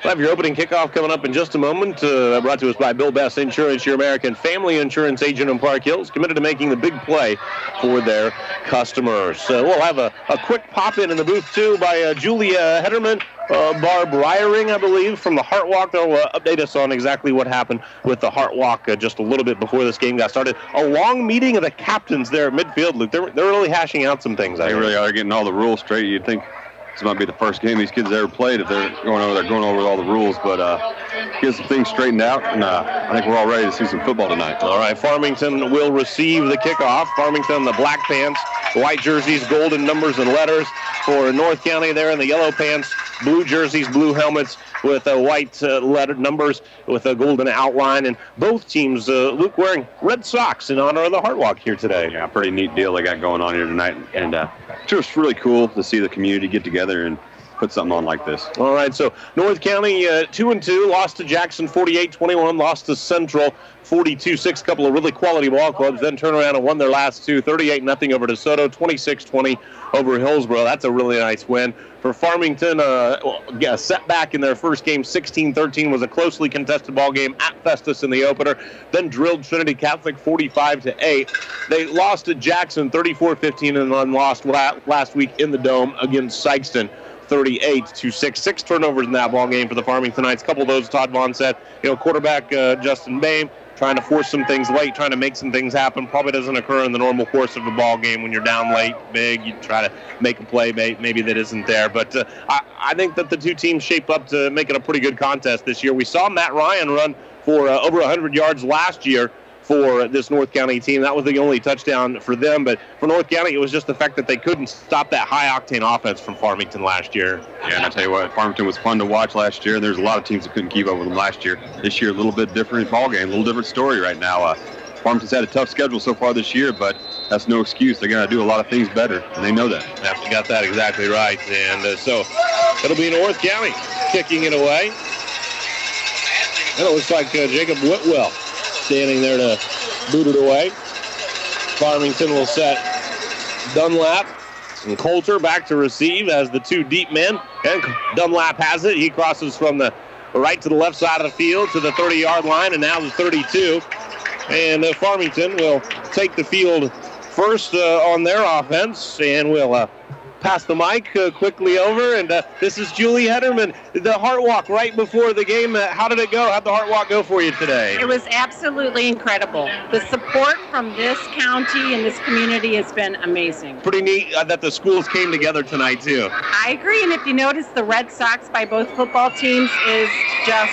We'll have your opening kickoff coming up in just a moment. Brought to us by Bill Best Insurance, your American family insurance agent in Park Hills, committed to making the big play for their customers. We'll have a quick pop-in the booth, too, by Julia Hederman, Barb Ryering, I believe, from the Heart Walk. They'll update us on exactly what happened with the Heart Walk just a little bit before this game got started. A long meeting of the captains there at midfield, Luke. They're really hashing out some things. They really are getting all the rules straight. You'd think this might be the first game these kids ever played if they're going over all the rules, but get some things straightened out, and I think we're all ready to see some football tonight. All right, Farmington will receive the kickoff. Farmington, the black pants, white jerseys, golden numbers and letters. For North County, there in the yellow pants, blue jerseys, blue helmets with white lettered numbers with a golden outline. And both teams, Luke, wearing red socks in honor of the Heart Walk here today. Yeah, pretty neat deal they got going on here tonight. And it's just really cool to see the community get together and put something on like this. All right, so North County 2-2, lost to Jackson 48-21, lost to Central 42-6, couple of really quality ball clubs, then turn around and won their last two, 38-0 over DeSoto, 26-20 over Hillsboro. That's a really nice win. For Farmington, a setback in their first game, 16-13, was a closely contested ball game at Festus in the opener, then drilled Trinity Catholic 45-8. They lost to Jackson 34-15 and then lost last week in the Dome against Sykeston 38-6. 6 turnovers in that ball game for the Farmingtonites. A couple of those, Todd Vaughn said, quarterback Justin Bain trying to force some things late, trying to make some things happen. Probably doesn't occur in the normal course of a ball game. When you're down late, big, you try to make a play maybe that isn't there. But I think that the two teams shape up to make it a pretty good contest this year. We saw Matt Ryan run for over 100 yards last year for this North County team. That was the only touchdown for them. But for North County, it was just the fact that they couldn't stop that high-octane offense from Farmington last year. Yeah, and I tell you what, Farmington was fun to watch last year. There's a lot of teams that couldn't keep up with them last year. This year, a little bit different ball game, a little different story right now. Farmington's had a tough schedule so far this year, but that's no excuse. They're going to do a lot of things better, and they know that. Yeah, you got that exactly right. And so it'll be North County kicking it away. And it looks like Jacob Whitwell standing there to boot it away. Farmington will set Dunlap and Coulter back to receive as the two deep men. And Dunlap has it. He crosses from the right to the left side of the field to the 30-yard line, and now the 32. And Farmington will take the field first on their offense, and will pass the mic quickly over. And this is Julie Hederman. The Heart Walk right before the game. How did it go? How'd the Heart Walk go for you today? It was absolutely incredible. The support from this county and this community has been amazing. Pretty neat that the schools came together tonight, too. I agree. And if you notice, the red socks by both football teams is just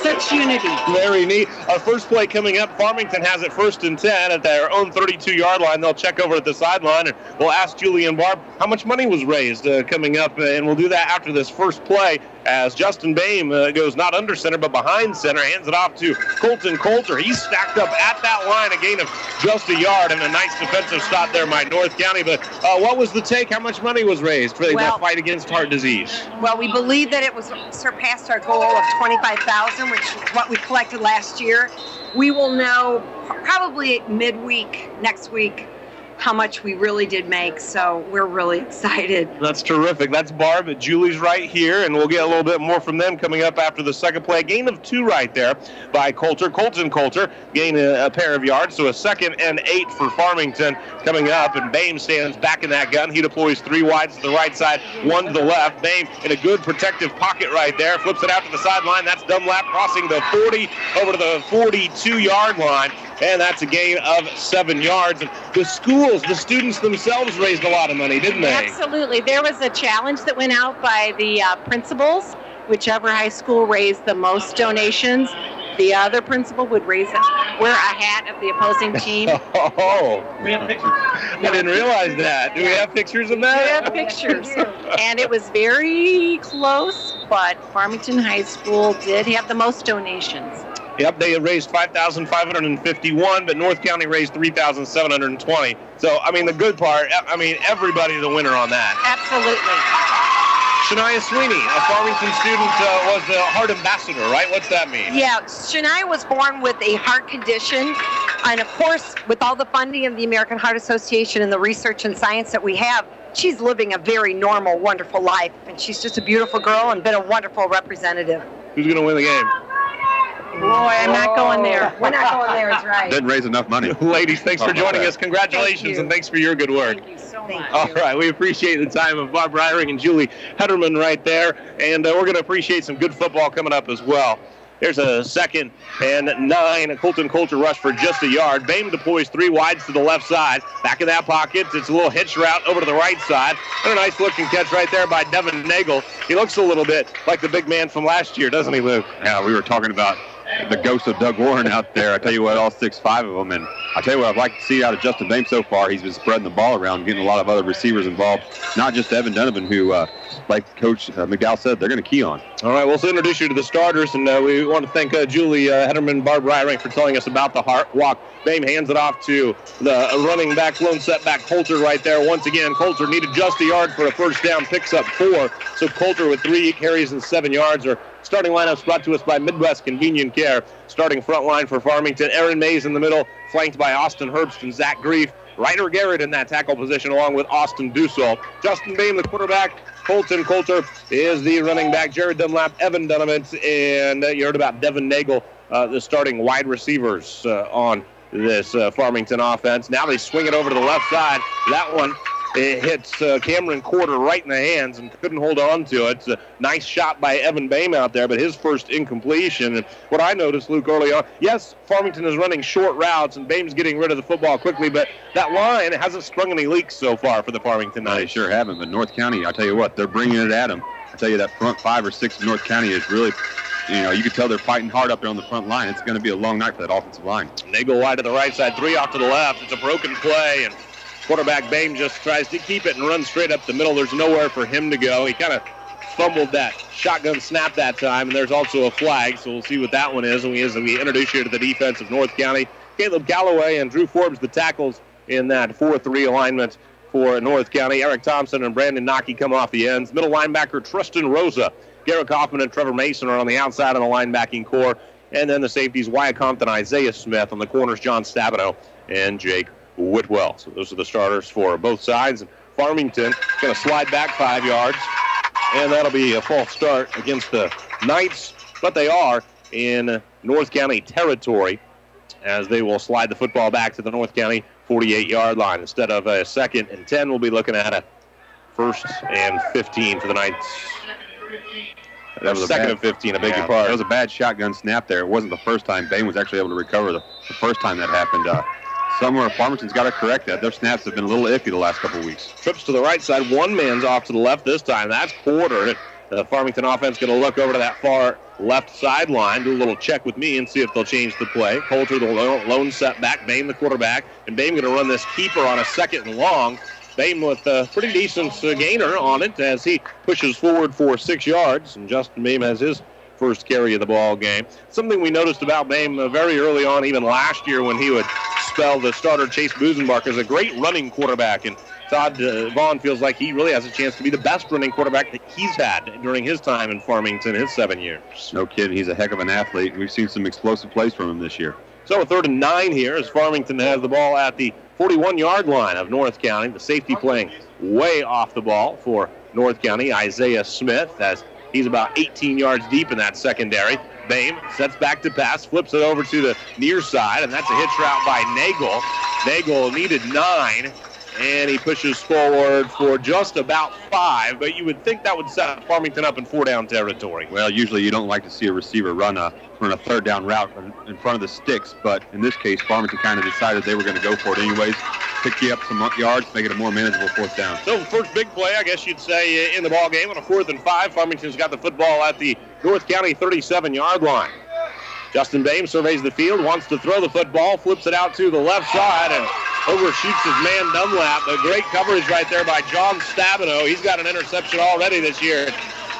such unity. Very neat. Our first play coming up, Farmington has it 1st and 10 at their own 32-yard line. They'll check over at the sideline, and we'll ask Julie and Barb how much money was raised coming up, and we'll do that after this first play as Justin Bain goes not under center but behind center, hands it off to Colton Coulter. He's stacked up at that line, a gain of just a yard, and a nice defensive stop there by North County. But what was the take? How much money was raised for the fight against heart disease? Well, we believe that it was surpassed our goal of $25,000, which is what we collected last year. We will know probably midweek next week how much we really did make, so we're really excited. That's terrific. That's Barb. Julie's right here, and we'll get a little bit more from them coming up after the second play. A gain of 2 right there by Coulter. Colton Coulter gain a pair of yards, so a 2nd and 8 for Farmington coming up, and Bain stands back in that gun. He deploys 3 wides to the right side, 1 to the left. Bain in a good protective pocket right there, flips it out to the sideline. That's Dunlap crossing the 40 over to the 42-yard line, and that's a gain of 7 yards. And the schools, the students themselves raised a lot of money, didn't they? Absolutely. There was a challenge that went out by the principals. Whichever high school raised the most donations, the other principal would wear a hat of the opposing team. Oh, we have pictures. I didn't realize that. Do we have pictures of that? We have pictures. And it was very close, but Farmington High School did have the most donations. Yep, they raised $5,551, but North County raised $3,720. So, I mean, the good part, everybody's a winner on that. Absolutely. Shania Sweeney, a Farmington student, was the heart ambassador, right? What's that mean? Yeah, Shania was born with a heart condition. And, of course, with all the funding of the American Heart Association and the research and science that we have, she's living a very normal, wonderful life, and she's just a beautiful girl and been a wonderful representative. Who's going to win the game? Boy, I'm not going there. We're not going there, is right. Didn't raise enough money. Ladies, thanks for joining us. Congratulations, and thanks for your good work. Thank you so much. All right, we appreciate the time of Bob Reiring and Julie Hederman right there, and we're going to appreciate some good football coming up as well. There's a 2nd and 9. A Colton Coulter rush for just a yard. Bame deploys 3 wides to the left side. Back in that pocket, it's a little hitch route over to the right side. And a nice looking catch right there by Devin Nagel. He looks a little bit like the big man from last year, doesn't he, Luke? Yeah, we were talking about the ghost of Doug Warren out there. I tell you what, all 6'5" of them. And I tell you what, I'd like to see out of Justin Bame so far. He's been spreading the ball around, getting a lot of other receivers involved. Not just Evan Donovan, who, like Coach McDowell said, they're going to key on. All right, we'll introduce you to the starters, and we want to thank Julie Hederman, Barb Reiring for telling us about the walk. Bame hands it off to the running back, lone setback, Coulter right there. Once again, Coulter needed just a yard for a first down, picks up 4. So Coulter with 3 carries and 7 yards. Our starting lineups brought to us by Midwest Convenient Care. Starting front line for Farmington, Aaron Mays in the middle, flanked by Austin Herbst and Zach Grief. Ryder Garrett in that tackle position along with Austin Dussault. Justin Bame, the quarterback. Colton Coulter is the running back. Jared Dunlap, Evan Donovan, and you heard about Devin Nagel, the starting wide receivers on this Farmington offense. Now they swing it over to the left side. That one hits Cameron Corder right in the hands and couldn't hold on to it. It's a nice shot by Evan Bame out there, but his first incompletion. And what I noticed, Luke, early on, yes, Farmington is running short routes and Bame's getting rid of the football quickly, but that line hasn't sprung any leaks so far for the Farmington Knights. They sure haven't, but North County, I tell you what, they're bringing it at them. I tell you, that front 5 or 6 of North County is really, you can tell they're fighting hard up there on the front line. It's going to be a long night for that offensive line. Nagel wide to the right side, 3 off to the left. It's a broken play, and quarterback Bame just tries to keep it and run straight up the middle. There's nowhere for him to go. He kind of fumbled that shotgun snap that time, and there's also a flag, so we'll see what that one is. And we introduce you to the defense of North County. Caleb Galloway and Drew Forbes, the tackles in that 4-3 alignment for North County. Eric Thompson and Brandon Nockey come off the ends. Middle linebacker Tristan Rosa. Garrett Kaufman and Trevor Mason are on the outside of the linebacking core. And then the safeties, Wyatt Compton, Isaiah Smith. On the corners, John Stabino and Jake Whitwell. So those are the starters for both sides. And Farmington going to slide back 5 yards. And that'll be a false start against the Knights. But they are in North County territory as they will slide the football back to the North County 48-yard line. Instead of a 2nd and 10, we'll be looking at a 1st and 15 for the Knights. That was 2nd and 15, I beg your pardon. That was a bad shotgun snap there. It wasn't the first time. Bame was actually able to recover the first time that happened. Somewhere Farmington's got to correct that. Their snaps have been a little iffy the last couple of weeks. Trips to the right side. One man's off to the left this time. That's Porter. The Farmington offense going to look over to that far left sideline, do a little check with me and see if they'll change the play. Coulter, the lone setback. Bame, the quarterback. And Bame going to run this keeper on a 2nd and long. Bame with a pretty decent gainer on it as he pushes forward for 6 yards. And Justin Bame has his first carry of the ball game. Something we noticed about Bame very early on, even last year when he would spell the starter Chase Busenbark as a great running quarterback. And Todd Vaughn feels like he really has a chance to be the best running quarterback that he's had during his time in Farmington, his 7 years. No kidding. He's a heck of an athlete. We've seen some explosive plays from him this year. So a 3rd and 9 here as Farmington has the ball at the 41-yard line of North County. The safety playing way off the ball for North County, Isaiah Smith, as he's about 18 yards deep in that secondary. Bame sets back to pass, flips it over to the near side, and that's a hitch route by Nagel. Nagel needed 9, and he pushes forward for just about 5, but you would think that would set Farmington up in 4-down territory. Well, usually you don't like to see a receiver run a 3rd down route in front of the sticks, but in this case, Farmington kind of decided they were going to go for it anyways, pick you up some yards, make it a more manageable 4th down. So the first big play, I guess you'd say, in the ball game on a 4th and 5. Farmington's got the football at the North County 37-yard line. Justin Bame surveys the field, wants to throw the football, flips it out to the left side, and overshoots his man Dunlap. A great coverage right there by John Stabino. He's got an interception already this year.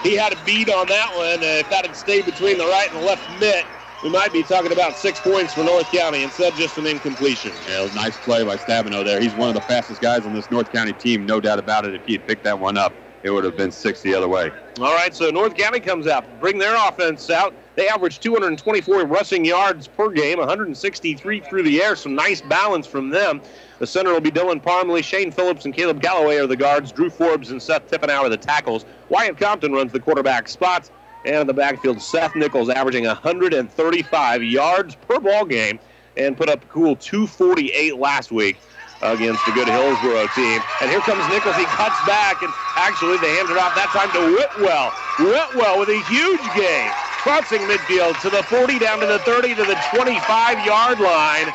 He had a beat on that one. If that had stayed between the right and the left mitt, we might be talking about 6 points for North County instead of just an incompletion. Yeah, it was a nice play by Stabino there. He's one of the fastest guys on this North County team, no doubt about it. If he had picked that one up, it would have been 6 the other way. All right, so North County comes out, bring their offense out. They average 224 rushing yards per game, 163 through the air, so nice balance from them. The center will be Dylan Parmley, Shane Phillips, and Caleb Galloway are the guards. Drew Forbes and Seth Tippenow are the tackles. Wyatt Compton runs the quarterback spots. And in the backfield, Seth Nichols averaging 135 yards per ball game and put up a cool 248 last week against the good Hillsboro team. And here comes Nichols. He cuts back, and actually they hand it off that time to Whitwell. Whitwell with a huge gain, crossing midfield to the 40, down to the 30, to the 25-yard line.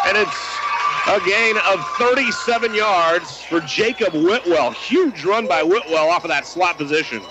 And it's a gain of 37 yards for Jacob Whitwell. Huge run by Whitwell off of that slot position.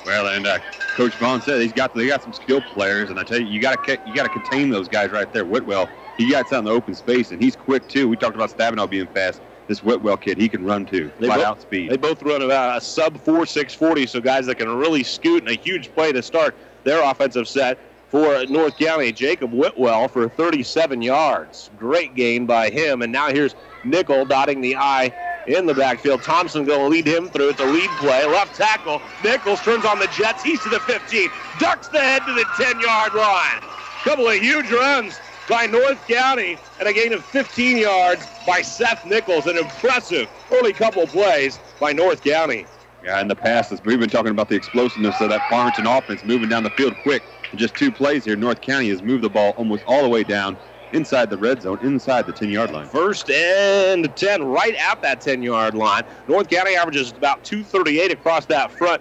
Well, and Coach Vaughn said they got some skilled players, and I tell you, you got to contain those guys right there. Whitwell, he got out in the open space, and he's quick too. We talked about Stabenow being fast. This Whitwell kid, he can run too. Flat out speed. They both run about a sub 4.6 40, so guys that can really scoot, and a huge play to start their offensive set for North County. Jacob Whitwell for 37 yards. Great gain by him, and now here's Nickel dotting the I in the backfield. Thompson going to lead him through. It's a lead play. Left tackle. Nichols turns on the Jets. He's to the 15. Ducks the head to the 10-yard line. Couple of huge runs by North County and a gain of 15 yards by Seth Nichols. An impressive early couple plays by North County. Yeah, in the past, we've been talking about the explosiveness of that Farmington offense moving down the field quick. In just 2 plays here, North County has moved the ball almost all the way down inside the red zone, inside the 10-yard line. 1st and 10, right at that 10-yard line. North County averages about 238 across that front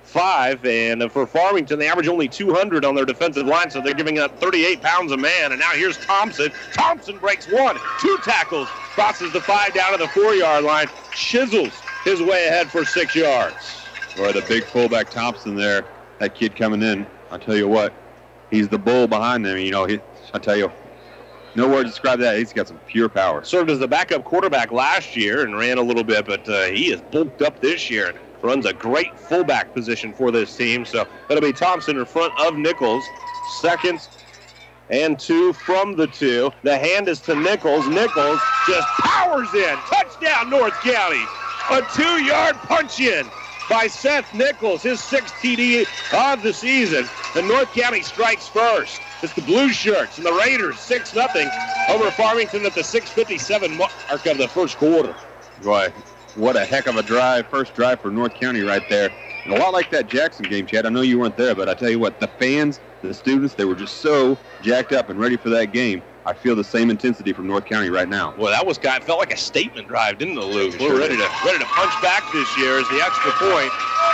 5, and for Farmington, they average only 200 on their defensive line, so they're giving up 38 pounds a man. And now here's Thompson. Thompson breaks 1, 2 tackles, crosses the 5 down to the 4-yard line, chisels his way ahead for 6 yards. Boy, the big fullback Thompson there, that kid coming in, I'll tell you what, he's the bull behind them. You know, I'll tell you, no word to describe that. He's got some pure power. Served as the backup quarterback last year and ran a little bit, but he is bulked up this year and runs a great fullback position for this team. So that'll be Thompson in front of Nichols. 2nd and 2 from the 2. The hand is to Nichols. Nichols just powers in. Touchdown, North County. A 2-yard punch in by Seth Nichols, his 6th TD of the season. And North County strikes first. It's the Blue Shirts and the Raiders 6-0 over Farmington at the 6:57 mark of the first quarter. Boy, what a heck of a drive, first drive for North County right there. And a lot like that Jackson game, Chad. I know you weren't there, but I tell you what, the fans, the students, they were just so jacked up and ready for that game. I feel the same intensity from North County right now. Well, that felt like a statement drive, didn't it, Luke? Sure We're ready to punch back this year as the extra point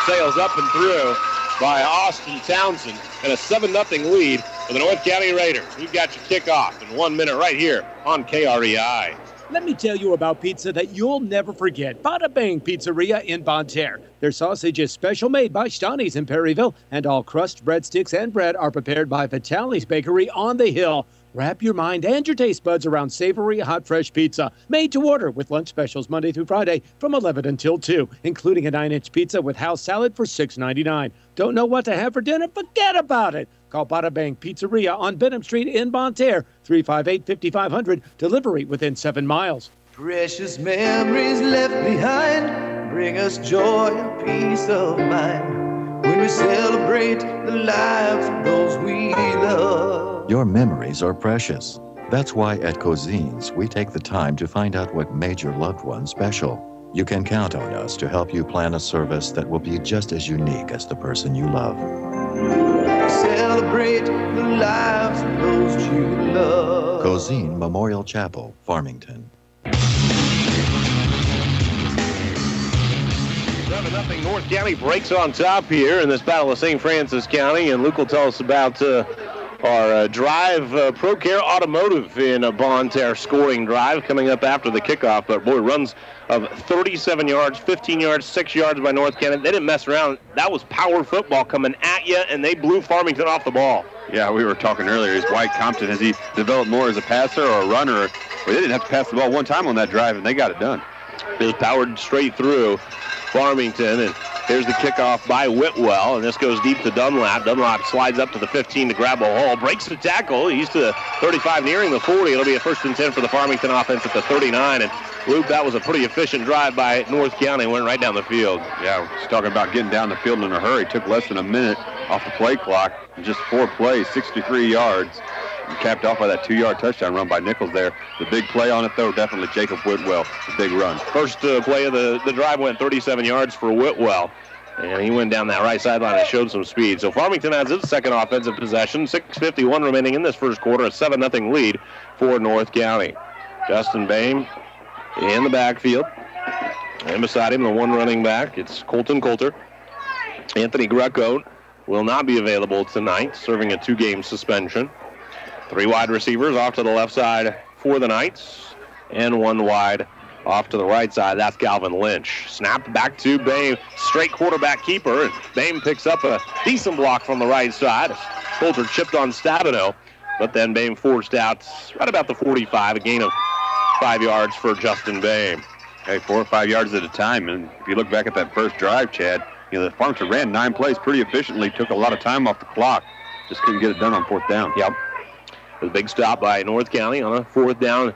sails up and through by Austin Townsend, and a 7-0 lead for the North County Raiders. We've got your kickoff in 1 minute right here on KREI. Let me tell you about pizza that you'll never forget. Bada Bang Pizzeria in Bonne Terre. Their sausage is special made by Stoney's in Perryville, and all crust, breadsticks, and bread are prepared by Vitale's Bakery on the Hill. Wrap your mind and your taste buds around savory, hot, fresh pizza. Made to order with lunch specials Monday through Friday from 11 until 2, including a 9-inch pizza with house salad for $6.99. Don't know what to have for dinner? Forget about it. Call Bada Bang Pizzeria on Benham Street in Bonne Terre, 358-5500, delivery within 7 miles. Precious memories left behind bring us joy and peace of mind when we celebrate the lives of those we love. Your memories are precious. That's why at Cozines, we take the time to find out what made your loved one special. You can count on us to help you plan a service that will be just as unique as the person you love. Celebrate the lives of those you love. Cozine Memorial Chapel, Farmington. 7-0 North County breaks on top here in this battle of St. Francis County, and Luke will tell us about our Drive Pro Care Automotive in a Bonne Terre scoring drive coming up after the kickoff. But boy, runs of 37 yards, 15 yards, 6 yards by North County. They didn't mess around. That was power football coming at you, and they blew Farmington off the ball. Yeah, we were talking earlier. Is White Compton, has he developed more as a passer or a runner? Well, they didn't have to pass the ball one time on that drive, and they got it done. It was powered straight through Farmington, and here's the kickoff by Whitwell, and this goes deep to Dunlap. Dunlap slides up to the 15 to grab a hole, breaks the tackle. He's to the 35, nearing the 40. It'll be a 1st and 10 for the Farmington offense at the 39. And Luke, that was a pretty efficient drive by North County. Went right down the field. Yeah, we're just talking about getting down the field in a hurry. Took less than a minute off the play clock. in just 4 plays, 63 yards. And capped off by that 2-yard touchdown run by Nichols there. The big play on it, though, definitely Jacob Whitwell, the big run. First play of the drive went 37 yards for Whitwell. And he went down that right sideline and showed some speed. So Farmington has its second offensive possession. 6:51 remaining in this first quarter. A 7-0 lead for North County. Justin Boehm in the backfield. And beside him, the one running back, it's Colton Coulter. Anthony Greco will not be available tonight, serving a 2-game suspension. 3 wide receivers off to the left side for the Knights. And 1 wide off to the right side. That's Galvin Lynch. Snapped back to Boehm. Straight quarterback keeper. And Boehm picks up a decent block from the right side. Coulter chipped on Stabino. But then Boehm forced out right about the 45. A gain of 5 yards for Justin Boehm. Hey, 4 or 5 yards at a time. And if you look back at that first drive, Chad, the Farmington ran 9 plays pretty efficiently. Took a lot of time off the clock. Just couldn't get it done on 4th down. Yep. A big stop by North County on a 4th down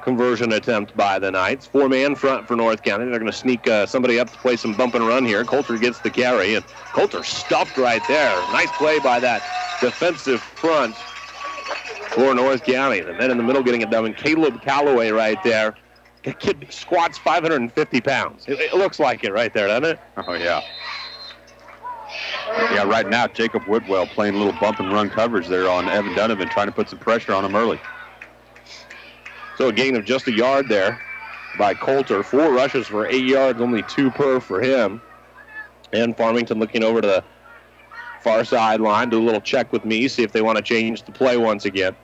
conversion attempt by the Knights. 4-man front for North County. They're going to sneak somebody up to play some bump and run here. Coulter gets the carry, and Coulter stuffed right there. Nice play by that defensive front for North County. The men in the middle getting it done, and Caleb Calloway right there. The kid squats 550 pounds. It looks like it right there, doesn't it? Oh, yeah. Yeah, right now, Jacob Whitwell playing a little bump and run coverage there on Evan Donovan, trying to put some pressure on him early. So a gain of just a yard there by Coulter. 4 rushes for 8 yards, only 2 per for him. And Farmington looking over to the far sideline, do a little check with me, see if they want to change the play once again.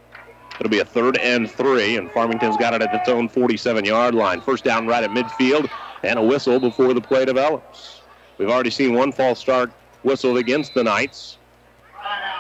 It'll be a 3rd and 3, and Farmington's got it at its own 47-yard line. First down right at midfield, and a whistle before the play develops. We've already seen 1 false start whistled against the Knights,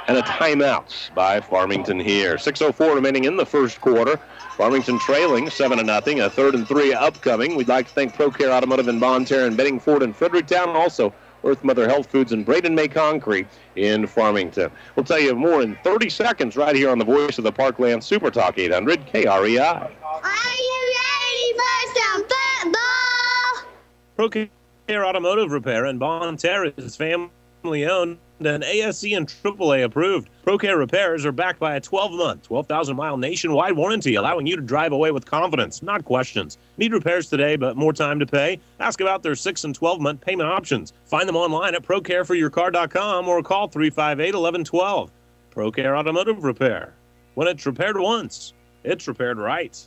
and a timeout by Farmington here. 6:04 remaining in the first quarter. Farmington trailing 7-0. A 3rd and 3 upcoming. We'd like to thank ProCare Automotive in Bonne Terre and Beddingford and Fredericktown. Also, Earth Mother Health Foods and Braden May Concrete in Farmington. We'll tell you more in 30 seconds right here on the Voice of the Parkland Super Talk 800 KREI. Are you ready for some football? ProCare Automotive Repair in Bonne Terre is family-owned and ASC and AAA approved. ProCare repairs are backed by a 12-month, 12,000-mile nationwide warranty, allowing you to drive away with confidence, not questions. Need repairs today, but more time to pay? Ask about their 6- and 12-month payment options. Find them online at ProCareForYourCar.com or call 358-1112. ProCare Automotive Repair. When it's repaired once, it's repaired right.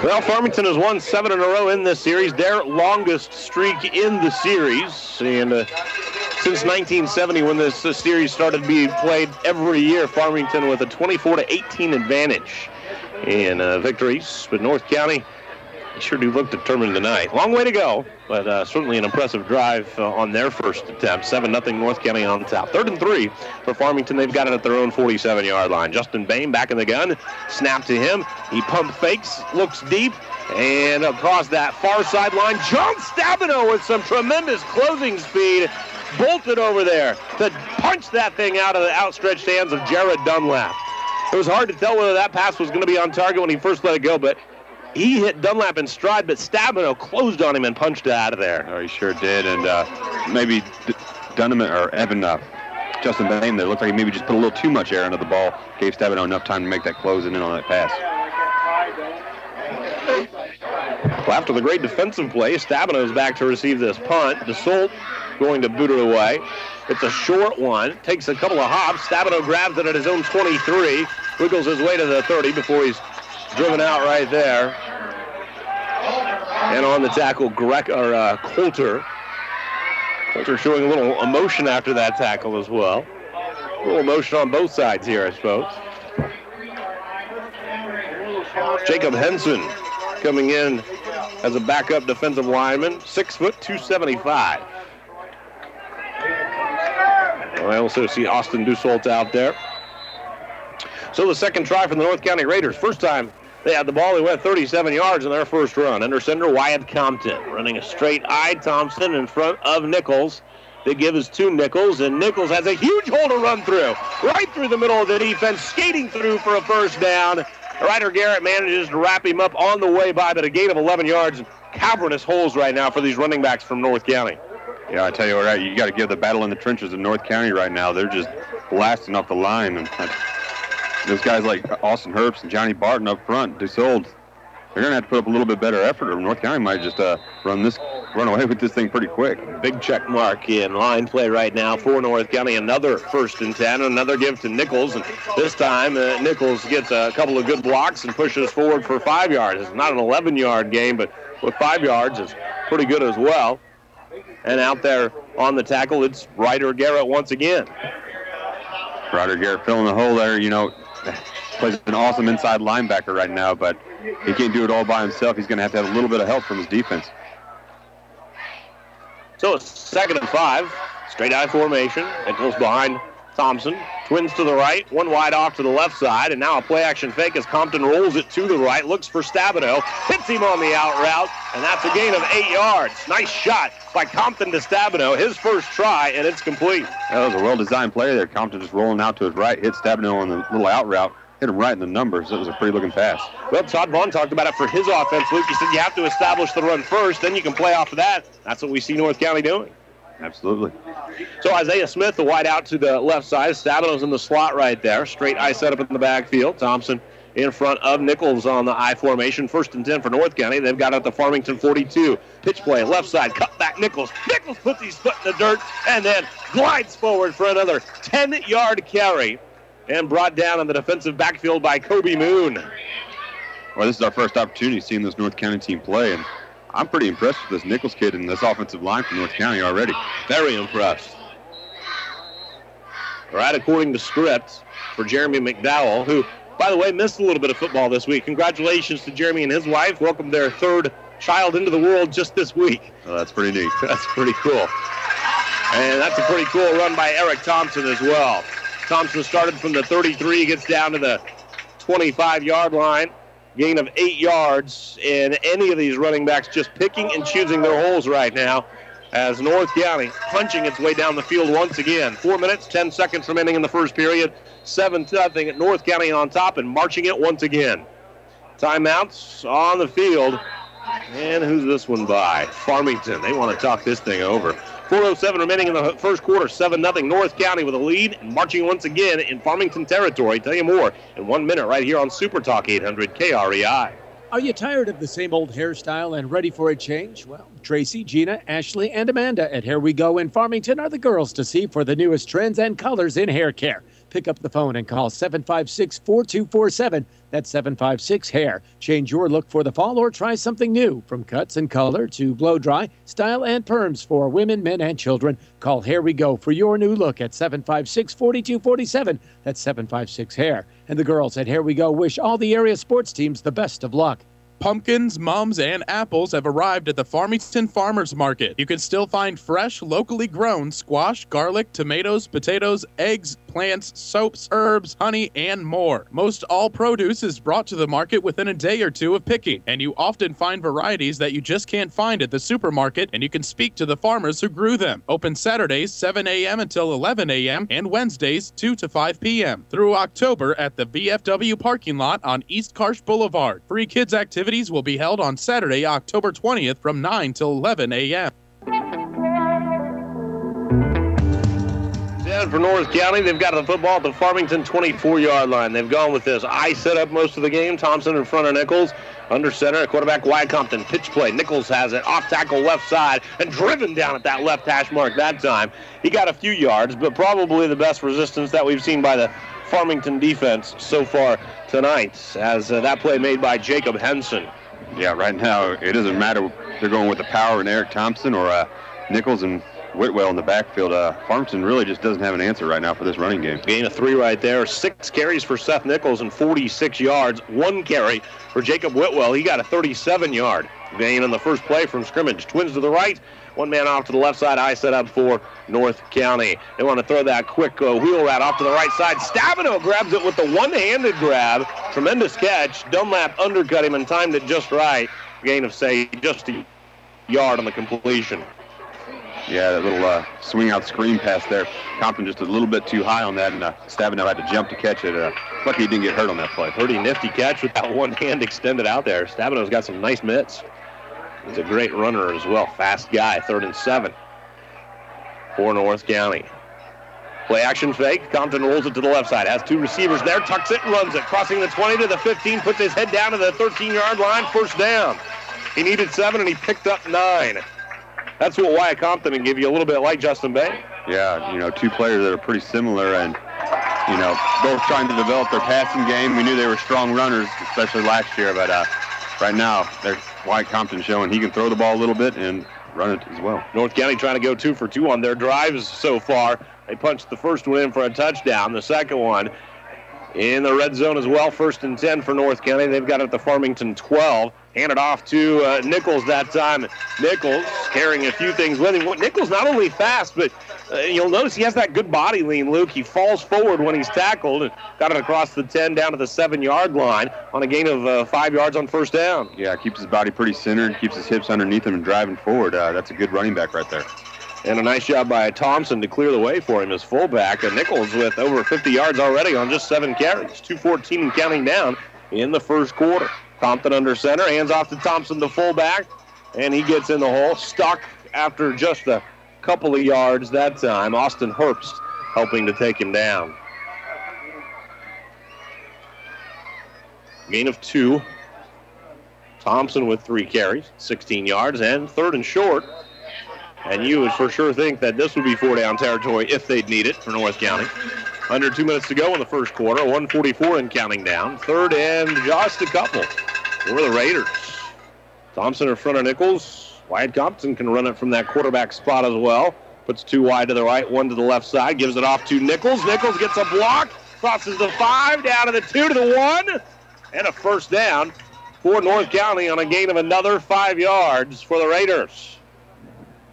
Well, Farmington has won 7 in a row in this series, their longest streak in the series. And since 1970, when this series started being played every year, Farmington with a 24-18 advantage in victories. But North County sure do look determined tonight. Long way to go, but certainly an impressive drive on their first attempt. 7-0 North County on top. 3rd and 3 for Farmington. They've got it at their own 47-yard line. Justin Boehm back in the gun. Snap to him. He pump fakes, looks deep, and across that far sideline, John Stabino with some tremendous closing speed. Bolted over there to punch that thing out of the outstretched hands of Jared Dunlap. It was hard to tell whether that pass was going to be on target when he first let it go, but he hit Dunlap in stride, but Stabino closed on him and punched it out of there. Oh, he sure did. And maybe Dunham or Evan, Justin Boehm there, looked like he maybe just put a little too much air into the ball. Gave Stabino enough time to make that close and in on that pass. Well, after the great defensive play, Stabino's back to receive this punt. DeSolt going to boot it away. It's a short one. Takes a couple of hops. Stabino grabs it at his own 23. Wiggles his way to the 30 before he's driven out right there. And on the tackle, Coulter. Coulter showing a little emotion after that tackle as well. A little emotion on both sides here, I suppose. Jacob Henson coming in as a backup defensive lineman, 6 foot, 275. I also see Austin Dussault out there. So the second try from the North County Raiders. First time they had the ball, they went 37 yards in their first run. Under center, Wyatt Compton running a straight-eye. Thompson in front of Nichols. They give us to Nichols, and Nichols has a huge hole to run through. Right through the middle of the defense, skating through for a first down. Ryder Garrett manages to wrap him up on the way by, but a gain of 11 yards. Cavernous holes right now for these running backs from North County. Yeah, I tell you what, you got to give the battle in the trenches in North County right now. They're just blasting off the line. And those guys like Austin Herbst and Johnny Barton up front, Dusold, they're going to have to put up a little bit better effort, or North County might just run away with this thing pretty quick. Big check mark in line play right now for North County. Another 1st and 10, another give to Nichols. And this time, Nichols gets a couple of good blocks and pushes forward for 5 yards. It's not an 11-yard game, but with 5 yards, it's pretty good as well. And out there on the tackle, it's Ryder Garrett once again. Ryder Garrett filling the hole there, plays an awesome inside linebacker right now, but he can't do it all by himself. He's going to have a little bit of help from his defense. So it's 2nd and 5, straight I formation. Nichols behind Thompson. Twins to the right, one wide off to the left side, and now a play-action fake as Compton rolls it to the right, looks for Stabino, hits him on the out route, and that's a gain of 8 yards. Nice shot by Compton to Stabino, his first try, and it's complete. That was a well-designed play there. Compton just rolling out to his right, hit Stabino on the little out route, hit him right in the numbers. It was a pretty looking pass. Well, Todd Vaughn talked about it for his offense, Luke. He said you have to establish the run first, then you can play off of that. That's what we see North County doing. Absolutely. So Isaiah Smith, the wide out to the left side. Stabino's in the slot right there. Straight I set up in the backfield. Thompson in front of Nichols on the I formation. 1st and 10 for North County. They've got out the Farmington 42. Pitch play, left side, cut back Nichols. Nichols puts his foot in the dirt and then glides forward for another 10-yard carry and brought down in the defensive backfield by Kobe Moon. Well, this is our first opportunity seeing this North County team play, and I'm pretty impressed with this Nichols kid and this offensive line from North County already. Very impressed. Right according to script for Jeremy McDowell, who, by the way, missed a little bit of football this week. Congratulations to Jeremy and his wife. Welcomed their 3rd child into the world just this week. Well, that's pretty neat. That's pretty cool. And that's a pretty cool run by Eric Thompson as well. Thompson started from the 33, gets down to the 25-yard line. Gain of 8 yards, and any of these running backs just picking and choosing their holes right now as North County punching its way down the field once again. 4 minutes, 10 seconds remaining in the first period. 7-0 at North County on top and marching it once again. Timeouts on the field. And who's this one by? Farmington. They want to talk this thing over. 4:07 remaining in the first quarter. 7-0 North County with a lead and marching once again in Farmington territory. Tell you more in 1 minute right here on Super Talk 800 KREI. Are you tired of the same old hairstyle and ready for a change? Well, Tracy, Gina, Ashley, and Amanda at Here We Go in Farmington are the girls to see for the newest trends and colors in hair care. Pick up the phone and call 756-4247. That's 756-HAIR. Change your look for the fall or try something new. From cuts and color to blow dry, style and perms for women, men, and children. Call Here We Go for your new look at 756-4247. That's 756-HAIR. And the girls at Here We Go wish all the area sports teams the best of luck. Pumpkins, mums, and apples have arrived at the Farmington Farmers Market. You can still find fresh, locally grown squash, garlic, tomatoes, potatoes, eggs, plants, soaps, herbs, honey, and more. Most all produce is brought to the market within a day or two of picking, and you often find varieties that you just can't find at the supermarket, and you can speak to the farmers who grew them. Open Saturdays 7 a.m. until 11 a.m. and Wednesdays 2 to 5 p.m. through October at the VFW parking lot on East Karsh Boulevard. Free kids activities will be held on Saturday, October 20th from 9 till 11 a.m. And for North County, they've got the football at the Farmington 24-yard line. They've gone with this I set up most of the game. Thompson in front of Nichols. Under center, quarterback wide Compton. Pitch play. Nichols has it. Off tackle left side and driven down at that left hash mark that time. He got a few yards, but probably the best resistance that we've seen by the Farmington defense so far tonight, as that play made by Jacob Henson. Yeah, right now it doesn't matter if they're going with the power and Eric Thompson or Nichols and Whitwell in the backfield. Farmington really just doesn't have an answer right now for this running game. Gain of 3 right there. 6 carries for Seth Nichols and 46 yards. 1 carry for Jacob Whitwell. He got a 37-yard gain on the first play from scrimmage. Twins to the right. 1 man off to the left side. I set up for North County. They want to throw that quick wheel route off to the right side. Stabino grabs it with the one-handed grab. Tremendous catch. Dunlap undercut him and timed it just right. Gain of, say, just a yard on the completion. Yeah, that little swing-out screen pass there. Compton just a little bit too high on that, and Stabino had to jump to catch it. Lucky he didn't get hurt on that play. Pretty nifty catch with that one hand extended out there. Stabino's got some nice mitts. He's a great runner as well. Fast guy, 3rd and 7. for North County. Play action fake. Compton rolls it to the left side. Has two receivers there. Tucks it and runs it. Crossing the 20 to the 15. Puts his head down to the 13-yard line. First down. He needed 7 and he picked up 9. That's what Wyatt Compton can give you a little bit like Justin Bay. Yeah, two players that are pretty similar and, both trying to develop their passing game. We knew they were strong runners, especially last year, but right now, Wyatt Compton showing he can throw the ball a little bit and run it as well. North County trying to go 2 for 2 on their drives so far. They punched the first one in for a touchdown. The second one in the red zone as well. 1st and 10 for North County. They've got it at the Farmington 12. Handed off to Nichols that time. Nichols carrying a few things with him. Nichols not only fast, but you'll notice he has that good body lean, Luke. He falls forward when he's tackled and got it across the 10 down to the 7-yard line on a gain of 5 yards on first down. Yeah, keeps his body pretty centered, keeps his hips underneath him and driving forward. That's a good running back right there. And a nice job by Thompson to clear the way for him as fullback. Nichols with over 50 yards already on just 7 carries. 2:14 and counting down in the first quarter. Compton under center, hands off to Thompson, the fullback, and he gets in the hole. Stuck after just a couple of yards that time. Austin Herbst helping to take him down. Gain of 2. Thompson with 3 carries, 16 yards, and 3rd and short. And you would for sure think that this would be 4-down territory if they'd need it for North County. Under 2 minutes to go in the first quarter, 1:44 and counting down. 3rd and just a couple for the Raiders. Thompson in front of Nichols. Wyatt Compton can run it from that quarterback spot as well. Puts 2 wide to the right, 1 to the left side. Gives it off to Nichols. Nichols gets a block. Crosses the 5, down to the 2 to the 1. And a first down for North County on a gain of another 5 yards for the Raiders.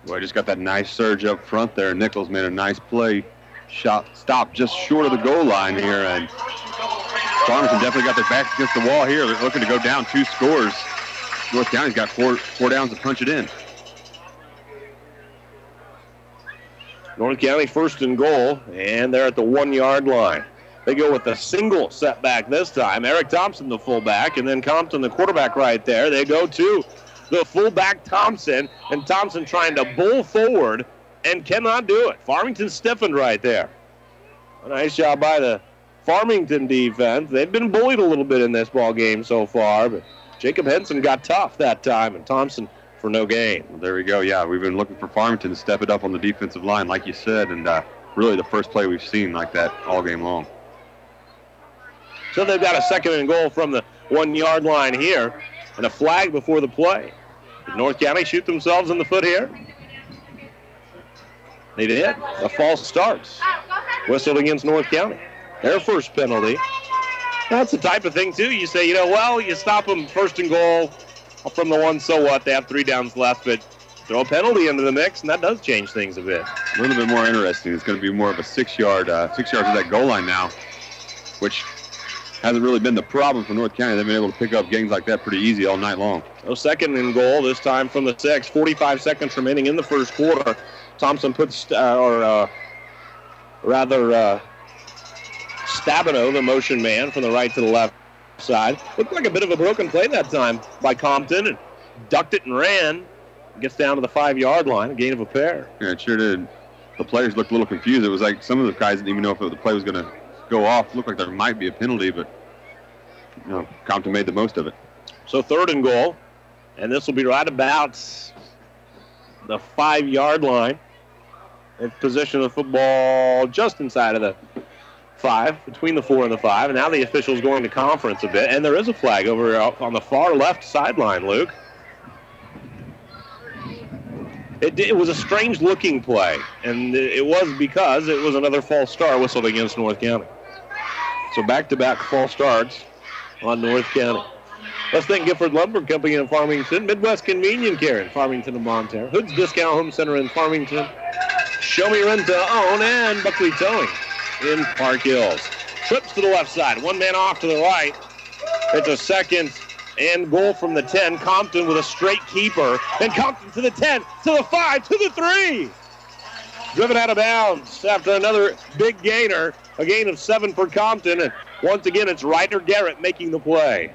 Boy, just got that nice surge up front there. Nichols made a nice play. Stopped just short of the goal line here, and Farmington definitely got their backs against the wall here. They're looking to go down 2 scores. North County's got four downs to punch it in. North County 1st and goal, and they're at the 1-yard line. They go with a single setback this time. Eric Thompson, the fullback, and then Compton, the quarterback right there. They go to the fullback Thompson, and Thompson trying to bull forward and cannot do it. Farmington stiffened right there. A nice job by the Farmington defense. They've been bullied a little bit in this ball game so far, but Jacob Henson got tough that time, and Thompson for no gain. Well, there we go. Yeah, we've been looking for Farmington to step it up on the defensive line, like you said, and really the first play we've seen like that all game long. So they've got a 2nd and goal from the 1-yard line here, and a flag before the play. Did North County shoot themselves in the foot here? They did. A false start. Whistled against North County. Their first penalty. That's the type of thing, too. You say, you stop them 1st and goal from the 1, so what? They have 3 downs left, but throw a penalty into the mix, and that does change things a bit. A little bit more interesting. It's going to be more of a 6 yards to that goal line now, which hasn't really been the problem for North County. They've been able to pick up games like that pretty easy all night long. So 2nd and goal, this time from the 6. 45 seconds remaining in the first quarter. Thompson puts, Stabino, the motion man, from the right to the left side. Looked like a bit of a broken play that time by Compton, and ducked it and ran. Gets down to the 5-yard line, a gain of a pair. Yeah, it sure did. The players looked a little confused. It was like some of the guys didn't even know if the play was going to go off. Looked like there might be a penalty, but Compton made the most of it. So 3rd and goal, and this will be right about the 5-yard line. They've positioned the football just inside of the 5, between the 4 and the 5, and now the official's going to conference a bit, and there is a flag over on the far left sideline, Luke. It was a strange-looking play, and it was because it was another false start whistled against North County. So back-to-back false starts on North County. Let's thank Gifford Lumber Company in Farmington, Midwest Convenient Care in Farmington and Bonne Terre, Hood's Discount Home Center in Farmington, Show Me Rent to Own, and Buckley Towing in Park Hills. Trips to the left side, 1 man off to the right. It's a 2nd and goal from the 10. Compton with a straight keeper. And Compton to the 10, to the 5, to the 3. Driven out of bounds after another big gainer. A gain of 7 for Compton. And once again, it's Ryder Garrett making the play.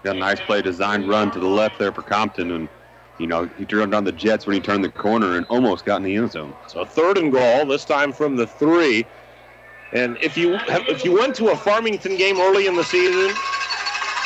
Got a nice play, designed run to the left there for Compton. And he turned on the jets when he turned the corner and almost got in the end zone. So 3rd and goal, this time from the 3. And if you went to a Farmington game early in the season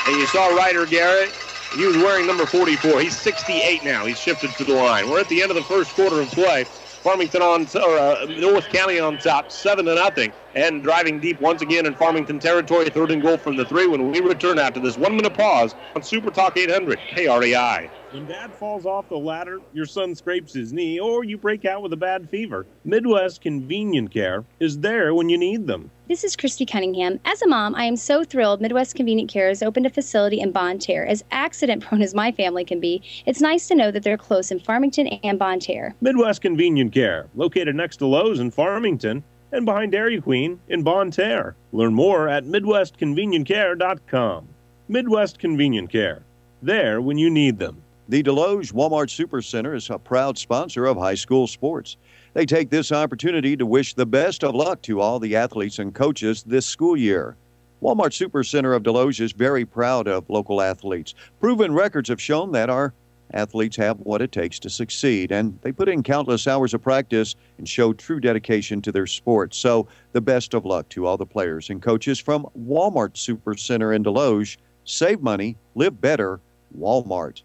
and you saw Ryder Garrett, he was wearing number 44. He's 68 now. He's shifted to the line. We're at the end of the first quarter of play. Farmington North County on top, 7-0, and driving deep once again in Farmington territory. 3rd and goal from the 3 when we return after this 1-minute pause on Super Talk 800 KREI. When Dad falls off the ladder, your son scrapes his knee, or you break out with a bad fever, Midwest Convenient Care is there when you need them. This is Christy Cunningham. As a mom, I am so thrilled Midwest Convenient Care has opened a facility in Bonne Terre. As accident-prone as my family can be, it's nice to know that they're close in Farmington and Bonne Terre. Midwest Convenient Care, located next to Lowe's in Farmington and behind Dairy Queen in Bonne Terre. Learn more at MidwestConvenientCare.com. Midwest Convenient Care, there when you need them. The Deloge Walmart Supercenter is a proud sponsor of high school sports. They take this opportunity to wish the best of luck to all the athletes and coaches this school year. Walmart Supercenter of Deloge is very proud of local athletes. Proven records have shown that our athletes have what it takes to succeed, and they put in countless hours of practice and show true dedication to their sport. So the best of luck to all the players and coaches from Walmart Supercenter in Deloge. Save money, live better, Walmart.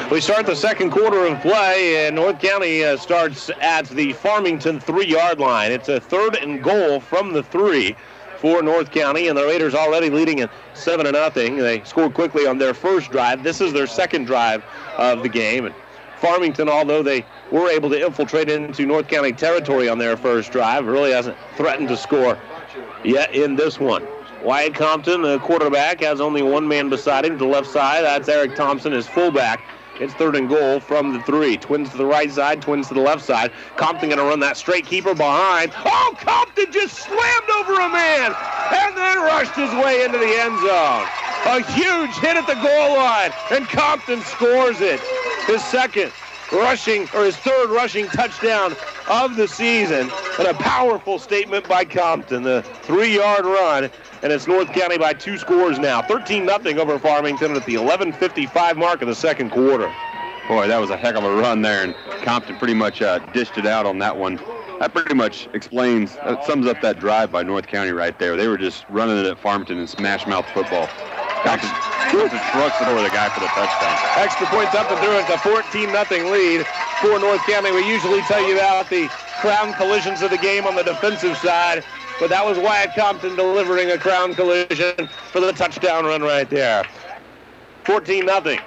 We start the second quarter of play, and North County starts at the Farmington 3-yard line. It's a 3rd and goal from the 3 for North County, and the Raiders already leading at 7-0. They scored quickly on their first drive. This is their second drive of the game. And Farmington, although they were able to infiltrate into North County territory on their first drive, really hasn't threatened to score yet in this one. Wyatt Compton, the quarterback, has only one man beside him to the left side. That's Eric Thompson, his fullback. It's 3rd and goal from the 3. Twins to the right side, twins to the left side. Compton going to run that straight keeper behind. Oh, Compton just slammed over a man and then rushed his way into the end zone. A huge hit at the goal line, and Compton scores it. His third rushing touchdown of the season, and a powerful statement by Compton. The 3-yard run, and it's North County by 2 scores now. 13-0 over Farmington at the 11:55 mark of the second quarter. Boy, that was a heck of a run there, and Compton pretty much dished it out on that one. That pretty much sums up that drive by North County right there. They were just running it at Farmington and smash-mouth football. Compton trucks it over the guy for the touchdown. Extra points up and through. It's a 14-0 lead for North County. We usually tell you about the crown collisions of the game on the defensive side, but that was Wyatt Compton delivering a crown collision for the touchdown run right there. 14-0.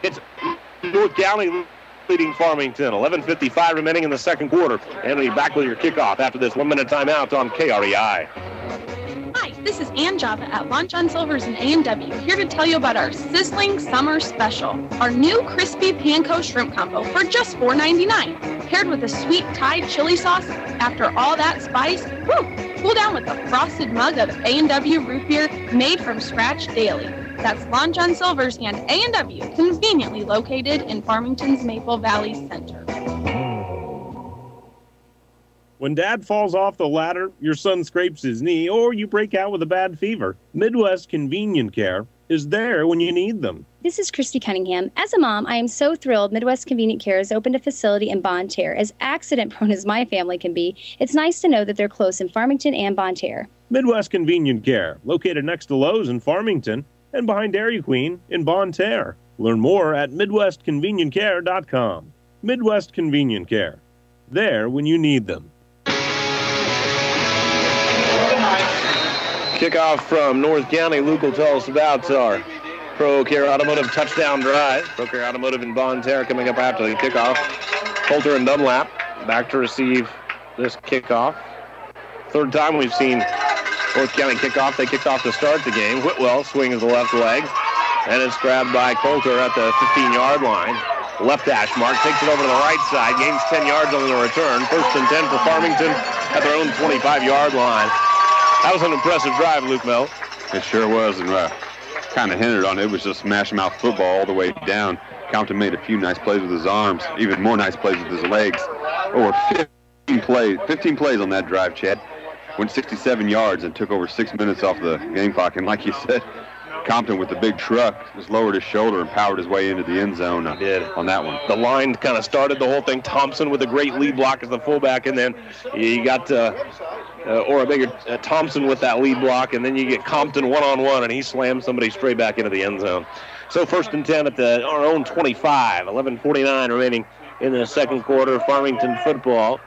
It's North County leading Farmington. 11:55 remaining in the second quarter. And we'll be back with your kickoff after this 1-minute timeout on KREI. Hi, this is Ann Java at Lunch on Silvers in A&W, here to tell you about our sizzling summer special. Our new crispy panko shrimp combo for just $4.99. Paired with a sweet Thai chili sauce, after all that spice, cool down with a frosted mug of A&W root beer made from scratch daily. That's Long John Silver's and A&W, conveniently located in Farmington's Maple Valley Center. When Dad falls off the ladder, your son scrapes his knee, or you break out with a bad fever, Midwest Convenient Care is there when you need them. This is Christy Cunningham. As a mom, I am so thrilled Midwest Convenient Care has opened a facility in Bonne Terre. As accident-prone as my family can be, it's nice to know that they're close in Farmington and Bonne Terre. Midwest Convenient Care, located next to Lowe's in Farmington and behind Dairy Queen in Bonne Terre. Learn more at MidwestConvenientCare.com. Midwest Convenient Care, there when you need them. Kickoff from North County. Luke will tell us about our Pro Care Automotive touchdown drive. Pro Care Automotive in Bonne Terre coming up after the kickoff. Coulter and Dunlap back to receive this kickoff. Third time we've seen North County kickoff. They kicked off to start the game. Whitwell swings the left leg, and it's grabbed by Coulter at the 15-yard line. Left hash mark, takes it over to the right side, gains 10 yards on the return. 1st and 10 for Farmington at their own 25-yard line. That was an impressive drive, Luke Mel. It sure was, and kind of hinted on it. It was just smash-mouth football all the way down. Compton made a few nice plays with his arms, even more nice plays with his legs. Over 15 plays on that drive, Chad. went 67 yards and took over 6 minutes off the game clock. And like you said, Compton with the big truck just lowered his shoulder and powered his way into the end zone on that one. The line kind of started the whole thing. Thompson with a great lead block as the fullback, and then you got Thompson with that lead block, and then you get Compton one-on-one, and he slams somebody straight back into the end zone. So 1st and 10 at our own 25, 11:49 remaining in the second quarter. Farmington football,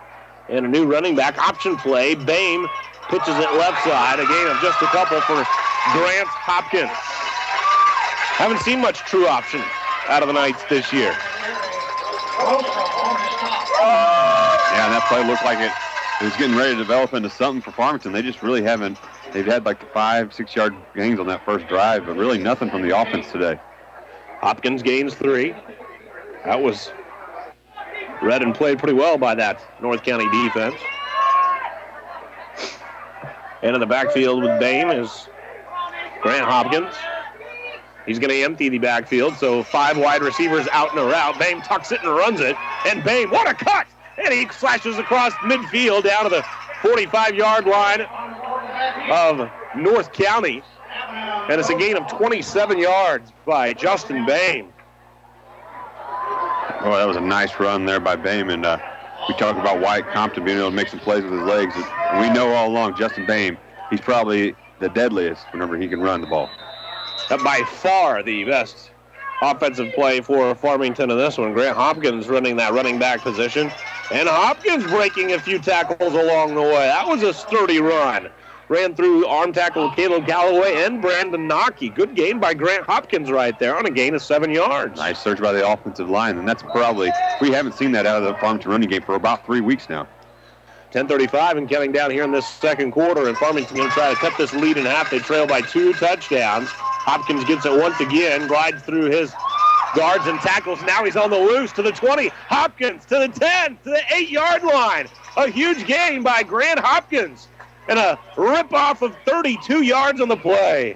and a new running back option play. Bame pitches it left side, a gain of just a couple for Grant Hopkins. Haven't seen much true option out of the Knights this year. Yeah, that play looked like it was getting ready to develop into something for Farmington. They just really haven't. They've had like 5-6 yard gains on that first drive, but really nothing from the offense today. Hopkins gains 3. That was read and played pretty well by that North County defense. And in the backfield with Bame is Grant Hopkins. He's going to empty the backfield, so 5 wide receivers out and a route. Bame tucks it and runs it. And Bame, what a cut! And he slashes across midfield down to the 45-yard line of North County. And it's a gain of 27 yards by Justin Bame. Oh, that was a nice run there by Bame. And we talk about Wyatt Compton being able to make some plays with his legs. We know all along Justin Bame, he's probably the deadliest whenever he can run the ball. By far the best offensive play for Farmington in this one. Grant Hopkins running that running back position. And Hopkins breaking a few tackles along the way. That was a sturdy run. Ran through arm tackle Caleb Galloway and Brandon Nockey. Good gain by Grant Hopkins right there on a gain of 7 yards. Nice search by the offensive line, and that's probably, we haven't seen that out of the Farmington running game for about 3 weeks now. 10:35 and counting down here in this second quarter, and Farmington going to try to cut this lead in half. They trail by 2 touchdowns. Hopkins gets it once again, glides through his guards and tackles. Now he's on the loose to the 20. Hopkins to the 10, to the 8-yard line. A huge gain by Grant Hopkins. And a rip-off of 32 yards on the play.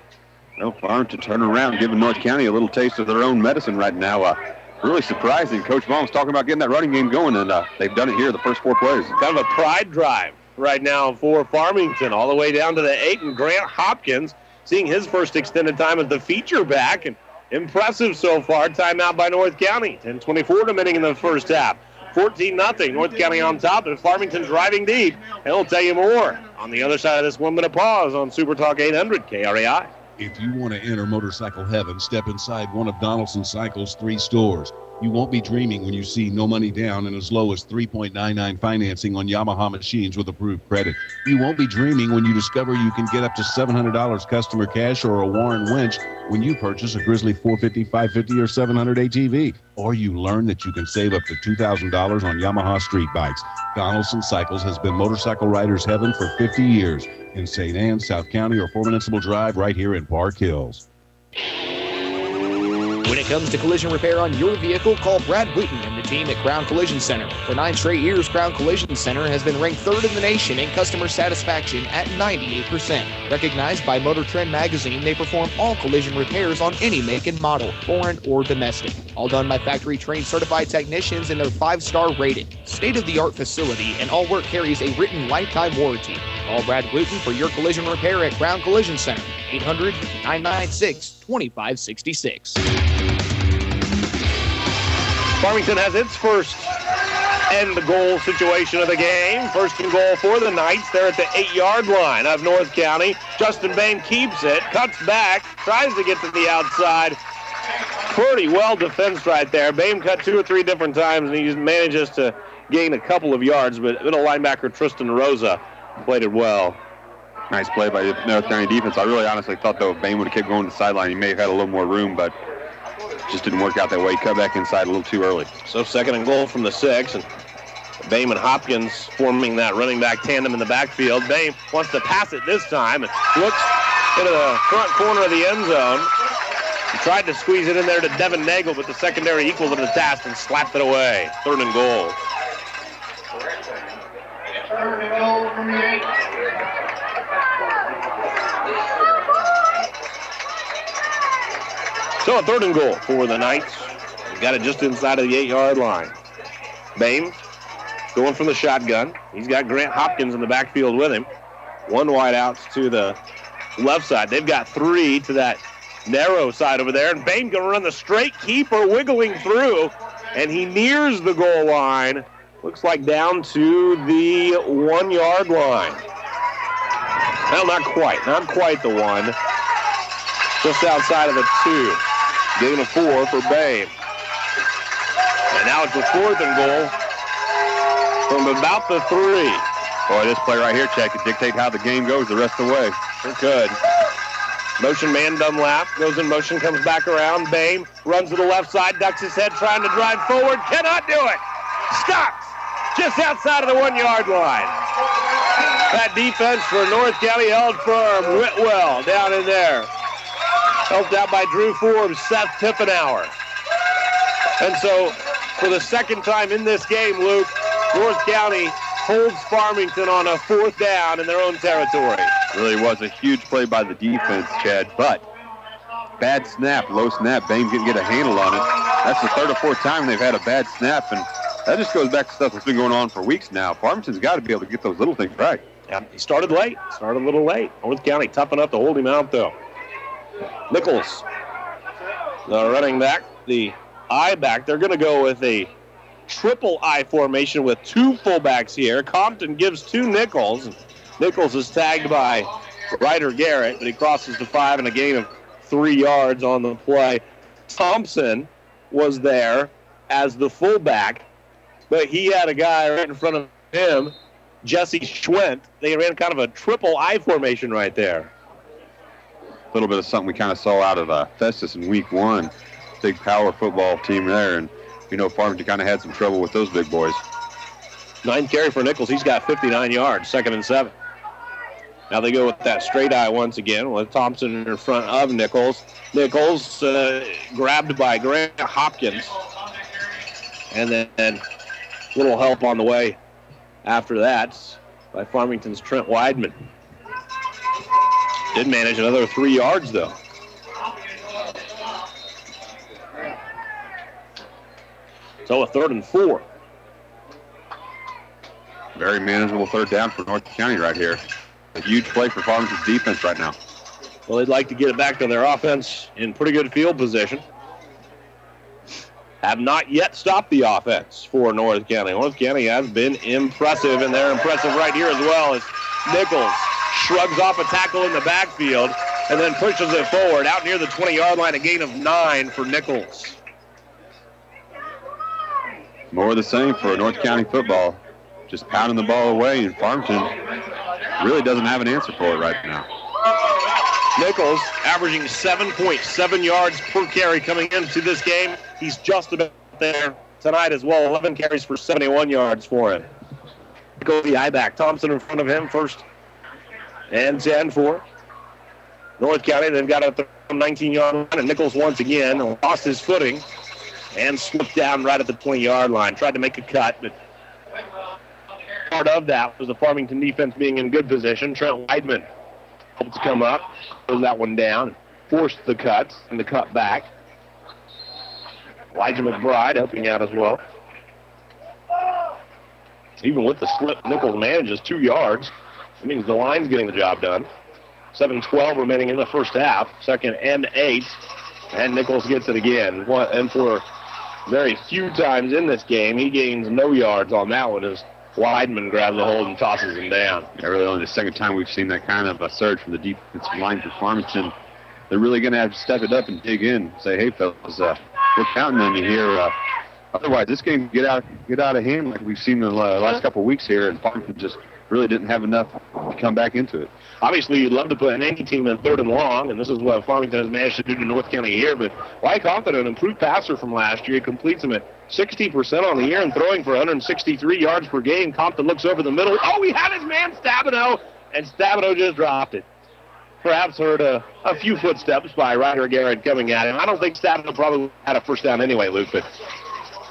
Well, Farmington turn around, giving North County a little taste of their own medicine right now. Really surprising. Coach Baum's talking about getting that running game going, and they've done it here the first 4 plays. Kind of a pride drive right now for Farmington, all the way down to the 8. And Grant Hopkins seeing his first extended time as the feature back. And impressive so far. Timeout by North County. 10:24 remaining in the first half. 14-0. North County on top, and Farmington driving deep. And we'll tell you more on the other side of this 1-minute pause on Super Talk 800 KREI. If you want to enter motorcycle heaven, step inside one of Donaldson Cycle's 3 stores. You won't be dreaming when you see no money down and as low as 3.99 financing on Yamaha machines with approved credit. You won't be dreaming when you discover you can get up to $700 customer cash or a Warren winch when you purchase a Grizzly 450, 550, or 700 ATV. Or you learn that you can save up to $2,000 on Yamaha street bikes. Donaldson Cycles has been motorcycle riders' heaven for 50 years in St. Anne, South County, or Fort Municipal Drive right here in Park Hills. When it comes to collision repair on your vehicle, call Brad Wooten and the team at Crown Collision Center. For 9 straight years, Crown Collision Center has been ranked 3rd in the nation in customer satisfaction at 98%. Recognized by Motor Trend magazine, they perform all collision repairs on any make and model, foreign or domestic. All done by factory-trained certified technicians and they're 5-star rated. State-of-the-art facility, and all work carries a written lifetime warranty. Call Brad Wooten for your collision repair at Crown Collision Center. 800-996-2566. Farmington has its first end goal situation of the game. First and goal for the Knights. They're at the 8-yard line of North County. Justin Bame keeps it, cuts back, tries to get to the outside. Pretty well defensed right there. Bame cut 2 or 3 different times, and he manages to gain a couple of yards, but middle linebacker Tristan Rosa played it well. Nice play by the North County defense. I really honestly thought, though, if Bame would have kept going to the sideline, he may have had a little more room, but just didn't work out that way. He cut back inside a little too early. So second and goal from the 6, and Bame and Hopkins forming that running back tandem in the backfield. Bame wants to pass it this time and looks into the front corner of the end zone. He tried to squeeze it in there to Devin Nagel, but the secondary equaled to the task and slapped it away. 3rd and goal. Third and goal from the 8. So a 3rd and goal for the Knights. He got it just inside of the 8-yard line. Bame going from the shotgun. He's got Grant Hopkins in the backfield with him. One wide out to the left side. They've got 3 to that narrow side over there. And Bain going to run the straight keeper, wiggling through. And he nears the goal line. Looks like down to the 1 yard line. Well, not quite. Not quite the 1. Just outside of the 2. Gain of 4 for Bain. And now it's a 4th and goal from about the 3. Boy, this play right here, Chad, could dictate how the game goes the rest of the way. It could. Motion man Dunlap goes in motion, comes back around. Bain runs to the left side, ducks his head, trying to drive forward. Cannot do it. Stops just outside of the 1 yard line. That defense for North County held firm. Whitwell down in there. Helped out by Drew Forbes, Seth Tiffenauer. And so, for the second time in this game, Luke, North County holds Farmington on a 4th down in their own territory. Really was a huge play by the defense, Chad, but bad snap, low snap. Bain didn't get a handle on it. That's the 3rd or 4th time they've had a bad snap, and that just goes back to stuff that's been going on for weeks now. Farmington's got to be able to get those little things right. Yeah, he started late. Started a little late. North County tough enough to hold him out, though. Nichols, the running back, the I back. They're going to go with a triple I formation with 2 fullbacks here. Compton gives to Nichols. Nichols is tagged by Ryder Garrett, but he crosses the 5 and a gain of 3 yards on the play. Thompson was there as the fullback, but he had a guy right in front of him, Jesse Schwent. They ran kind of a triple I formation right there. A little bit of something we kind of saw out of Festus in week 1. Big power football team there, and you know Farmington kind of had some trouble with those big boys. 9 carry for Nichols. He's got 59 yards, 2nd and 7. Now they go with that straight I once again with Thompson in front of Nichols. Nichols grabbed by Grant Hopkins. And then a little help on the way after that by Farmington's Trent Weidman. Did manage another 3 yards, though. So a 3rd and 4. Very manageable 3rd down for North County right here. A huge play for Farmington's defense right now. Well, they'd like to get it back to their offense in pretty good field position. Have not yet stopped the offense for North County. North County has been impressive, and they're impressive right here as well as Nichols shrugs off a tackle in the backfield and then pushes it forward out near the 20-yard line, a gain of 9 for Nichols. More of the same for North County football. Just pounding the ball away, and Farmington really doesn't have an answer for it right now. Nichols averaging 7.7 yards per carry coming into this game. He's just about there tonight as well. 11 carries for 71 yards for him. Go the eye back. Thompson in front of him, 1st and 10 for North County. They've got a 19-yard line, and Nichols once again lost his footing and slipped down right at the 20-yard line. Tried to make a cut, but part of that was the Farmington defense being in good position. Trent Weidman helped to come up, close that one down, forced the cuts and the cut back. Elijah McBride helping out as well. Even with the slip, Nichols manages 2 yards. That means the line's getting the job done. 7:12 remaining in the first half. 2nd and 8. And Nichols gets it again. And for very few times in this game, he gains no yards on that one as Weidman grabs the hold and tosses him down. Yeah, really only the 2nd time we've seen that kind of a surge from the defensive line for Farmington. They're really going to have to step it up and dig in. Say, hey, fellas, we're counting on you here. Otherwise, this game get out of hand like we've seen in the last couple of weeks here, and Farmington just really didn't have enough to come back into it. Obviously, you'd love to put any team in 3rd and long, and this is what Farmington has managed to do to North County here. But why Compton, an improved passer from last year, he completes him at 60% on the year and throwing for 163 yards per game. Compton looks over the middle. Oh, he had his man Stabino, and Stabino just dropped it. Perhaps heard a few footsteps by Ryder Garrett coming at him. I don't think Stabino probably had a 1st down anyway, Luke, but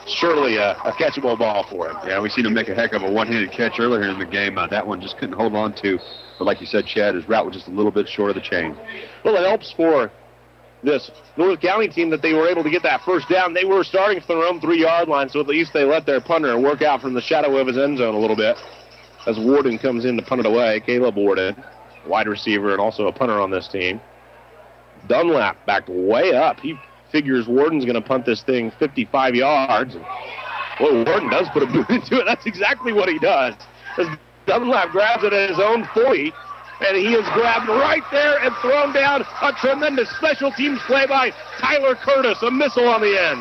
surely a catchable ball for him. Yeah, we've seen him make a heck of a one-handed catch earlier in the game. That one just couldn't hold on to. But like you said, Chad, his route was just a little bit short of the chain. Well, it helps for this North County team that they were able to get that 1st down. They were starting from their own 3-yard line, so at least they let their punter work out from the shadow of his end zone a little bit. as Warden comes in to punt it away. Caleb Warden, wide receiver and also a punter on this team. Dunlap backed way up. He figures Warden's going to punt this thing 55 yards. Well, Warden does put a boot into it. That's exactly what he does. As Dunlap grabs it at his own 40, and he is grabbed right there and thrown down. A tremendous special teams play by Tyler Curtis. A missile on the end.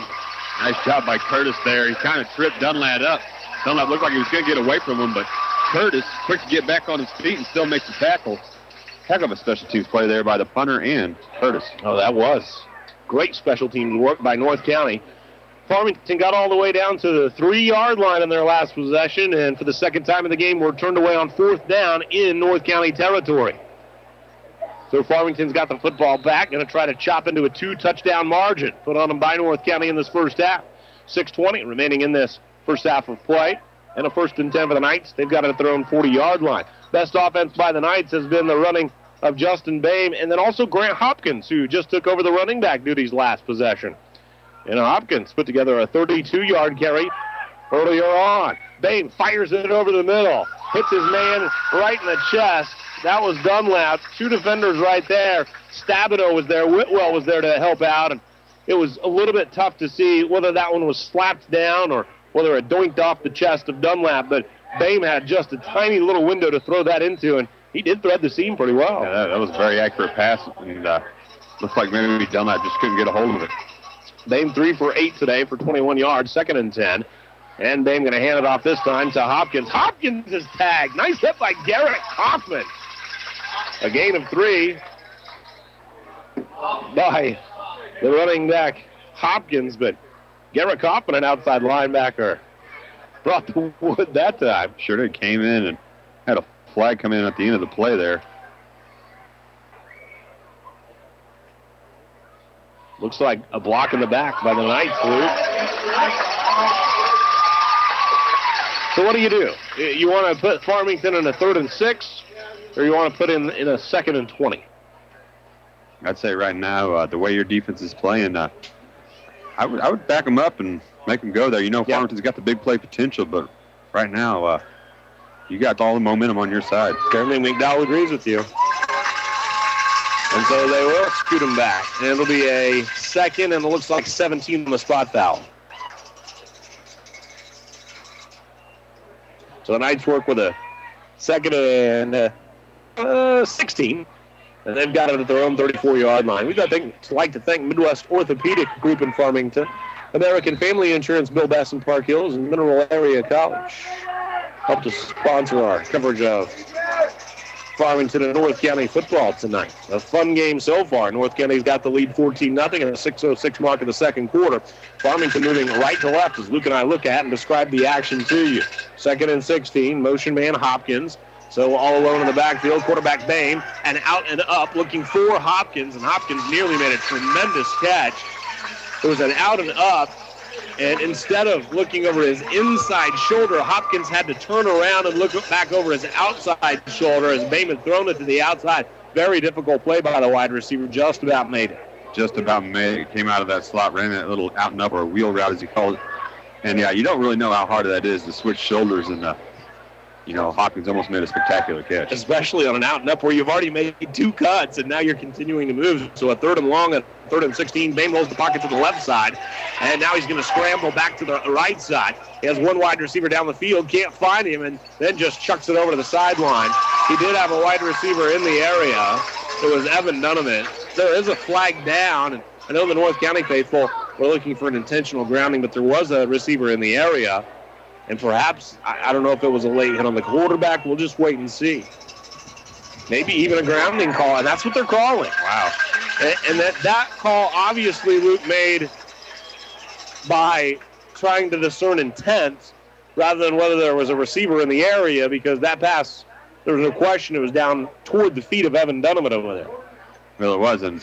Nice job by Curtis there. He kind of tripped Dunlap up. Dunlap looked like he was going to get away from him, but Curtis, quick to get back on his feet and still makes the tackle. Heck of a special teams play there by the punter and Curtis. Oh, that was great special teams work by North County. Farmington got all the way down to the 3-yard line in their last possession, and for the second time in the game, were turned away on 4th down in North County territory. So Farmington's got the football back, going to try to chop into a 2-touchdown margin put on them by North County in this first half. 6:20 remaining in this first half of play, and a 1st and 10 for the Knights. They've got it at their own 40-yard line. Best offense by the Knights has been the running of Justin Boehm, and then also Grant Hopkins, who just took over the running back duties last possession. And Hopkins put together a 32-yard carry earlier on. Boehm fires it over the middle, hits his man right in the chest. That was Dunlap. 2 defenders right there. Stabino was there. Whitwell was there to help out, and it was a little bit tough to see whether that one was slapped down or whether it doinked off the chest of Dunlap, but Boehm had just a tiny little window to throw that into, and he did thread the seam pretty well. Yeah, that was a very accurate pass, and looks like maybe Dunlap just couldn't get a hold of it. Boehm 3 for 8 today for 21 yards, 2nd and 10. And Boehm going to hand it off this time to Hopkins. Hopkins is tagged. Nice hit by Garrett Kaufman. A gain of 3 by the running back Hopkins, but Garrett Kaufman, an outside linebacker, brought the wood that time. Sure did. Came in and had a flag come in at the end of the play there. Looks like a block in the back by the Knights, Luke. So what do? You want to put Farmington in a 3rd and 6, or you want to put in a 2nd and 20? I'd say right now, the way your defense is playing, I would back them up and make them go there. You know, Farmington's got the big play potential, but right now, you got all the momentum on your side. Jeremy McDowell agrees with you. And so they will scoot him back. And it'll be a 2nd, and it looks like 17 on the spot foul. So the Knights work with a 2nd and 16. And they've got it at their own 34-yard line. We'd like to thank Midwest Orthopedic Group in Farmington, American Family Insurance, Bill Bass in Park Hills, and Mineral Area College. Help to sponsor our coverage of Farmington and North County football tonight. A fun game so far. North County's got the lead 14-0 at a 6:06 mark in the second quarter. Farmington moving right to left as Luke and I look at and describe the action to you. 2nd and 16, motion man Hopkins. So all alone in the backfield, quarterback Boehm, and out and up looking for Hopkins, and Hopkins nearly made a tremendous catch. It was an out and up, and instead of looking over his inside shoulder, Hopkins had to turn around and look back over his outside shoulder as Boehm had thrown it to the outside. Very difficult play by the wide receiver, just about made it. Just about made it. Came out of that slot, ran that little out and up, or wheel route as he called it. And yeah, you don't really know how hard that is to switch shoulders, and Hopkins almost made a spectacular catch. Especially on an out and up where you've already made 2 cuts and now you're continuing to move. So a 3rd and long, a 3rd and 16. Boehm rolls the pocket to the left side. And now he's going to scramble back to the right side. He has one wide receiver down the field, can't find him, and then just chucks it over to the sideline. He did have a wide receiver in the area. It was Evan Donovan. There is a flag down. And I know the North County faithful were looking for an intentional grounding, but there was a receiver in the area. And perhaps, I don't know if it was a late hit on the quarterback. We'll just wait and see. Maybe even a grounding call, and that's what they're calling. Wow. And that call obviously Luke made by trying to discern intent rather than whether there was a receiver in the area, because that pass, there was no question it was down toward the feet of Evan Donovan over there. Well, it was, and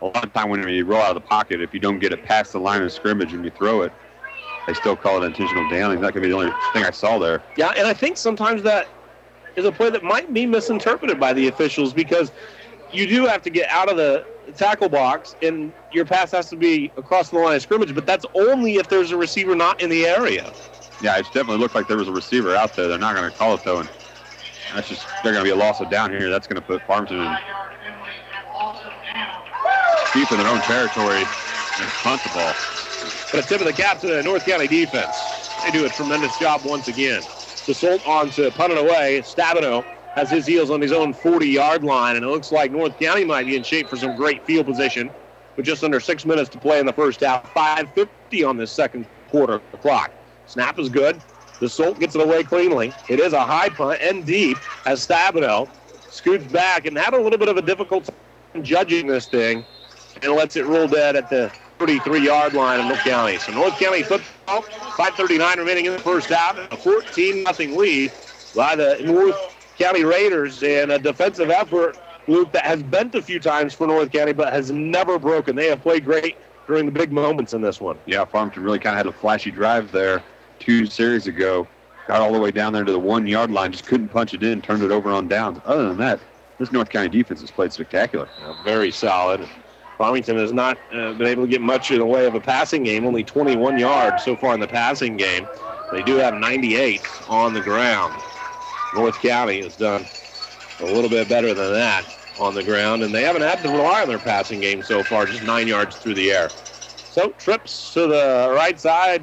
a lot of time when you roll out of the pocket, if you don't get it past the line of scrimmage and you throw it, they still call it intentional downing. That could be the only thing I saw there. Yeah, and I think sometimes that is a play that might be misinterpreted by the officials, because you do have to get out of the tackle box and your pass has to be across the line of scrimmage, but that's only if there's a receiver not in the area. Yeah, it definitely looked like there was a receiver out there. They're not going to call it, though. And they're going to be a loss of down here. That's going to put Farmington in deep in their own territory and punt the ball. But a tip of the cap to the North County defense. They do a tremendous job once again. DeSault on to punt it away. Stabino has his heels on his own 40-yard line, and it looks like North County might be in shape for some great field position with just under 6 minutes to play in the first half. 5:50 on this second quarter clock. Snap is good. DeSault gets it away cleanly. It is a high punt and deep as Stabino scoots back and had a little bit of a difficult time judging this thing and lets it roll dead at the 33-yard line of North County. So North County football, 5:39 remaining in the first half, a 14-0 lead by the North County Raiders, and a defensive effort, Luke, that has bent a few times for North County but has never broken. They have played great during the big moments in this one. Yeah, Farmington really kind of had a flashy drive there 2 series ago. Got all the way down there to the 1-yard line, just couldn't punch it in, turned it over on downs. Other than that, this North County defense has played spectacular. Very solid. Farmington has not been able to get much in the way of a passing game, only 21 yards so far in the passing game. They do have 98 on the ground. North County has done a little bit better than that on the ground, and they haven't had to rely on their passing game so far, just 9 yards through the air. So trips to the right side,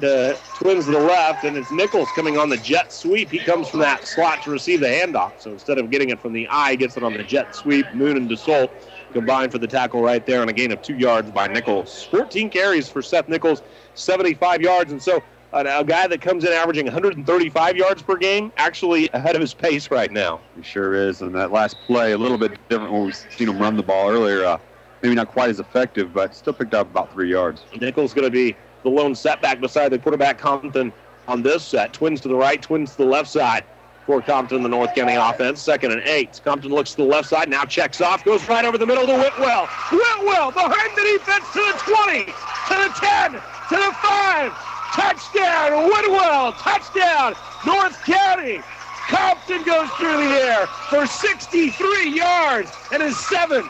Twins to the left, and it's Nichols coming on the jet sweep. He comes from that slot to receive the handoff. So instead of getting it from the eye, gets it on the jet sweep. Moon and DeSault combined for the tackle right there, and a gain of 2 yards by Nichols. 14 carries for Seth Nichols, 75 yards, and so a guy that comes in averaging 135 yards per game, actually ahead of his pace right now. He sure is, and that last play, a little bit different when we've seen him run the ball earlier. Maybe not quite as effective, but still picked up about 3 yards. Nichols going to be the lone setback beside the quarterback Compton on this set. Twins to the right, Twins to the left side for Compton, the North County offense. 2nd and 8. Compton looks to the left side, now checks off, goes right over the middle to Whitwell. Whitwell behind the defense to the 20, to the 10, to the 5. Touchdown, Whitwell, touchdown, North County. Compton goes through the air for 63 yards and his 7th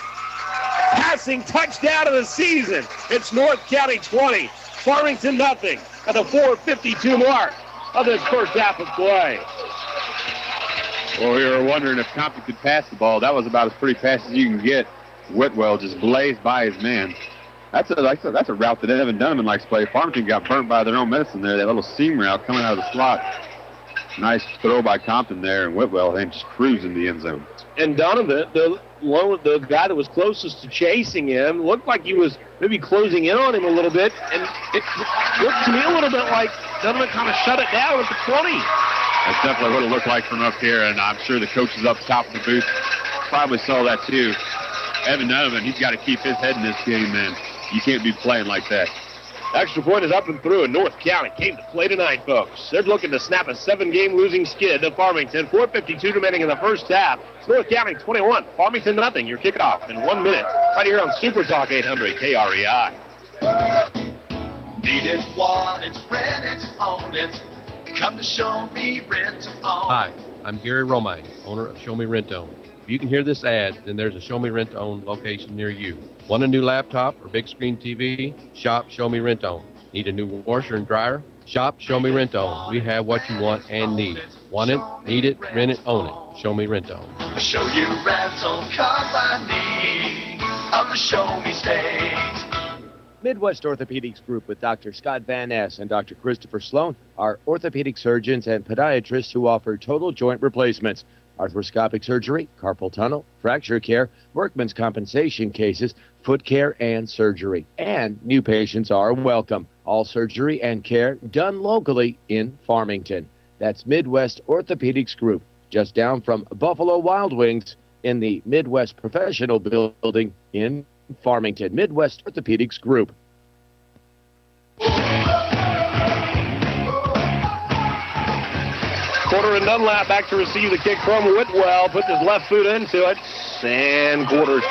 passing touchdown of the season. It's North County 20, Farmington nothing at the 4:52 mark of this first half of play. Well, we were wondering if Compton could pass the ball. That was about as pretty fast as you can get. Whitwell just blazed by his man. That's a route that Evan Donovan likes to play. Farmington got burnt by their own medicine there. That little seam route coming out of the slot. Nice throw by Compton there, and Whitwell then just cruising the end zone. And Donovan, the guy that was closest to chasing him, looked like he was maybe closing in on him a little bit, and it looked to me a little bit like Donovan kind of shut it down at the 20. That's definitely what it looked like from up here, and I'm sure the coaches up top of the booth probably saw that too. Evan Donovan, he's got to keep his head in this game, man. You can't be playing like that. Extra point is up and through, and North County came to play tonight, folks. They're looking to snap a 7-game losing skid to Farmington. 4:52 remaining in the first half. It's North County 21, Farmington nothing. Your kickoff in 1 minute, right here on Super Talk 800 KREI. Need it, want it, rent it, own it. Come to Show Me Rent to Own. Hi, I'm Gary Romine, owner of Show Me Rent to Own. If you can hear this ad, then there's a Show Me Rent to Own location near you. Want a new laptop or big screen TV? Shop Show Me Rent to Own. Need a new washer and dryer? Shop Show Me Rent to Own. We have what you want and need. Want it, need it, rent it, own it. Show Me Rent to Own. Show you rental cars I need on the Show Me stage. Midwest Orthopedics Group with Dr. Scott Van Ness and Dr. Christopher Sloan are orthopedic surgeons and podiatrists who offer total joint replacements, arthroscopic surgery, carpal tunnel, fracture care, workman's compensation cases, foot care, and surgery. And new patients are welcome. All surgery and care done locally in Farmington. That's Midwest Orthopedics Group, just down from Buffalo Wild Wings in the Midwest Professional Building in Farmington. Midwest Orthopedics Group. Quarter and Dunlap back to receive the kick from Whitwell. Puts his left foot into it. And Quarters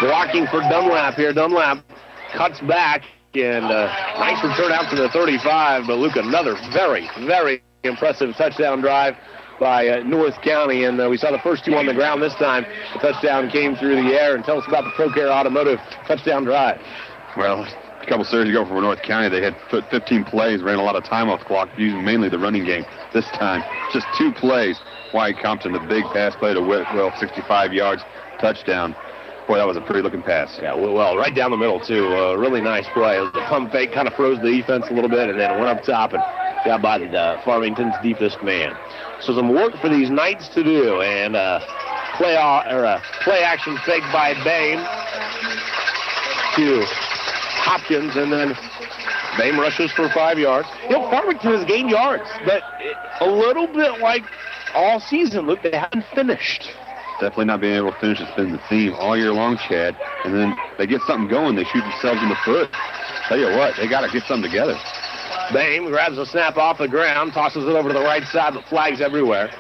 blocking for Dunlap here. Dunlap cuts back. And nice return out to the 35. But Luke, another very, very impressive touchdown drive by North County. And we saw the first two on the ground this time. The touchdown came through the air. And tell us about the ProCare Automotive touchdown drive. Well, A couple series ago for North County, they had put 15 plays, ran a lot of time off the clock, using mainly the running game. This time, just 2 plays. Wyatt Compton, the big pass play to Whitwell, 65 yards, touchdown. Boy, that was a pretty looking pass. Yeah, well, right down the middle, too. Really nice play. It was a pump fake, kind of froze the defense a little bit, and then went up top and got by the Farmington's deepest man. So some work for these Knights to do, and play action fake by Bain to Hopkins, and then Bain rushes for 5 yards. Farmington has gained yards, but a little bit like all season. Look, they haven't finished. Definitely not being able to finish has been the theme all year long, Chad. And then they get something going, they shoot themselves in the foot. Tell you what, they got to get something together. Bain grabs the snap off the ground, tosses it over to the right side, but flags everywhere.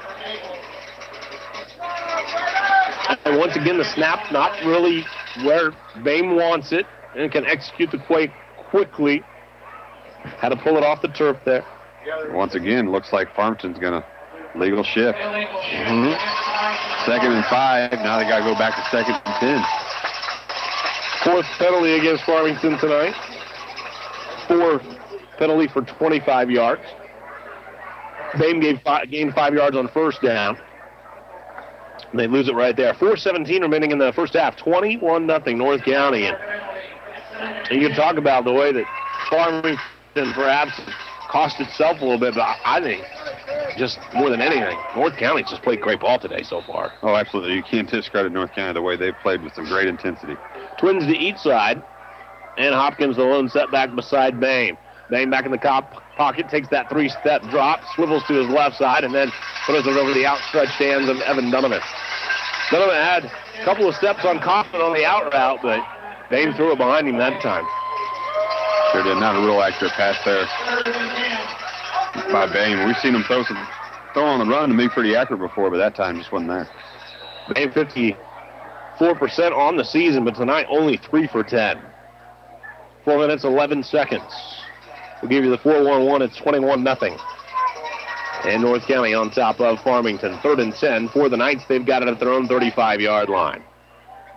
And once again, the snap not really where Bain wants it, and can execute the play quickly. Had to pull it off the turf there. Once again, looks like Farmington's going to legal shift. 2nd and 5. Now they got to go back to 2nd and 10. 4th penalty against Farmington tonight. 4th penalty for 25 yards. Bain gained 5 yards on first down. They lose it right there. 4:17 remaining in the first half. 21-0 North County. And you can talk about the way that Farmington perhaps cost itself a little bit, but I think just more than anything, North County's just played great ball today so far. Oh, absolutely. You can't discredit North County the way they've played with some great intensity. Twins to each side, and Hopkins the lone setback beside Bain. Bain back in the pocket, takes that 3-step drop, swivels to his left side, and then throws it over the outstretched hands of Evan Donovan. Donovan had a couple of steps on Kaufman on the out route, but Bain threw it behind him that time. Sure did. Not a real accurate pass there by Bain. We've seen him throw on the run and be pretty accurate before, but that time just wasn't there. Bain 54% on the season, but tonight only 3 for 10. 4 minutes, 11 seconds. We'll give you the 4-1-1. It's 21-0. And North County on top of Farmington. 3rd and 10 for the Knights. They've got it at their own 35-yard line.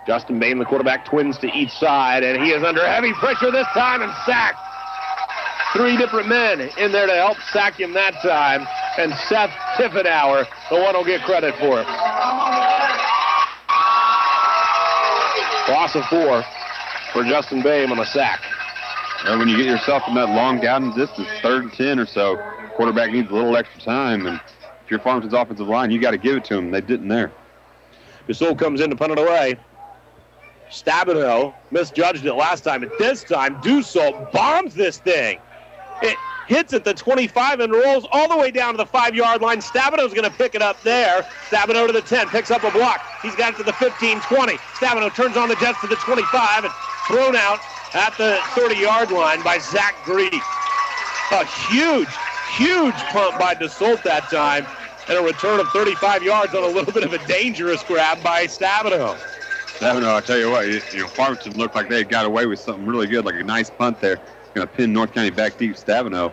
Justin Bain, the quarterback, twins to each side, and he is under heavy pressure this time and sacked. 3 different men in there to help sack him that time, and Seth Tiffenauer, the one will get credit for it. Loss of 4 for Justin Bain on a sack. Well, when you get yourself in that long down distance, 3rd and 10 or so, quarterback needs a little extra time, and if you're Farmington's offensive line, you got to give it to him. They didn't there. Gasol comes in to punt it away. Stabino misjudged it last time, and this time Dussault bombs this thing. It hits at the 25 and rolls all the way down to the 5-yard line. Stabino's going to pick it up there. Stabino to the 10, picks up a block. He's got it to the 15-20. Stabino turns on the Jets to the 25 and thrown out at the 30-yard line by Zach Grief. A huge punt by Dussault that time, and a return of 35 yards on a little bit of a dangerous grab by Stabino. Stabino, I'll tell you what, Farmington looked like they got away with something really good, like a nice punt there. Going to pin North County back deep. Stabino,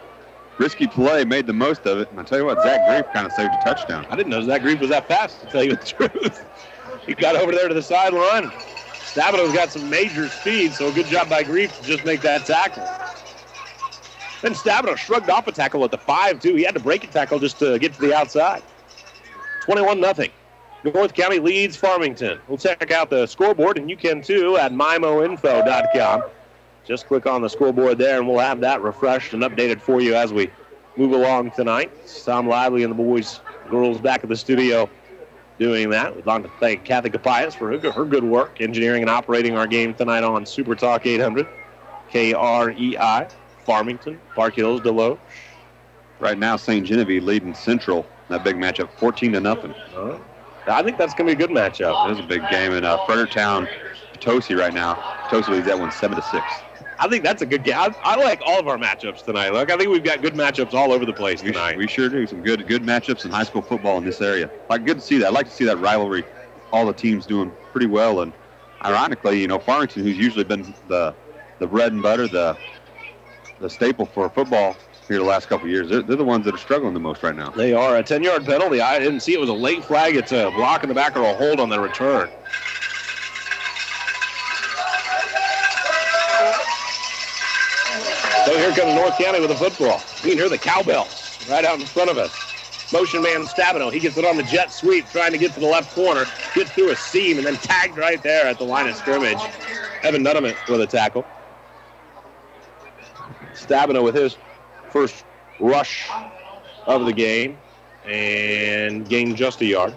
risky play, made the most of it. And I'll tell you what, Zach Grief kind of saved a touchdown. I didn't know Zach Grief was that fast, to tell you the truth. He got over there to the sideline. Stabino's got some major speed, so a good job by Grief to just make that tackle. Then Stabino shrugged off a tackle at the 5, too. He had to break a tackle just to get to the outside. 21-0. North County leads Farmington. We'll check out the scoreboard, and you can, too, at mimoinfo.com. Just click on the scoreboard there, and we'll have that refreshed and updated for you as we move along tonight. Tom Lively and the girls back at the studio doing that. We'd like to thank Kathy Capias for her good work engineering and operating our game tonight on Super Talk 800. KREI, Farmington, Park Hills, Deloach. Right now, St. Genevieve leading Central. That big matchup, 14-0. I think that's going to be a good matchup. It is a big game in Fredericktown, Potosi right now. Potosi leads that one 7-6. I think that's a good game. I like all of our matchups tonight. Look, I think we've got good matchups all over the place tonight. We sure do. Some good matchups in high school football in this area. Good to see that. I like to see that rivalry. All the teams doing pretty well. And ironically, Farmington, who's usually been the bread and butter, the staple for football here the last couple of years, they're the ones that are struggling the most right now. They are. A 10-yard penalty. I didn't see it was a late flag. It's a block in the back or a hold on the return. Here comes North County with the football. You can hear the cowbells right out in front of us. Motion man Stabino. He gets it on the jet sweep, trying to get to the left corner. Gets through a seam and then tagged right there at the line of scrimmage. Evan Nunnament with a tackle. Stabino with his first rush of the game and gained just a yard.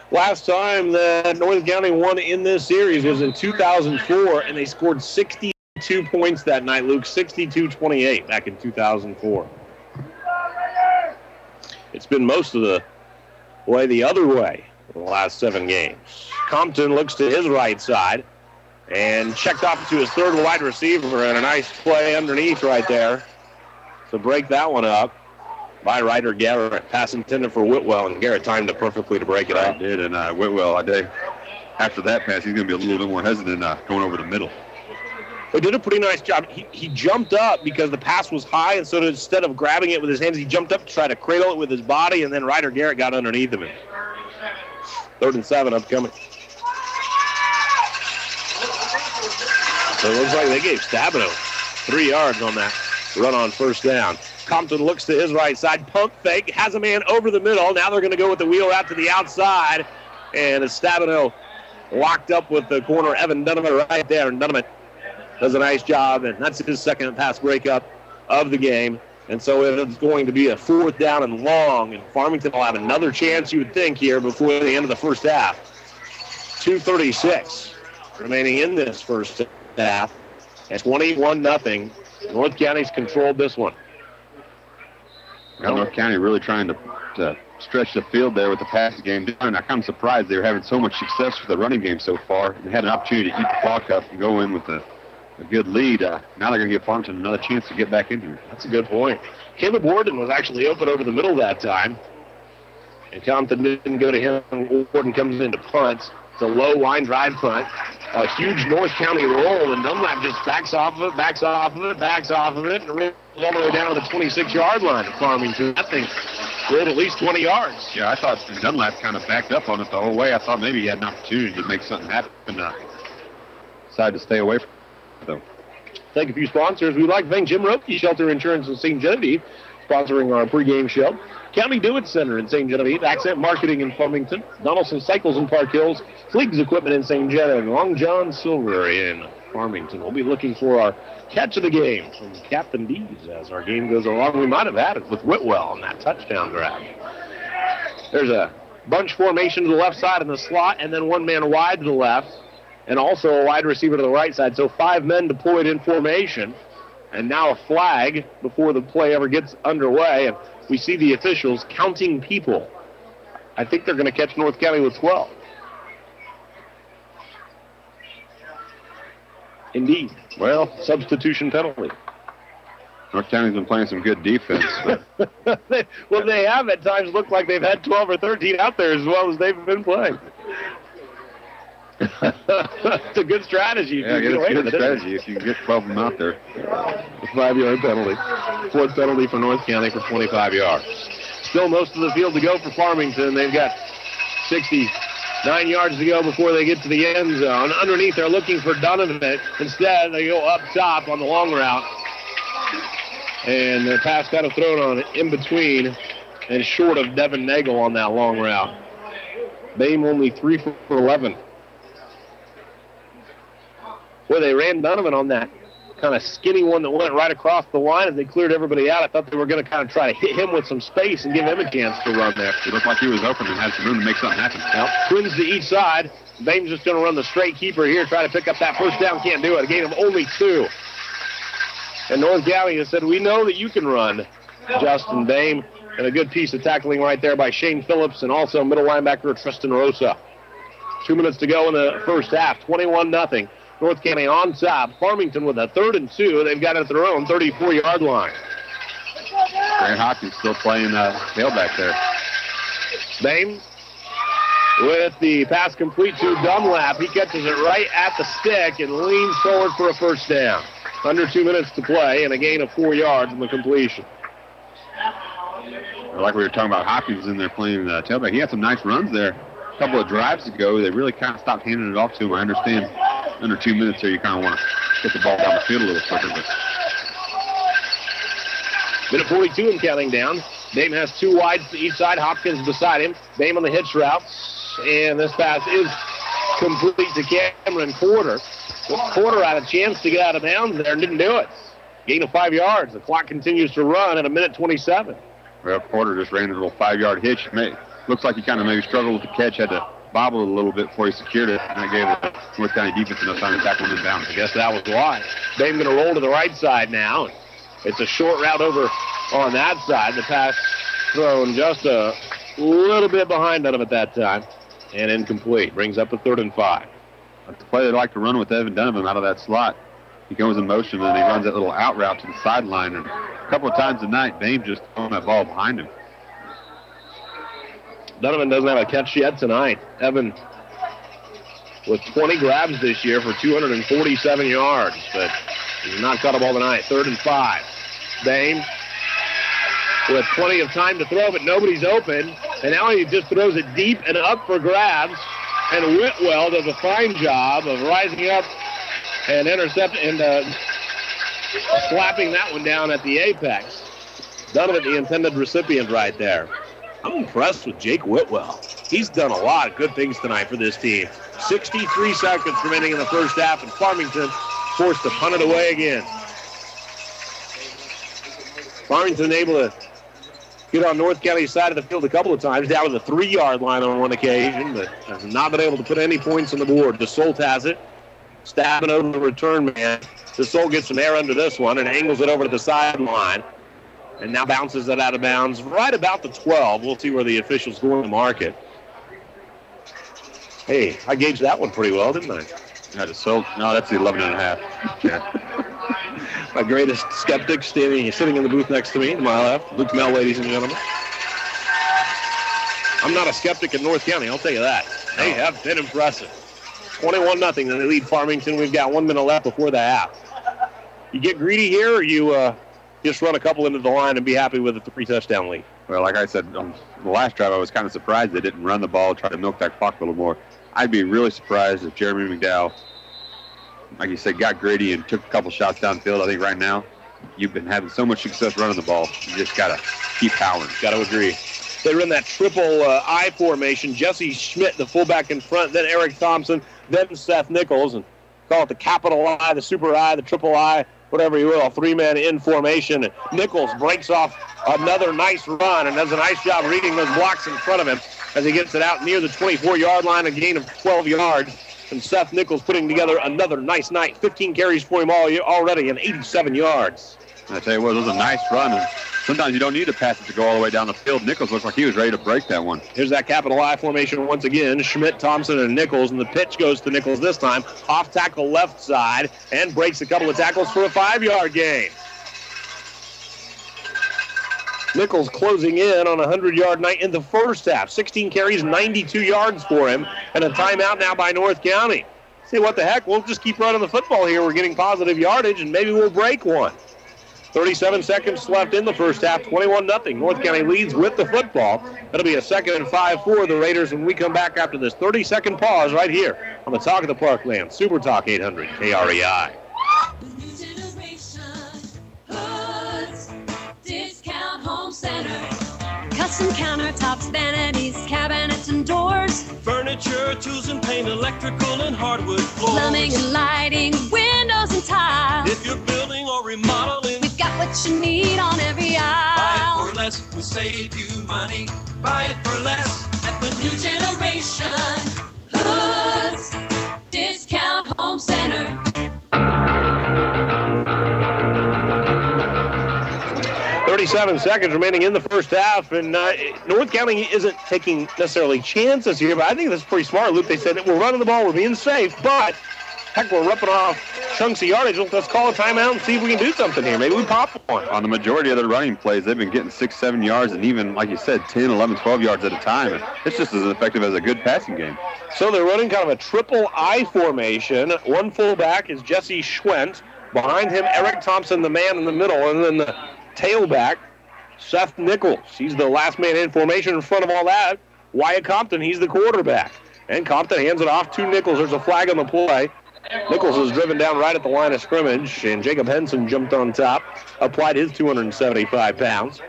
Last time that North County won in this series was in 2004, and they scored 62 points that night, Luke, 62-28 back in 2004. It's been most of the way the other way in the last 7 games. Compton looks to his right side and checked off to his third wide receiver, and a nice play underneath right there to break that one up by Ryder Garrett. Pass intended for Whitwell, and Garrett timed it perfectly to break it up. He did, and Whitwell, after that pass, he's going to be a little bit more hesitant going over the middle. He did a pretty nice job. He jumped up because the pass was high, and so instead of grabbing it with his hands, he jumped up to try to cradle it with his body, and then Ryder Garrett got underneath him. 3rd and 7 upcoming. So it looks like they gave Stabino 3 yards on that run on first down. Compton looks to his right side, pump fake, has a man over the middle. Now they're going to go with the wheel out to the outside, and Stabino locked up with the corner, Evan Dunham right there, and Dunham does a nice job, and that's his second pass breakup of the game. And so it's going to be a 4th down and long, and Farmington will have another chance, you would think, here before the end of the first half. 2:36 remaining in this first half, at 21-0. North County's controlled this one. North County really trying to stretch the field there with the passing game. I'm kind of surprised they were having so much success with the running game so far. They had an opportunity to eat the clock up and go in with a good lead. Now they're going to give Farmington another chance to get back in here. That's a good point. Caleb Warden was actually open over the middle that time, and Compton didn't go to him. Warden comes in to punt. It's a low line drive punt. A huge North County roll, and Dunlap just backs off of it, and rolls all the way down to the 26-yard line of Farmington. I think rolled at least 20 yards. Yeah, I thought Dunlap kind of backed up on it the whole way. I thought maybe he had an opportunity to make something happen. Decided to stay away from it, though. Thank a few sponsors. We'd like to thank Jim Roke, Shelter Insurance in St. Genevieve, sponsoring our pregame show. County Do-It Center in St. Genevieve, Accent Marketing in Farmington, Donaldson Cycles in Park Hills, Fleegs Equipment in St. Genevieve, Long John Silver in Farmington. We'll be looking for our catch of the game from Captain D's as our game goes along. We might have had it with Whitwell on that touchdown grab. There's a bunch formation to the left side in the slot, and then one man wide to the left, and also a wide receiver to the right side. So 5 men deployed in formation, and now a flag before the play ever gets underway. And we see the officials counting people. I think they're going to catch North County with 12. Indeed. Well, substitution penalty. North County's been playing some good defense. Well, they have at times looked like they've had 12 or 13 out there as well as they've been playing. It's a good strategy. Yeah, it's a good strategy if you can get 12 of them out there. A 5-yard penalty. 4th penalty for North County for 25 yards. Still most of the field to go for Farmington. They've got 69 yards to go before they get to the end zone. Underneath, they're looking for Donovan. Instead, they go up top on the long route. And the pass kind of thrown on in between and short of Devin Nagel on that long route. Bame only 3 for 11. Boy, they ran Donovan on that kind of skinny one that went right across the line as they cleared everybody out. I thought they were going to kind of try to hit him with some space and give him a chance to run there. It looked like he was open and had some room to make something happen. Well, twins to each side. Bame's just going to run the straight keeper here, try to pick up that first down. Can't do it. A gain of only 2. And North County has said, we know that you can run, Justin Bame. And a good piece of tackling right there by Shane Phillips and also middle linebacker Tristan Rosa. 2 minutes to go in the first half, 21-0. North County on top. Farmington with a 3rd and 2. They've got it at their own 34-yard line. Grant Hopkins still playing tailback there. Bame with the pass complete to Dunlap. He catches it right at the stick and leans forward for a first down. Under 2 minutes to play and a gain of 4 yards in the completion. Like we were talking about Hopkins in there playing tailback. He had some nice runs there a couple of drives ago. They really kind of stopped handing it off to him. I understand under 2 minutes here you kind of want to get the ball down the field a little quicker. But Minute 42 and counting down. Dame has two wides to each side. Hopkins beside him. Dame on the hitch route. And this pass is complete to Cameron Porter. Porter had a chance to get out of bounds there and didn't do it. Gain of 5 yards. The clock continues to run at a minute 27. Well, Porter just ran a little 5-yard hitch. Looks like he kind of maybe struggled with the catch, had to bobble it a little bit before he secured it, and that gave the North County defense enough time to tackle him inbounds. I guess that was why. Dame going to roll to the right side now. It's a short route over on that side. The pass thrown just a little bit behind on him at that time, and incomplete. Brings up a 3rd and 5. That's the play they like to run with Evan Donovan out of that slot. He goes in motion, and he runs that little out route to the sideline. And a couple of times tonight, Dame just throwing that ball behind him. Donovan doesn't have a catch yet tonight. Evan with 20 grabs this year for 247 yards, but he's not caught a ball tonight. 3rd and 5. Dame with plenty of time to throw, but nobody's open. And now he just throws it deep and up for grabs. And Whitwell does a fine job of rising up and intercepting and slapping that one down at the apex. Donovan, the intended recipient right there. I'm impressed with Jake Whitwell. He's done a lot of good things tonight for this team. 63 seconds remaining in the first half, and Farmington forced to punt it away again. Farmington able to get on North County's side of the field a couple of times, down to the 3-yard line on one occasion, but has not been able to put any points on the board. DeSolt has it, stabbing over the return man. DeSolt gets some air under this one and angles it over to the sideline, and now bounces it out of bounds right about the 12. We'll see where the officials go in the market. Hey, I gauged that one pretty well, didn't I? Yeah, DeSolt. No, that's the 11.5. Yeah. My greatest skeptic sitting in the booth next to me, to my left. Luke Mel, ladies and gentlemen. I'm not a skeptic in North County, I'll tell you that. They have been impressive. 21-0, and they lead Farmington. We've got 1 minute left before the half. You get greedy here, or you just run a couple into the line and be happy with a 3-touchdown lead? Well, like I said, on the last drive, I was kind of surprised they didn't run the ball, try to milk that clock a little more. I'd be really surprised if Jeremy McDowell, like you said, got greedy and took a couple shots downfield. I think right now you've been having so much success running the ball. You just got to keep powering. Got to agree. They run that triple I formation. Jesse Schmidt, the fullback in front, then Eric Thompson, then Seth Nichols, and call it the capital I, the super I, the triple I, whatever you will, 3-man in formation. And Nichols breaks off another nice run and does a nice job reading those blocks in front of him as he gets it out near the 24-yard line, a gain of 12 yards. And Seth Nichols putting together another nice night. 15 carries for him already and 87 yards. And I tell you what, it was a nice run. And sometimes you don't need to pass it to go all the way down the field. Nichols looks like he was ready to break that one. Here's that capital I formation once again. Schmidt, Thompson, and Nichols. And the pitch goes to Nichols this time. Off tackle left side and breaks a couple of tackles for a 5-yard gain. Nichols closing in on a 100-yard night in the first half. 16 carries, 92 yards for him, and a timeout now by North County. Say, what the heck, we'll just keep running the football here. We're getting positive yardage, and maybe we'll break one. 37 seconds left in the first half, 21-0. North County leads with the football. That'll be a 2nd and 5 for the Raiders when we come back after this 30-second pause right here on the Talk of the Parkland. Super Talk 800 KREI. Custom countertops, vanities, cabinets, and doors. Furniture, tools and paint, electrical and hardwood floors. Plumbing and lighting, windows and tiles. If you're building or remodeling, we've got what you need on every aisle. Buy it for less, we save you money. Buy it for less at the New Generation Hoods Discount Home Center. 37 seconds remaining in the first half, and North County isn't taking necessarily chances here, but I think that's pretty smart, Luke. They said that we're running the ball, we're being safe, but heck, we're ripping off chunks of yardage. Let's call a timeout and see if we can do something here. Maybe we pop one. On the majority of their running plays, they've been getting 6-7 yards and even, like you said, 10, 11, 12 yards at a time. And it's just as effective as a good passing game. So they're running kind of a triple I formation. One fullback is Jesse Schwent. Behind him, Eric Thompson, the man in the middle, and then the tailback, Seth Nichols. He's the last man in formation. In front of all that, Wyatt Compton, he's the quarterback. And Compton hands it off to Nichols. There's a flag on the play. Nichols was driven down right at the line of scrimmage, and Jacob Henson jumped on top, applied his 275 pounds.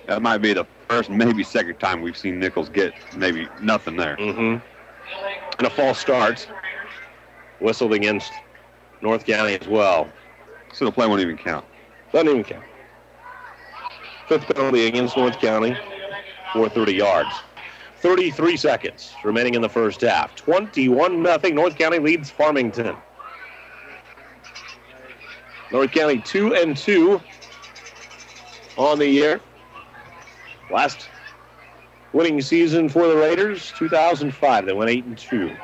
That might be the first, maybe second time we've seen Nichols get maybe nothing there. And a false start whistled against North County as well. So the play won't even count. Doesn't even count. Fifth penalty against North County for 30 yards. 33 seconds remaining in the first half. 21-0. North County leads Farmington. North County 2-2 on the year. Last winning season for the Raiders, 2005. They went 8-2.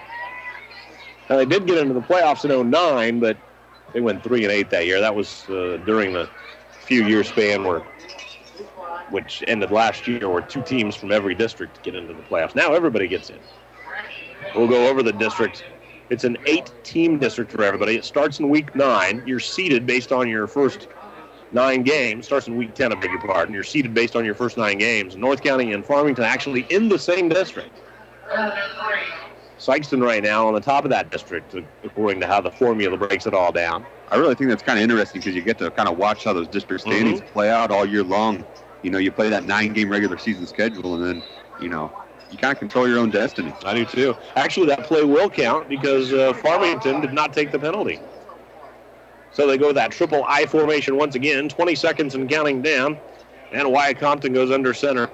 Now they did get into the playoffs in 2009, but they went 3-8 that year. That was during the few-year span which ended last year, where 2 teams from every district get into the playoffs. Now everybody gets in. We'll go over the district. It's an 8-team district for everybody. It starts in week 9. You're seeded based on your first 9 games. Starts in week 10, I beg your pardon. You're seeded based on your first 9 games. North County and Farmington actually in the same district. Sykeston right now on the top of that district, according to how the formula breaks it all down. I really think that's kind of interesting because you get to kind of watch how those district standings play out all year long. You know, you play that 9-game regular season schedule, and then, you know, you kind of control your own destiny. I do too. Actually, that play will count because Farmington did not take the penalty. So they go with that triple I formation once again. 20 seconds and counting down. And Wyatt Compton goes under center.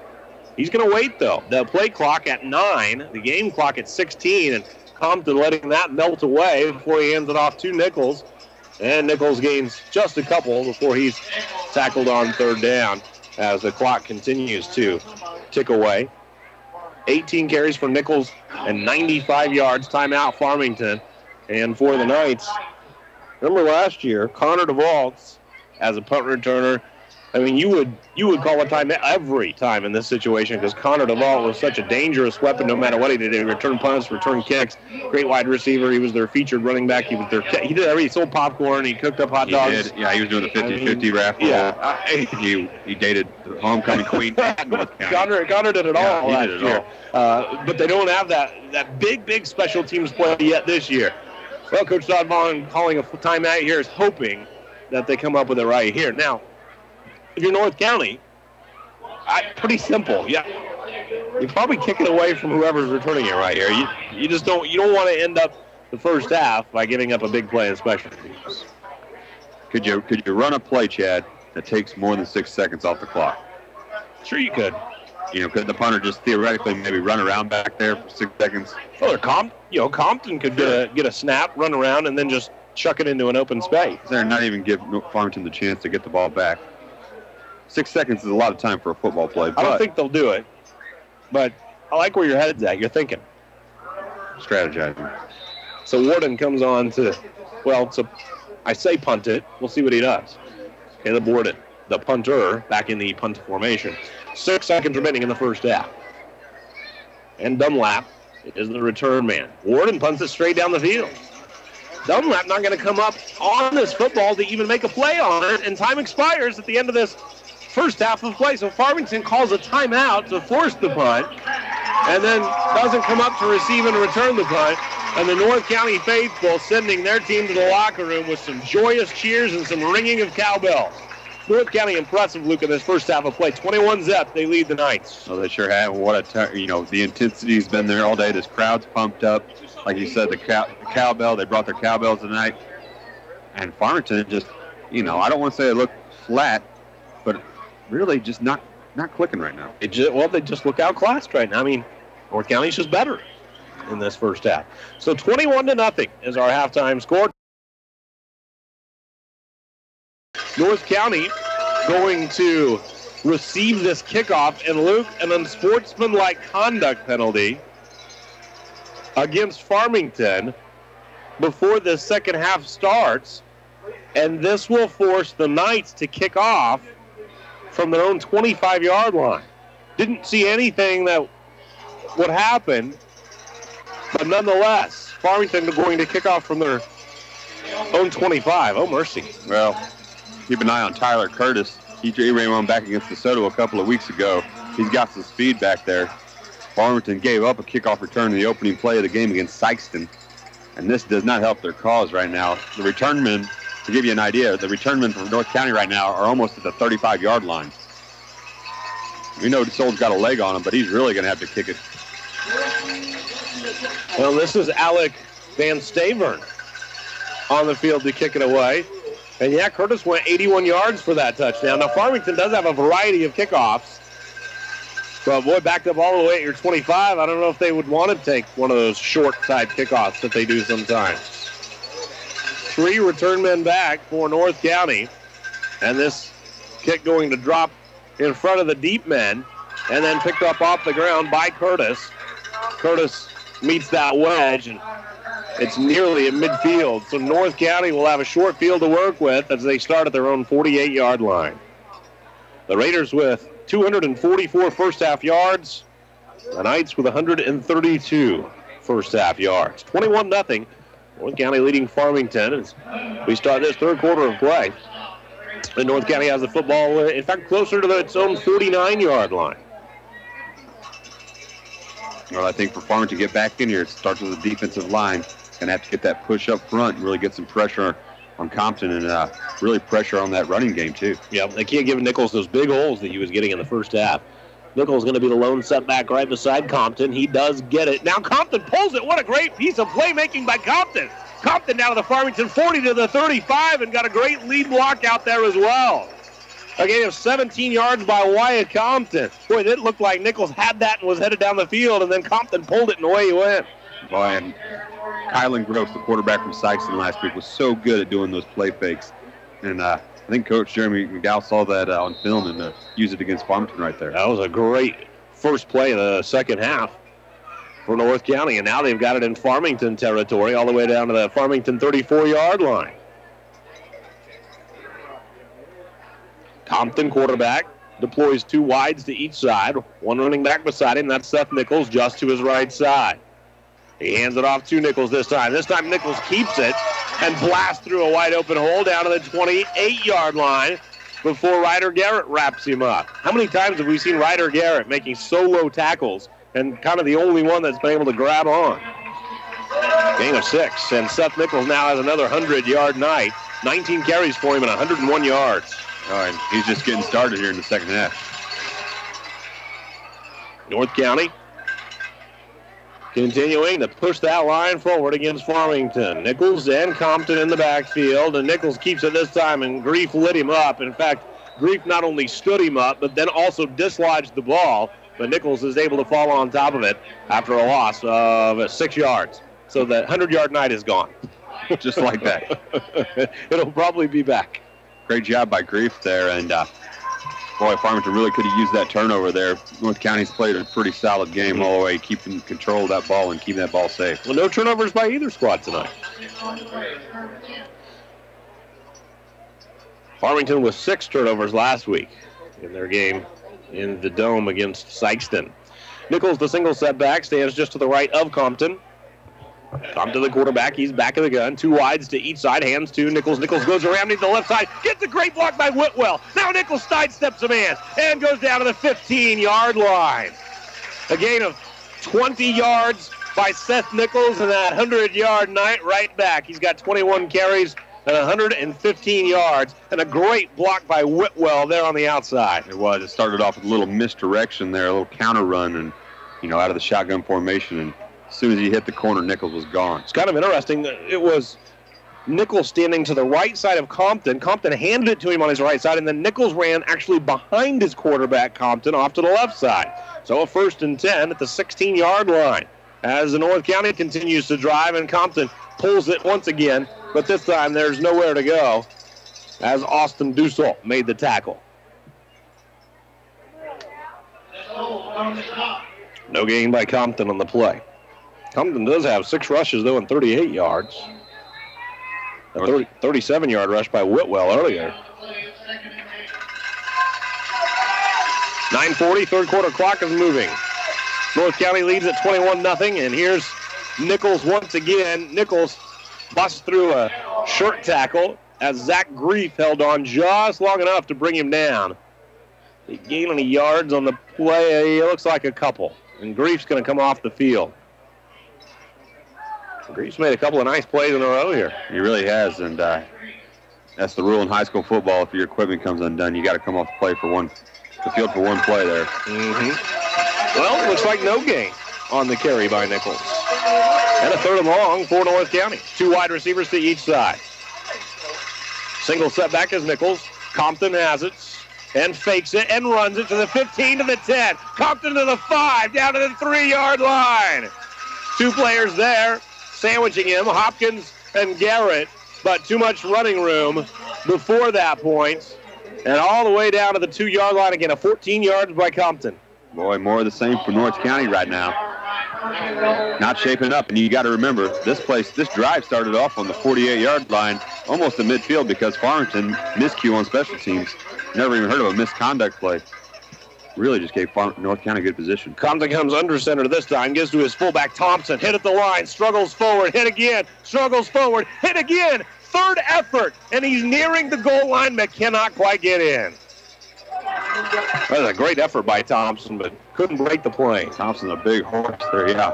He's going to wait, though. The play clock at 9, the game clock at 16, and Compton letting that melt away before he hands it off to Nichols. And Nichols gains just a couple before he's tackled on third down as the clock continues to tick away. 18 carries for Nichols and 95 yards. Timeout Farmington. And for the Knights, remember last year, Connor DeVaults as a punt returner. I mean, you would call a time every time in this situation because Connor DeVault was such a dangerous weapon no matter what he did. He returned punts, returned kicks, great wide receiver. He was their featured running back. He did everything. He sold popcorn. He cooked up hot dogs. Yeah, he was doing the 50-50 raffle. Yeah. He dated the homecoming queen at North County. Connor did it all last year. But they don't have that big special teams play yet this year. Well, Coach Todd Vaughn calling a timeout here is hoping that they come up with it right here. Now, if you're North County, pretty simple. Yeah, you probably kick it away from whoever's returning it right here. You just don't want to end up the first half by giving up a big play in special teams. Could you run a play, Chad, that takes more than 6 seconds off the clock? Sure, you could. You know, could the punter just theoretically maybe run around back there for 6 seconds? Well, Compton could get a snap, run around, and then just chuck it into an open space. They're not even give Farmington the chance to get the ball back. 6 seconds is a lot of time for a football play. I don't think they'll do it, but I like where your head's at. You're thinking. Strategizing. So Warden comes on I say punt it. We'll see what he does. Caleb Warden, the punter, back in the punt formation. 6 seconds remaining in the first half. And Dunlap is the return man. Warden punts it straight down the field. Dunlap not going to come up on this football to even make a play on it, and time expires at the end of this first half of play. So Farmington calls a timeout to force the punt, and then doesn't come up to receive and return the punt. And the North County faithful sending their team to the locker room with some joyous cheers and some ringing of cowbells. North County impressive, Luke, in this first half of play. 21-0, they lead the Knights. Oh, they sure have. The intensity's been there all day. This crowd's pumped up. Like you said, the cowbell, they brought their cowbells tonight. And Farmington just, I don't want to say they look flat, but really just not clicking right now. They just look outclassed right now. I mean, North County's just better in this first half. So 21-0 is our halftime score. North County going to receive this kickoff, and Luke, an unsportsmanlike conduct penalty against Farmington before the second half starts, and this will force the Knights to kick off from their own 25-yard line. Didn't see anything that would happen, but nonetheless, Farmington are going to kick off from their own 25. Oh, mercy. Well, keep an eye on Tyler Curtis. He ran one back against DeSoto a couple of weeks ago. He's got some speed back there. Farmington gave up a kickoff return in the opening play of the game against Sykeston. And this does not help their cause right now. The return men, to give you an idea, the return men from North County right now are almost at the 35-yard line. We know DeSoul's got a leg on him, but he's really going to have to kick it. Well, this is Alec Van Stavern on the field to kick it away. And yeah, Curtis went 81 yards for that touchdown. Now, Farmington does have a variety of kickoffs. But, boy, backed up all the way at your 25. I don't know if they would want to take one of those short-type kickoffs that they do sometimes. 3 return men back for North County. And this kick going to drop in front of the deep men and then picked up off the ground by Curtis. Curtis meets that wedge, and it's nearly at midfield. So North County will have a short field to work with as they start at their own 48-yard line. The Raiders with 244 first-half yards. The Knights with 132 first-half yards. 21-0. North County leading Farmington as we start this third quarter of play. And North County has the football, in fact, closer to its own 49-yard line. Well, I think for Farmington to get back in here, it starts with the defensive line. Going to have to get that push up front and really get some pressure on Compton and really pressure on that running game, too. Yeah, they can't give Nichols those big holes that he was getting in the first half. Nichols going to be the lone setback right beside Compton. He does get it. Now Compton pulls it. What a great piece of playmaking by Compton. Compton down to the Farmington 40 to the 35 and got a great lead block out there as well. A gain of 17 yards by Wyatt Compton. Boy, it looked like Nichols had that and was headed down the field, and then Compton pulled it and away he went. Boy, and Kylan Gross, the quarterback from Sykeston last week, was so good at doing those play fakes. And I think Coach Jeremy McDowell saw that on film and used it against Farmington right there. That was a great first play in the second half for North County, and now they've got it in Farmington territory all the way down to the Farmington 34-yard line. Compton, quarterback, deploys 2 wides to each side. 1 running back beside him. That's Seth Nichols just to his right side. He hands it off to Nichols this time. This time Nichols keeps it and blasts through a wide open hole down to the 28-yard line before Ryder Garrett wraps him up. How many times have we seen Ryder Garrett making solo tackles and kind of the only one that's been able to grab on? Gain of 6, and Seth Nichols now has another 100-yard night. 19 carries for him and 101 yards. All right, he's just getting started here in the second half. North County continuing to push that line forward against Farmington. Nichols and Compton in the backfield, and Nichols keeps it this time, and Grief lit him up. In fact, Grief not only stood him up, but then also dislodged the ball, but Nichols is able to fall on top of it after a loss of 6 yards. So that 100-yard night is gone. Just like that. It'll probably be back. Great job by Grief there, and boy, Farmington really could have used that turnover there. North County's played a pretty solid game all the way, keeping control of that ball and keeping that ball safe. Well, no turnovers by either squad tonight. Farmington with 6 turnovers last week in their game in the Dome against Sykeston. Nichols, the single setback, stands just to the right of Compton. Compton, the quarterback, he's back of the gun. 2 wides to each side, hands to Nichols. Nichols goes around to the left side, gets a great block by Whitwell. Now Nichols sidesteps a man and goes down to the 15-yard line. A gain of 20 yards by Seth Nichols, and that 100-yard night right back. He's got 21 carries and 115 yards, and a great block by Whitwell there on the outside. It was. It started off with a little misdirection there, a little counter run, and, out of the shotgun formation, and as soon as he hit the corner, Nichols was gone. It's kind of interesting. It was Nichols standing to the right side of Compton. Compton handed it to him on his right side, and then Nichols ran actually behind his quarterback, Compton, off to the left side. So a 1st and 10 at the 16-yard line as the North County continues to drive, and Compton pulls it once again, but this time there's nowhere to go as Austin Dussault made the tackle. No gain by Compton on the play. Compton does have 6 rushes, though, and 38 yards. A 37-yard rush by Whitwell earlier. 9:40, third quarter clock is moving. North County leads at 21-0, and here's Nichols once again. Nichols busts through a short tackle as Zach Grief held on just long enough to bring him down. He gained any yards on the play? It looks like a couple, and Grief's going to come off the field. Greaves made a couple of nice plays in a row here. He really has, and that's the rule in high school football. If your equipment comes undone, you got to come off the field for one play there. Well, it looks like no gain on the carry by Nichols. And a 3rd and long for North County. 2 wide receivers to each side. Single setback is Nichols. Compton has it and fakes it and runs it to the 15, to the 10. Compton to the 5, down to the 3-yard line. 2 players there sandwiching him, Hopkins and Garrett, but too much running room before that point. And all the way down to the 2-yard line again, a 14 yards by Compton. Boy, more of the same for North County right now. Not shaping up, and you got to remember, this drive started off on the 48-yard line, almost at midfield, because Farmington miscue on special teams. Never even heard of a misconduct play. Really just gave North County good position. Compton comes under center this time, gives to his fullback Thompson, hit at the line, struggles forward, hit again, struggles forward, hit again. 3rd effort, and he's nearing the goal line, but cannot quite get in. That was a great effort by Thompson, but couldn't break the play. Thompson's a big horse there, yeah.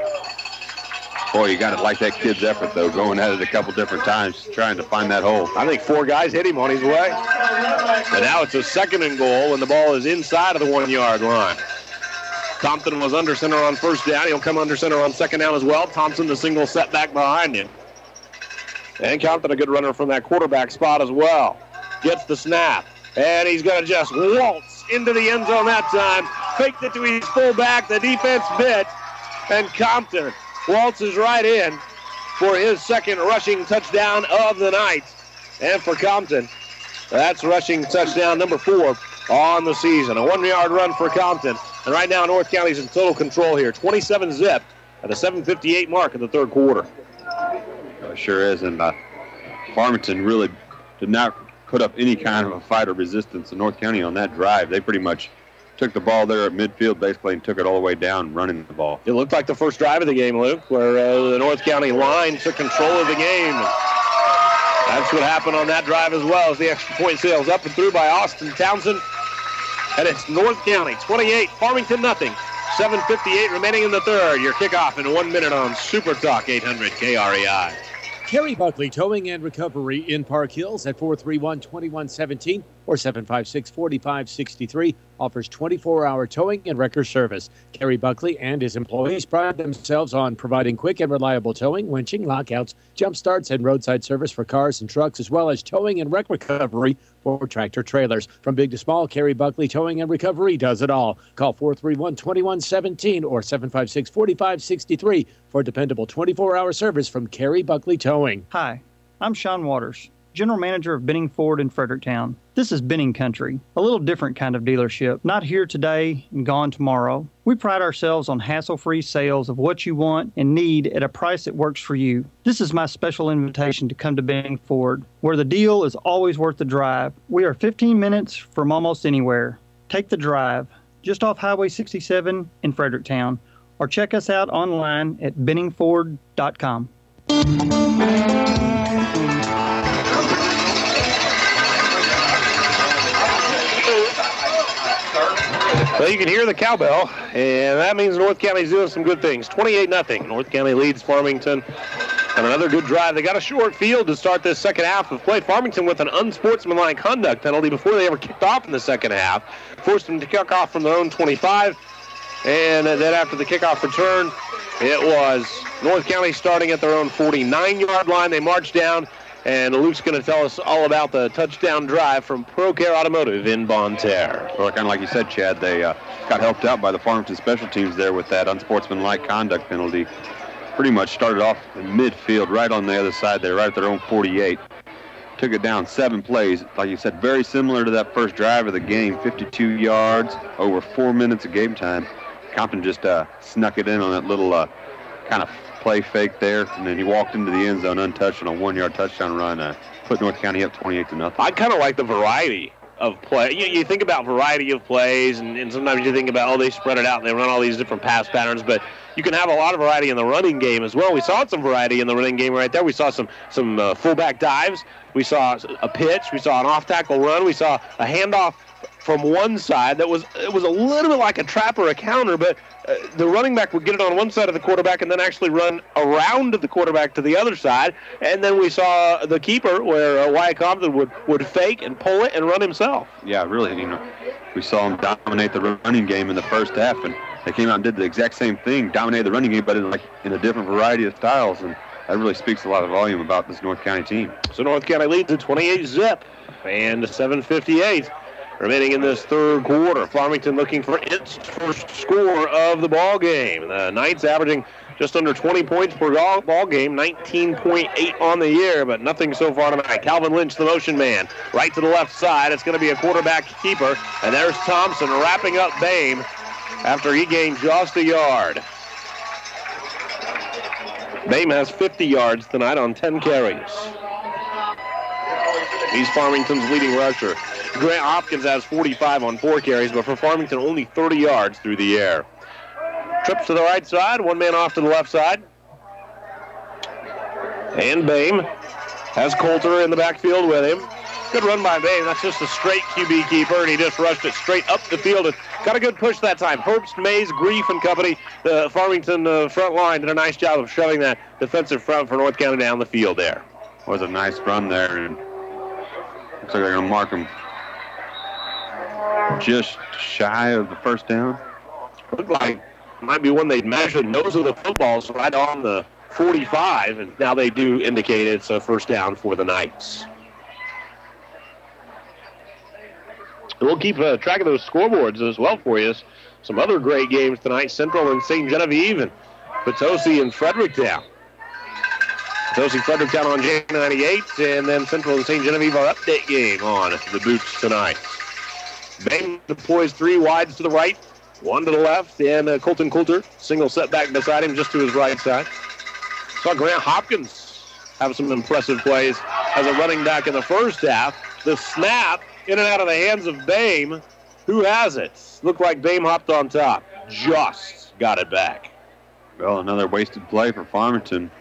Boy, you got to like that kid's effort, though, going at it a couple different times, trying to find that hole. I think 4 guys hit him on his way. And now it's a 2nd and goal, and the ball is inside of the 1-yard line. Compton was under center on 1st down. He'll come under center on 2nd down as well. Thompson, the single setback behind him. And Compton, a good runner from that quarterback spot as well. Gets the snap, and he's going to just waltz into the end zone that time. Faked it to his fullback. The defense bit, and Compton waltzes right in for his 2nd rushing touchdown of the night. And for Compton, that's rushing touchdown number 4 on the season. A 1-yard run for Compton. And right now, North County's in total control here. 27-zip at the 7:58 mark of the 3rd quarter. It sure is, and Farmington really did not put up any kind of a fight or resistance in North County on that drive. They pretty much took the ball there at midfield basically and took it all the way down running the ball. It looked like the first drive of the game, Luke, where the North County line took control of the game. That's what happened on that drive as well, as the extra point sails up and through by Austin Townsend. And it's North County 28, Farmington nothing. 7:58 remaining in the 3rd. Your kickoff in 1 minute on Super Talk 800 KREI. Kerry Buckley Towing and Recovery in Park Hills at 431-2117 or 756-4563 offers 24-hour towing and wrecker service. Kerry Buckley and his employees pride themselves on providing quick and reliable towing, winching, lockouts, jump starts, and roadside service for cars and trucks, as well as towing and wreck recovery for tractor trailers. From big to small, Kerry Buckley Towing and Recovery does it all. Call 431-2117 or 756-4563 for dependable 24-hour service from Kerry Buckley Towing. Hi, I'm Sean Waters, General Manager of Benning Ford in Fredericktown. This is Benning Country, a little different kind of dealership, not here today and gone tomorrow. We pride ourselves on hassle-free sales of what you want and need at a price that works for you. This is my special invitation to come to Benning Ford, where the deal is always worth the drive. We are 15 minutes from almost anywhere. Take the drive, just off Highway 67 in Fredericktown, or check us out online at benningford.com. Well, you can hear the cowbell, and that means North County's doing some good things. 28-0. North County leads Farmington on another good drive. They got a short field to start this 2nd half of play. Farmington with an unsportsmanlike conduct penalty before they ever kicked off in the 2nd half. Forced them to kick off from their own 25. And then after the kickoff return, it was North County starting at their own 49-yard line. They marched down, and Luke's going to tell us all about the touchdown drive from ProCare Automotive in Bonne Terre. Well, kind of like you said, Chad, they got helped out by the Farmington special teams there with that unsportsmanlike conduct penalty. Pretty much started off in midfield, right on the other side there, right at their own 48. Took it down 7 plays. Like you said, very similar to that first drive of the game, 52 yards, over 4 minutes of game time. Compton just snuck it in on that little kind of play fake there, and then he walked into the end zone untouched on a 1-yard touchdown run, put North County up 28-0. I kind of like the variety of play. You think about variety of plays, and sometimes you think about, oh, they spread it out and they run all these different pass patterns, but you can have a lot of variety in the running game as well. We saw some variety in the running game right there. We saw some fullback dives. We saw a pitch. We saw an off-tackle run. We saw a handoff from one side it was a little bit like a trap or a counter, but the running back would get it on one side of the quarterback and then actually run around the quarterback to the other side. And then we saw the keeper where Wyatt Compton would fake and pull it and run himself. Yeah, really, we saw him dominate the running game in the first half, and they came out and did the exact same thing, dominated the running game, but in a different variety of styles, and that really speaks a lot of volume about this North County team. So North County leads at 28-zip, and 7:58 remaining in this third quarter. Farmington looking for its first score of the ball game. The Knights averaging just under 20 points per ball game, 19.8 on the year, but nothing so far tonight. Calvin Lynch, the motion man, right to the left side. It's going to be a quarterback keeper, and there's Thompson wrapping up Bame after he gained just a yard. Bame has 50 yards tonight on 10 carries. He's Farmington's leading rusher. Grant Hopkins has 45 on 4 carries, but for Farmington, only 30 yards through the air. Trips to the right side, one man off to the left side. And Bame has Coulter in the backfield with him. Good run by Bame. That's just a straight QB keeper, and he just rushed it straight up the field. And got a good push that time. Herbst, Mays, Grief, and company, the Farmington front line, did a nice job of shoving that defensive front for North County down the field there. Was a nice run there, and looks like they're going to mark him just shy of the first down. Looked like it might be when they measured nose of the footballs right on the 45, and now they do indicate it's a first down for the Knights. We'll keep track of those scoreboards as well for you. Some other great games tonight, Central and St. Genevieve and Potosi and Fredericktown. Potosi, Fredericktown on J98, and then Central and St. Genevieve, our update game on the boots tonight. Bame deploys 3 wides to the right, 1 to the left, and Colton Coulter, single setback beside him just to his right side. Saw Grant Hopkins have some impressive plays as a running back in the first half. The snap in and out of the hands of Bame. Who has it? Looked like Bame hopped on top. Just got it back. Well, another wasted play for Farmington.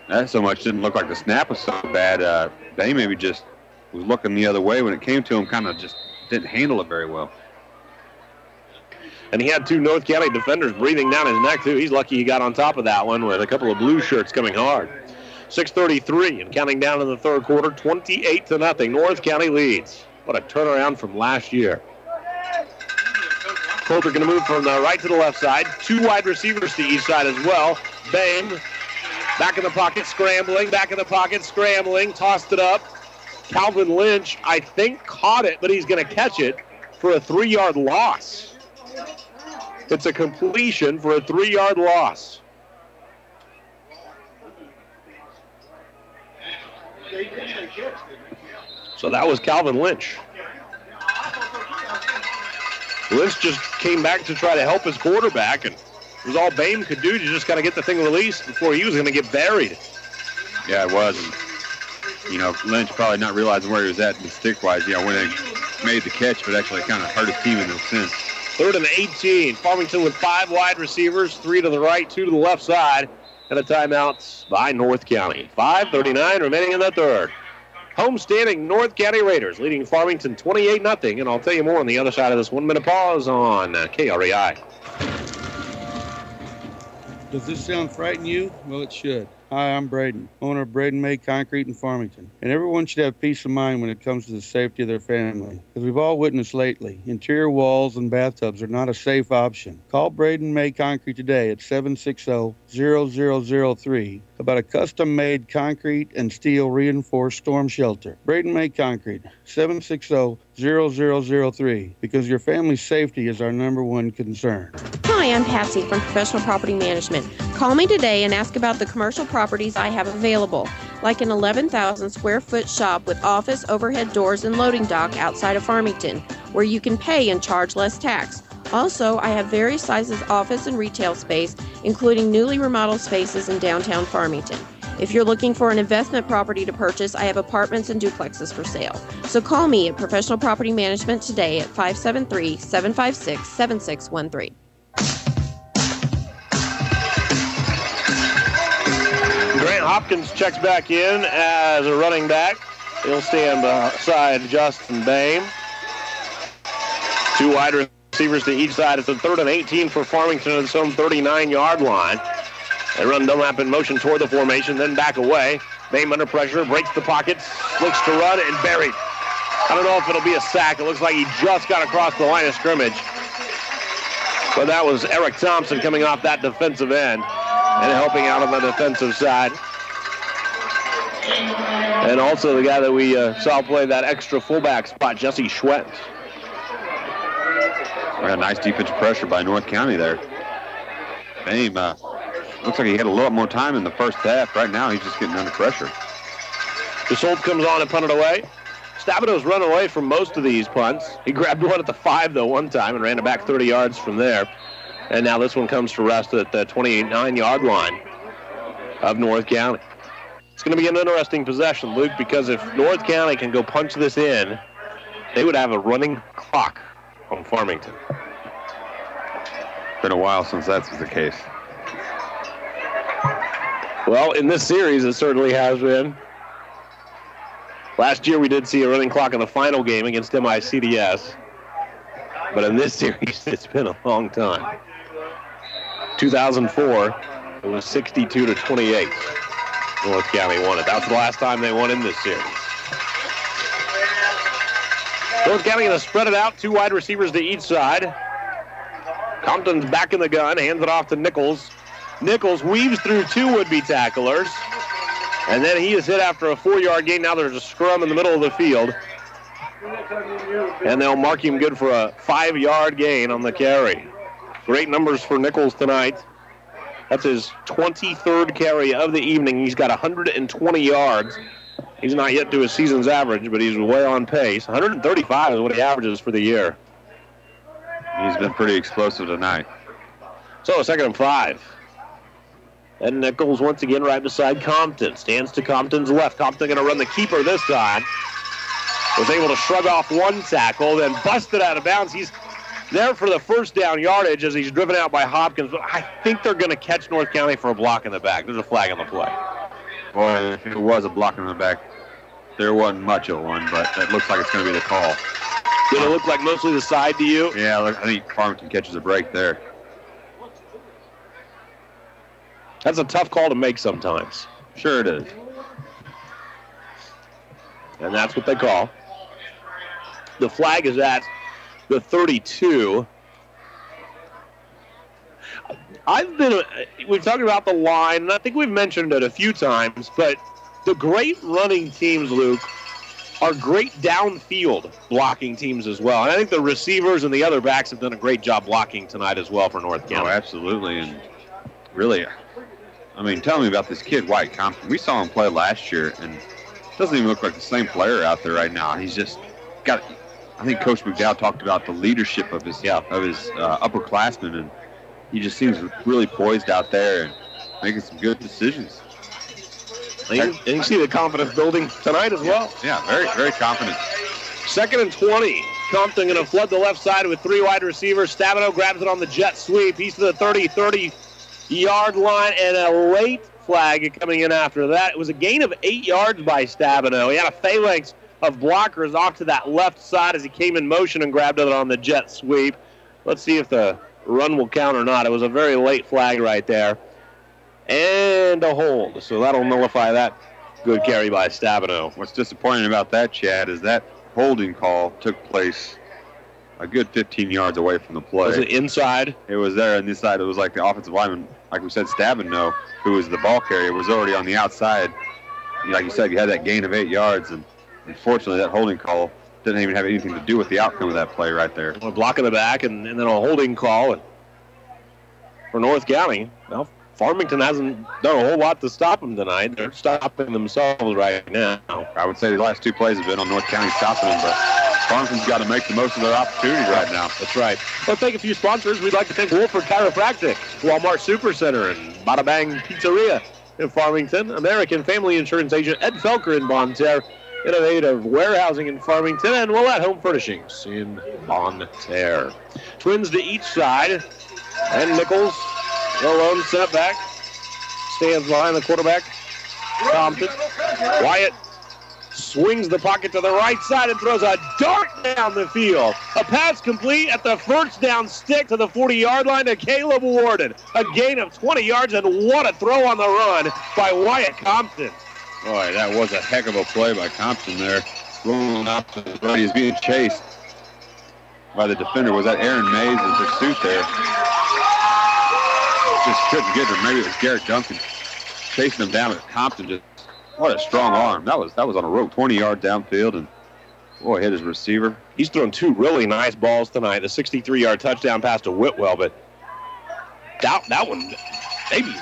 That so much didn't look like the snap was so bad. Bame maybe just was looking the other way when it came to him, kind of just didn't handle it very well. And he had 2 North County defenders breathing down his neck, too. He's lucky he got on top of that one with a couple of blue shirts coming hard. 6:33 and counting down in the third quarter, 28-0. North County leads. What a turnaround from last year. Coulter going to move from the right to the left side. 2 wide receivers to each side as well. Bame back in the pocket, scrambling. Back in the pocket, scrambling. Tossed it up. Calvin Lynch, I think, caught it, but he's going to catch it for a 3-yard loss. It's a completion for a 3-yard loss. So that was Calvin Lynch. Lynch just came back to try to help his quarterback, and it was all Bame could do to just kind of get the thing released before he was going to get buried. Yeah, it was. And, Lynch probably not realizing where he was at stick-wise, when they made the catch, but actually kind of hurt his team in a sense. 3rd and 18. Farmington with 5 wide receivers, 3 to the right, 2 to the left side, and a timeout by North County. 5:39 remaining in the third. Homestanding North County Raiders leading Farmington 28-0, and I'll tell you more on the other side of this 1-minute pause on KREI. Does this sound frighten you? Well, it should. Hi, I'm Braden, owner of Braden May Concrete in Farmington. And everyone should have peace of mind when it comes to the safety of their family. As we've all witnessed lately, interior walls and bathtubs are not a safe option. Call Braden May Concrete today at 760-0003 about a custom-made concrete and steel reinforced storm shelter. Braden May Concrete, 760-0003, because your family's safety is our #1 concern. Hi, I'm Patsy from Professional Property Management. Call me today and ask about the commercial properties I have available, like an 11,000 square foot shop with office, overhead doors, and loading dock outside of Farmington, where you can pay and charge less tax. Also, I have various sizes office and retail space, including newly remodeled spaces in downtown Farmington. If you're looking for an investment property to purchase, I have apartments and duplexes for sale. So call me at Professional Property Management today at 573-756-7613. Grant Hopkins checks back in as a running back. He'll stand beside Justin Bame. Two wide receivers to each side. It's a 3rd and 18 for Farmington at its own 39-yard line. They run Dunlap in motion toward the formation, then back away. Boehm under pressure, breaks the pocket, looks to run, and buried. I don't know if it'll be a sack. It looks like he just got across the line of scrimmage. But that was Eric Thompson coming off that defensive end and helping out on the defensive side. And also the guy that we saw play that extra fullback spot, Jesse Schwent. A nice defensive pressure by North County there. Boehm looks like he had a lot more time in the first half. Right now, he's just getting under pressure. Desault comes on and punted away. Stabeno's run away from most of these punts. He grabbed one at the 5, though, one time and ran it back 30 yards from there. And now this one comes to rest at the 29-yard line of North County. It's going to be an interesting possession, Luke, because if North County can go punch this in, they would have a running clock on Farmington. Been a while since that's the case. Well, in this series, it certainly has been. Last year, we did see a running clock in the final game against MICDS. But in this series, it's been a long time. 2004, it was 62-28. North County won it. That's the last time they won in this series. North County going to spread it out. Two wide receivers to each side. Compton's back in the gun, hands it off to Nichols. Nichols weaves through two would-be tacklers. And then he is hit after a 4-yard gain. Now there's a scrum in the middle of the field. And they'll mark him good for a 5-yard gain on the carry. Great numbers for Nichols tonight. That's his 23rd carry of the evening. He's got 120 yards. He's not yet to his season's average, but he's way on pace. 135 is what he averages for the year. He's been pretty explosive tonight. So, 2nd and 5. And Nichols once again right beside Compton. Stands to Compton's left. Compton going to run the keeper this time. Was able to shrug off one tackle, then busted out of bounds. He's there for the first down yardage as he's driven out by Hopkins. But I think they're going to catch North County for a block in the back. There's a flag on the play. Boy, if it was a block in the back, there wasn't much of one, but it looks like it's going to be the call. Did it look like mostly the side to you? Yeah, I think Farmington catches a break there. That's a tough call to make sometimes. Sure it is. And that's what they call. The flag is at the 32. We've talked about the line, and I think we've mentioned it a few times, but the great running teams, Luke, are great downfield blocking teams as well. And I think the receivers and the other backs have done a great job blocking tonight as well for North County. Oh, absolutely. And really, I mean, tell me about this kid, White Compton. We saw him play last year, and it doesn't even look like the same player out there right now. He's just got, I think Coach McDowell talked about the leadership of his upperclassmen, and he just seems really poised out there and making some good decisions. And you see the confidence building tonight as well. Yeah, very, very confident. 2nd and 20. Compton going to flood the left side with 3 wide receivers. Stabeno grabs it on the jet sweep. He's to the 30-yard line, and a late flag coming in after that. It was a gain of 8 yards by Stabeno. He had a phalanx of blockers off to that left side as he came in motion and grabbed it on the jet sweep. Let's see if the run will count or not. It was a very late flag right there. And a hold. So that'll nullify that good carry by Stabeno. What's disappointing about that, Chad, is that holding call took place a good 15 yards away from the play. Was it inside? It was there on this side. It was like the offensive lineman, like we said, Stabeno, who was the ball carrier, was already on the outside. Like you said, you had that gain of 8 yards, and unfortunately that holding call didn't even have anything to do with the outcome of that play right there. A block in the back and then a holding call. And for North County, well, Farmington hasn't done a whole lot to stop them tonight. They're stopping themselves right now. I would say the last 2 plays have been on North County stopping them, but Farmington's got to make the most of their opportunity right now. That's right. Let's thank a few sponsors. We'd like to thank Wolford Chiropractic, Walmart Supercenter, and Bada Bang Pizzeria in Farmington, American Family Insurance Agent Ed Felker in Bonne Terre, Innovative Warehousing in Farmington, and Willette Home Furnishings in Bonne Terre. Twins to each side, and Nichols, the lone setback, stands behind the quarterback, Compton. Wyatt swings the pocket to the right side and throws a dart down the field. A pass complete at the first down stick to the 40-yard line to Caleb Warden. A gain of 20 yards, and what a throw on the run by Wyatt Compton. Boy, that was a heck of a play by Compton there. Rolling out to the right. He's being chased by the defender. Was that Aaron Mays in pursuit there? Just couldn't get him. Maybe it was Garrett Duncan chasing him down, but Compton just, what a strong arm. That was on a rope, 20 yards downfield, and boy, hit his receiver. He's thrown two really nice balls tonight. The 63-yard touchdown pass to Whitwell, but that one maybe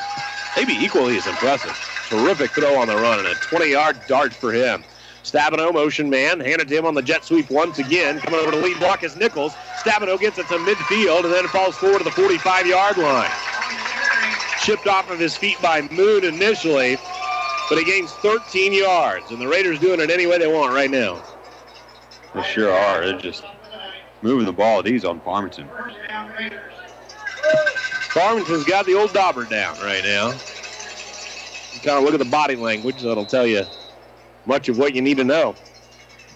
equally as impressive. Terrific throw on the run and a 20-yard dart for him. Stabino, motion man, handed to him on the jet sweep once again. Coming over to lead block is Nichols. Stabino gets it to midfield and then falls forward to the 45-yard line. Chipped off of his feet by Moon initially, but he gains 13 yards, and the Raiders doing it any way they want right now. They sure are. They're just moving the ball at ease on Farmington. Farmington's got the old dauber down right now. You kind of look at the body language. That'll tell you much of what you need to know.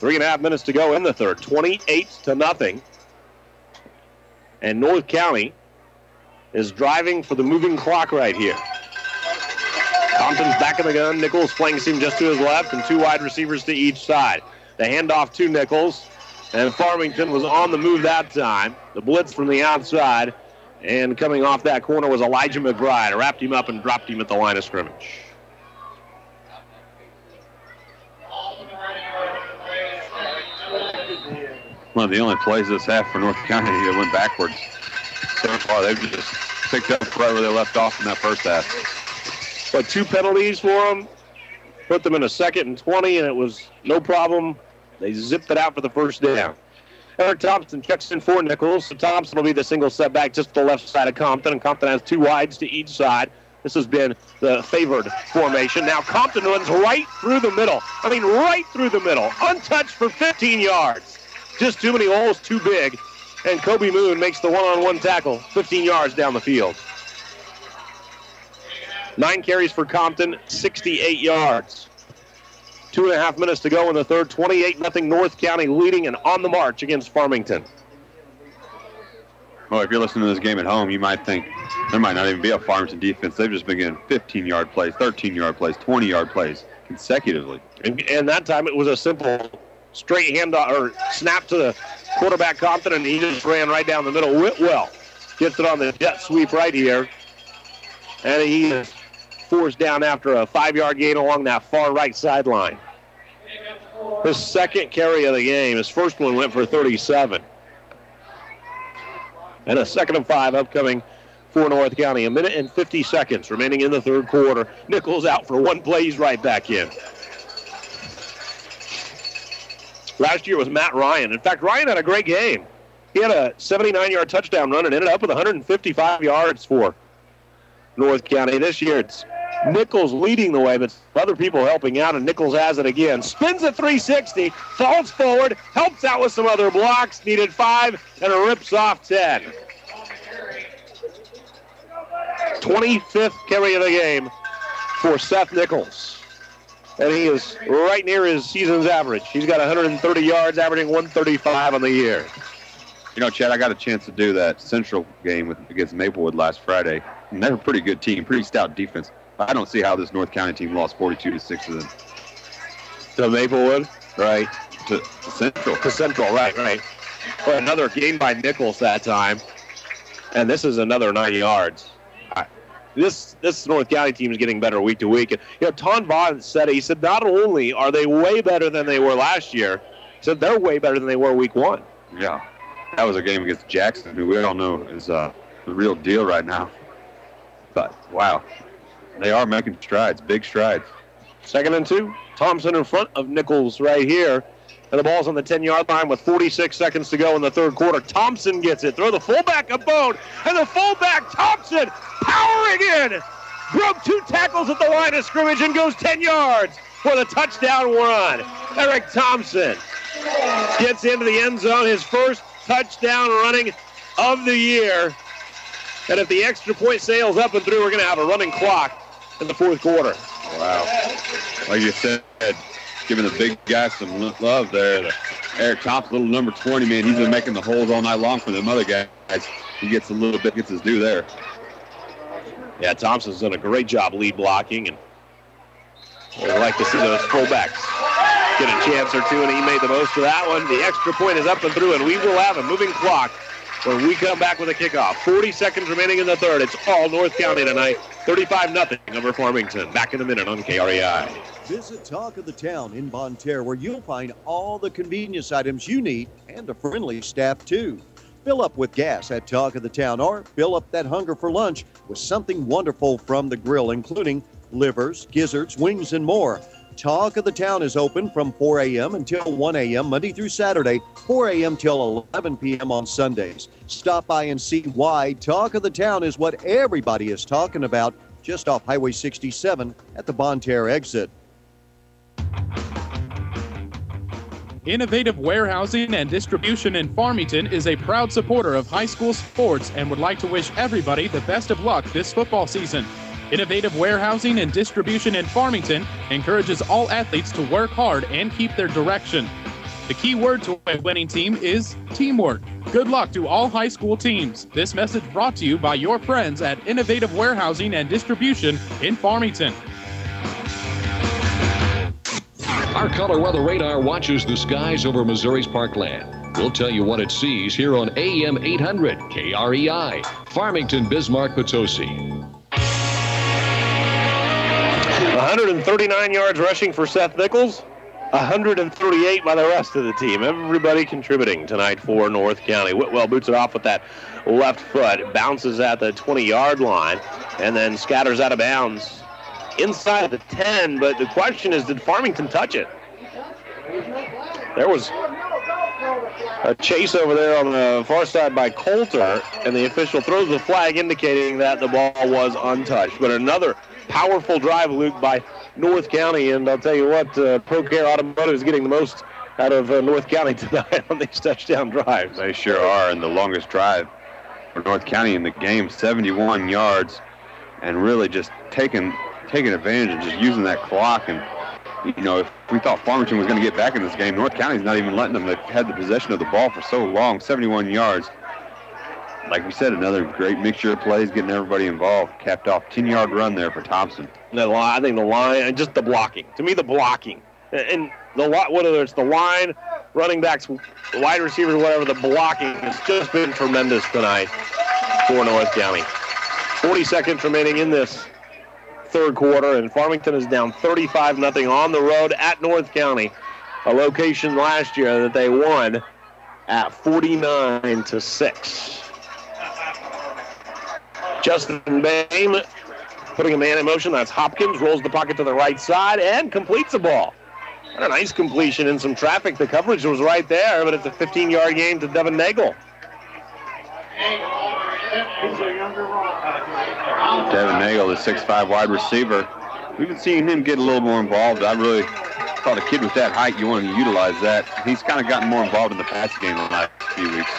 3.5 minutes to go in the third. 28-0. And North County is driving for the moving clock right here. Compton's back in the gun. Nichols flanks him just to his left, and two wide receivers to each side. The handoff to Nichols, and Farmington was on the move that time. The blitz from the outside, and coming off that corner was Elijah McBride. Wrapped him up and dropped him at the line of scrimmage. One of the only plays this half for North County that went backwards. So far, they've just picked up right where they left off in that first half. But two penalties for them. Put them in a 2nd and 20, and it was no problem. They zipped it out for the first down. Eric Thompson checks in for Nichols. So Thompson will be the single setback just to the left side of Compton, and Compton has two wides to each side. This has been the favored formation. Now Compton runs right through the middle. Right through the middle. Untouched for 15 yards. Just too many holes, too big. And Kobe Moon makes the one-on-one tackle 15 yards down the field. 9 carries for Compton, 68 yards. 2.5 minutes to go in the third. 28-0 North County leading and on the march against Farmington. Well, if you're listening to this game at home, you might think there might not even be a Farmington defense. They've just been getting 15-yard plays, 13-yard plays, 20-yard plays consecutively. And that time it was a simple straight handoff or snap to the quarterback Compton, and he just ran right down the middle. Whitwell gets it on the jet sweep right here. And he is forced down after a 5-yard gain along that far right sideline. His second carry of the game. His first one went for 37. And a 2nd and 5 upcoming for North County. 1 minute and 50 seconds remaining in the third quarter. Nichols out for one play. He's right back in. Last year was Matt Ryan. In fact, Ryan had a great game. He had a 79-yard touchdown run and ended up with 155 yards for North County. This year it's Nichols leading the way, but other people helping out, and Nichols has it again. Spins a 360, falls forward, helps out with some other blocks, needed 5, and rips off 10. 25th carry of the game for Seth Nichols. And he is right near his season's average. He's got 130 yards, averaging 135 on the year. You know, Chad, I got a chance to do that Central game against Maplewood last Friday. And they're a pretty good team, pretty stout defense. I don't see how this North County team lost 42-6 to them. To Maplewood? Right. To Central. To Central, right. Well, another gain by Nichols that time. And this is another 90 yards. This North County team is getting better week to week. And, Ton Vaughn said, he said, not only are they way better than they were last year, he said they're way better than they were week 1. Yeah. That was a game against Jackson, who we all know is the real deal right now. But, wow, they are making strides, big strides. 2nd and 2. Thompson in front of Nichols right here. And the ball's on the 10-yard line with 46 seconds to go in the third quarter. Thompson gets it. Throw the fullback a bone. And the fullback, Thompson, powering in. Broke 2 tackles at the line of scrimmage and goes 10 yards for the touchdown run. Eric Thompson gets into the end zone. His first touchdown running of the year. And if the extra point sails up and through, we're going to have a running clock in the fourth quarter. Wow. Like you said, giving the big guy some love there. Eric Thompson, little number 20, man, he's been making the holes all night long for them other guys. He gets a little bit, gets his due there. Yeah, Thompson's done a great job lead blocking, and we'd like to see those fullbacks get a chance or two, and he made the most of that one. The extra point is up and through, and we will have a moving clock when we come back with a kickoff. 40 seconds remaining in the third. It's all North County tonight. 35-0 over Farmington. Back in a minute on KREI. Visit Talk of the Town in Bonne Terre, where you'll find all the convenience items you need and a friendly staff, too. Fill up with gas at Talk of the Town, or fill up that hunger for lunch with something wonderful from the grill, including livers, gizzards, wings, and more. Talk of the Town is open from 4 a.m. until 1 a.m. Monday through Saturday, 4 a.m. till 11 p.m. on Sundays. Stop by and see why Talk of the Town is what everybody is talking about, just off Highway 67 at the Bonne Terre exit. Innovative Warehousing and Distribution in Farmington is a proud supporter of high school sports and would like to wish everybody the best of luck this football season. Innovative Warehousing and Distribution in Farmington encourages all athletes to work hard and keep their direction. The key word to a winning team is teamwork. Good luck to all high school teams. This message brought to you by your friends at Innovative Warehousing and Distribution in Farmington. Our color weather radar watches the skies over Missouri's parkland. We'll tell you what it sees here on AM 800 KREI, Farmington, Bismarck, Potosi. 139 yards rushing for Seth Nichols, 138 by the rest of the team. Everybody contributing tonight for North County. Whitwell boots it off with that left foot, bounces at the 20-yard line, and then scatters out of bounds inside the 10. But the question is, did Farmington touch it? There was a chase over there on the far side by Coulter, and the official throws the flag indicating that the ball was untouched. But another powerful drive, Luke, by North County, and I'll tell you what, ProCare Automotive is getting the most out of North County tonight on these touchdown drives. They sure are, and the longest drive for North County in the game, 71 yards, and really just taking advantage of just using that clock. And, you know, if we thought Farmington was going to get back in this game, North County's not even letting them. They've had the possession of the ball for so long, 71 yards. Like we said, another great mixture of plays, getting everybody involved. Capped off 10-yard run there for Thompson. I think the line, and just the blocking. To me, the blocking. And whether it's the line, running backs, wide receivers, whatever, the blocking has just been tremendous tonight for North County. 40 seconds remaining in this third quarter, and Farmington is down 35-0 on the road at North County, a location last year that they won at 49-6. Justin Bain putting a man in motion. That's Hopkins. Rolls the pocket to the right side and completes the ball. And a nice completion in some traffic. The coverage was right there, but it's a 15-yard gain to Devin Nagel. Devin Nagel, the 6'5" wide receiver. We've been seeing him get a little more involved. I really thought a kid with that height, you want to utilize that. He's kind of gotten more involved in the passing game in the last few weeks.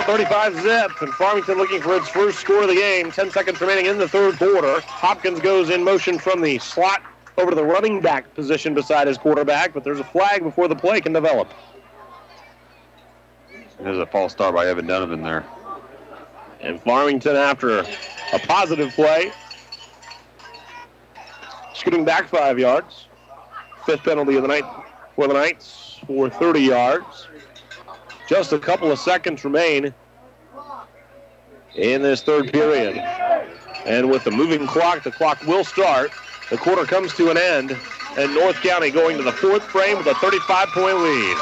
35-zip, and Farmington looking for its first score of the game. 10 seconds remaining in the third quarter. Hopkins goes in motion from the slot over to the running back position beside his quarterback, but there's a flag before the play can develop. There's a false start by Evan Donovan there. And Farmington, after a positive play, scooting back 5 yards. Fifth penalty of the night for the Knights for 30 yards. Just a couple of seconds remain in this third period. And with the moving clock, the clock will start. The quarter comes to an end, and North County going to the fourth frame with a 35-point lead.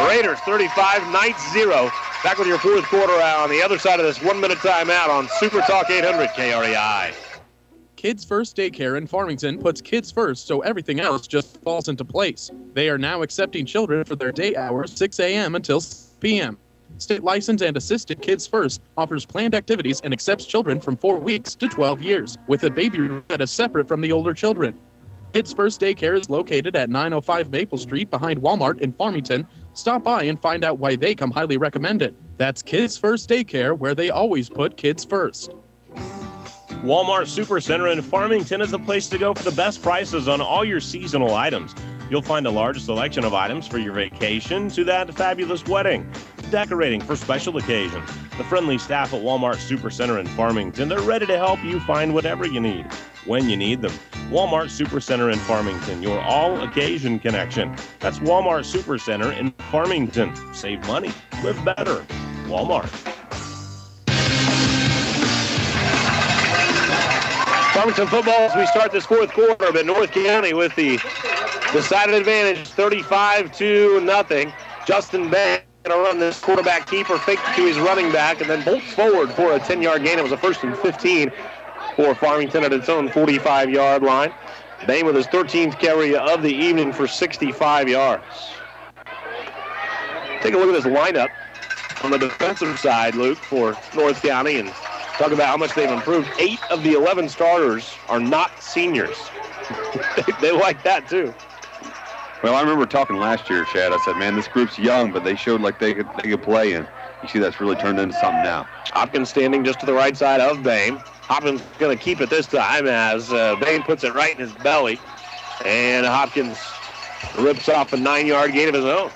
Raiders 35, Knights 0. Back with your fourth quarter on the other side of this 1 minute timeout on Super Talk 800 KREI. Kids First Daycare in Farmington puts kids first so everything else just falls into place. They are now accepting children for their day hours 6 a.m. until 6 p.m. State licensed and assisted Kids First offers planned activities and accepts children from 4 weeks to 12 years, with a baby room that is separate from the older children. Kids First Daycare is located at 905 Maple Street behind Walmart in Farmington. Stop by and find out why they come highly recommended. That's Kids First Daycare, where they always put kids first. Walmart Supercenter in Farmington is the place to go for the best prices on all your seasonal items. You'll find a large selection of items for your vacation to that fabulous wedding. Decorating for special occasions. The friendly staff at Walmart Supercenter in Farmington, they're ready to help you find whatever you need when you need them. Walmart Supercenter in Farmington, your all-occasion connection. That's Walmart Supercenter in Farmington. Save money, live better. Walmart. Farmington football as we start this fourth quarter, but North County with the decided advantage, 35-0. Justin Bank going to run this quarterback keeper, fake to his running back, and then bolts forward for a 10-yard gain. It was a 1st and 15 for Farmington at its own 45-yard line. Bain with his 13th carry of the evening for 65 yards. Take a look at this lineup on the defensive side, Luke, for North County, and talk about how much they've improved. 8 of the 11 starters are not seniors. They like that, too. Well, I remember talking last year, Chad. I said, man, this group's young, but they showed like they could play, and you see that's really turned into something now. Hopkins standing just to the right side of Bain. Hopkins going to keep it this time as Bain puts it right in his belly, and Hopkins rips off a 9-yard gain of his own.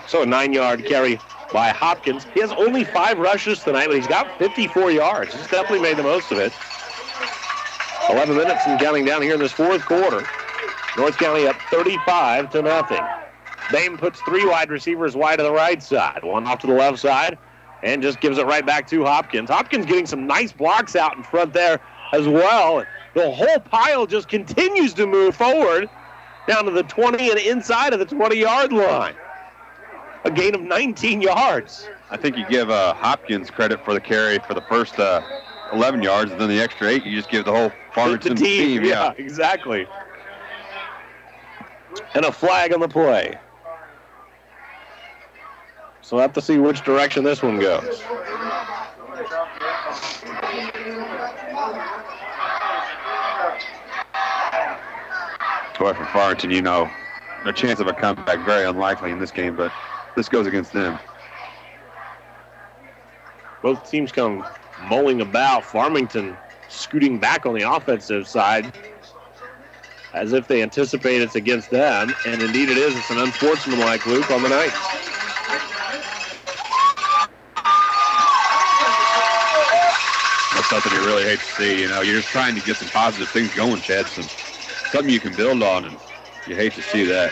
So a 9-yard carry by Hopkins. He has only 5 rushes tonight, but he's got 54 yards. He's definitely made the most of it. 11 minutes and counting down here in this fourth quarter. North County up 35-0. Bain puts 3 wide receivers wide to the right side, 1 off to the left side, and just gives it right back to Hopkins. Hopkins getting some nice blocks out in front there as well. The whole pile just continues to move forward down to the 20 and inside of the 20-yard line. A gain of 19 yards. I think you give Hopkins credit for the carry for the first 11 yards, and then the extra 8 you just give the whole Farmington team. Yeah, exactly. And a flag on the play. So we'll have to see which direction this one goes. Boy, for Farmington, you know, the chance of a comeback very unlikely in this game, but this goes against them. Both teams come mulling about. Farmington scooting back on the offensive side as if they anticipate it's against them, and indeed it is. It's an unsportsmanlike, Luke, on the night. That's something you really hate to see. You know, you're just trying to get some positive things going, Chad, something you can build on, and you hate to see that.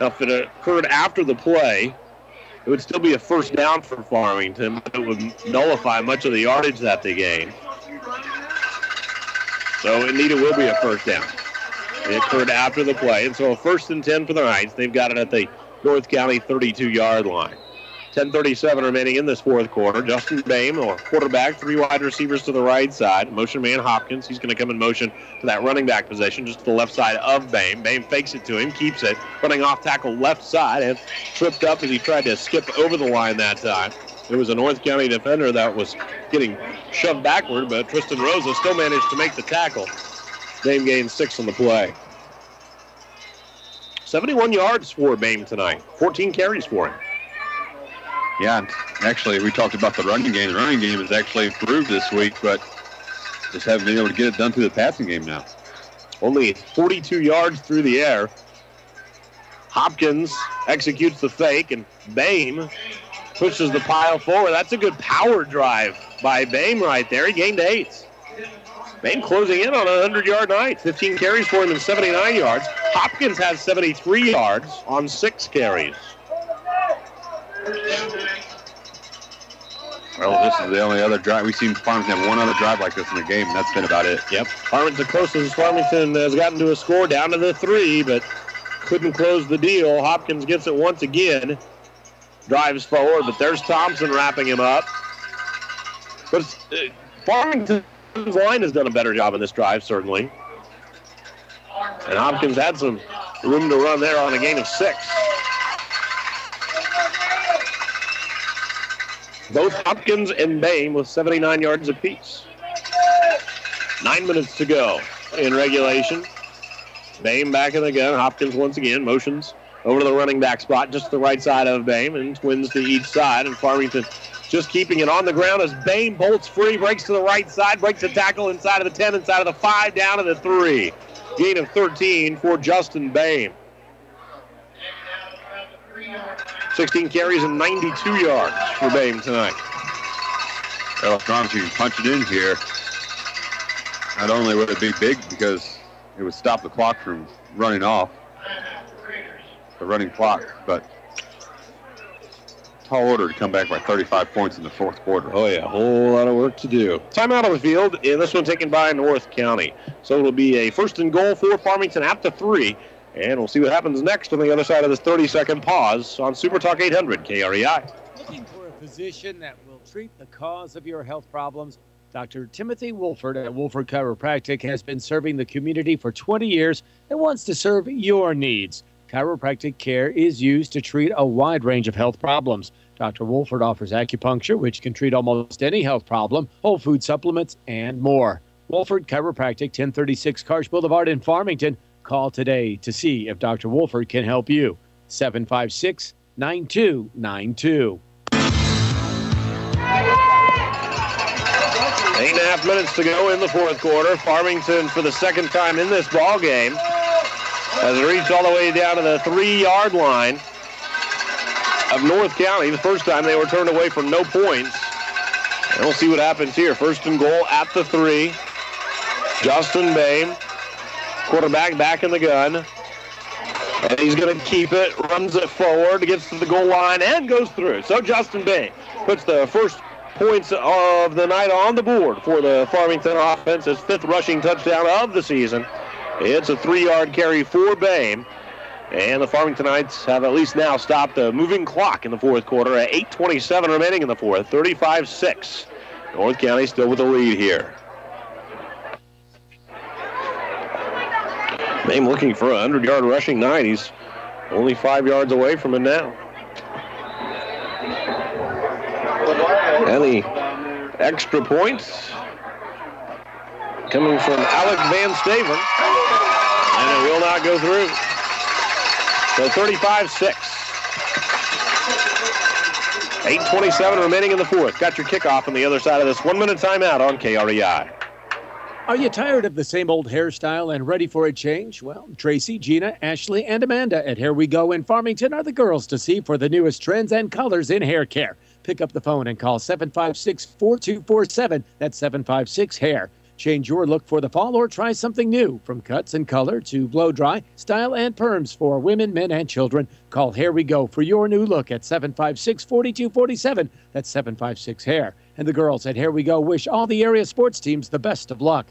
Now, if it occurred after the play, it would still be a first down for Farmington, but it would nullify much of the yardage that they gained. So, indeed, it will be a first down. It occurred after the play, and so a 1st and 10 for the Knights. They've got it at the North County 32-yard line. 10:37 remaining in this fourth quarter. Justin Bain, or quarterback, 3 wide receivers to the right side. Motion man Hopkins. He's going to come in motion to that running back position, just to the left side of Bain. Bain fakes it to him, keeps it, running off tackle left side, and tripped up as he tried to skip over the line that time. It was a North County defender that was getting shoved backward, but Tristan Rosa still managed to make the tackle. Bain gained 6 on the play. 71 yards for Bain tonight. 14 carries for him. Yeah, and actually, we talked about the running game. The running game has actually improved this week, but just haven't been able to get it done through the passing game now. Only 42 yards through the air. Hopkins executes the fake, and Bain pushes the pile forward. That's a good power drive by Bain right there. He gained 8. Bain closing in on a 100-yard night. 15 carries for him and 79 yards. Hopkins has 73 yards on 6 carries. Well, this is the only other drive. We've seen Farmington have one other drive like this in the game, and that's been about it. Yep. Farmington, the closest Farmington has gotten to a score, down to the 3, but couldn't close the deal. Hopkins gets it once again. Drives forward, but there's Thompson wrapping him up. But Farmington's line has done a better job in this drive, certainly. And Hopkins had some room to run there on a gain of 6. Both Hopkins and Bain with 79 yards apiece. 9 minutes to go in regulation. Bain back in the gun. Hopkins once again motions over to the running back spot, just to the right side of Bain, and twins to each side. And Farmington just keeping it on the ground as Bain bolts free, breaks to the right side, breaks the tackle inside of the 10, inside of the 5, down to the 3. gain of 13 for Justin Bain. 16 carries and 92 yards for Bain tonight. Well, as long as you can punch it in here, not only would it be big because it would stop the clock from running off, the running clock, but tall order to come back by 35 points in the fourth quarter. Oh, yeah, a whole lot of work to do. Timeout on the field, and this one taken by North County. So it'll be a first and goal for Farmington at the 3, and we'll see what happens next on the other side of this 30-second pause on Super Talk 800 KREI. Looking for a physician that will treat the cause of your health problems? Dr. Timothy Wolford at Wolford Chiropractic has been serving the community for 20 years and wants to serve your needs. Chiropractic care is used to treat a wide range of health problems. Dr. Wolford offers acupuncture, which can treat almost any health problem, whole food supplements, and more. Wolford Chiropractic, 1036 Karsh Boulevard in Farmington. Call today to see if Dr. Wolford can help you. 756-9292. 8.5 minutes to go in the fourth quarter. Farmington, for the second time in this ball game, has reached all the way down to the 3-yard line of North County. The first time they were turned away for no points. And we'll see what happens here. First and goal at the 3. Justin Bain, quarterback, back in the gun. And he's going to keep it, runs it forward, gets to the goal line, and goes through. So Justin Bain puts the first points of the night on the board for the Farmington offense. His 5th rushing touchdown of the season. It's a 3-yard carry for Bain. And the Farmingtonites have at least now stopped the moving clock in the fourth quarter at 8:27 remaining in the fourth, 35-6. North County still with the lead here. Bain looking for a 100-yard rushing night. He's only 5 yards away from it now. Any extra points coming from Alec Van Staven, and it will not go through. So 35-6. 8:27 remaining in the fourth. Got your kickoff on the other side of this 1-minute timeout on KREI. Are you tired of the same old hairstyle and ready for a change? Well, Tracy, Gina, Ashley, and Amanda at Here We Go in Farmington are the girls to see for the newest trends and colors in hair care. Pick up the phone and call 756-4247. That's 756-HAIR. Change your look for the fall or try something new. From cuts and color to blow dry, style and perms for women, men, and children. Call Here We Go for your new look at 756-4247. That's 756-HAIR. And the girls at Here We Go wish all the area sports teams the best of luck.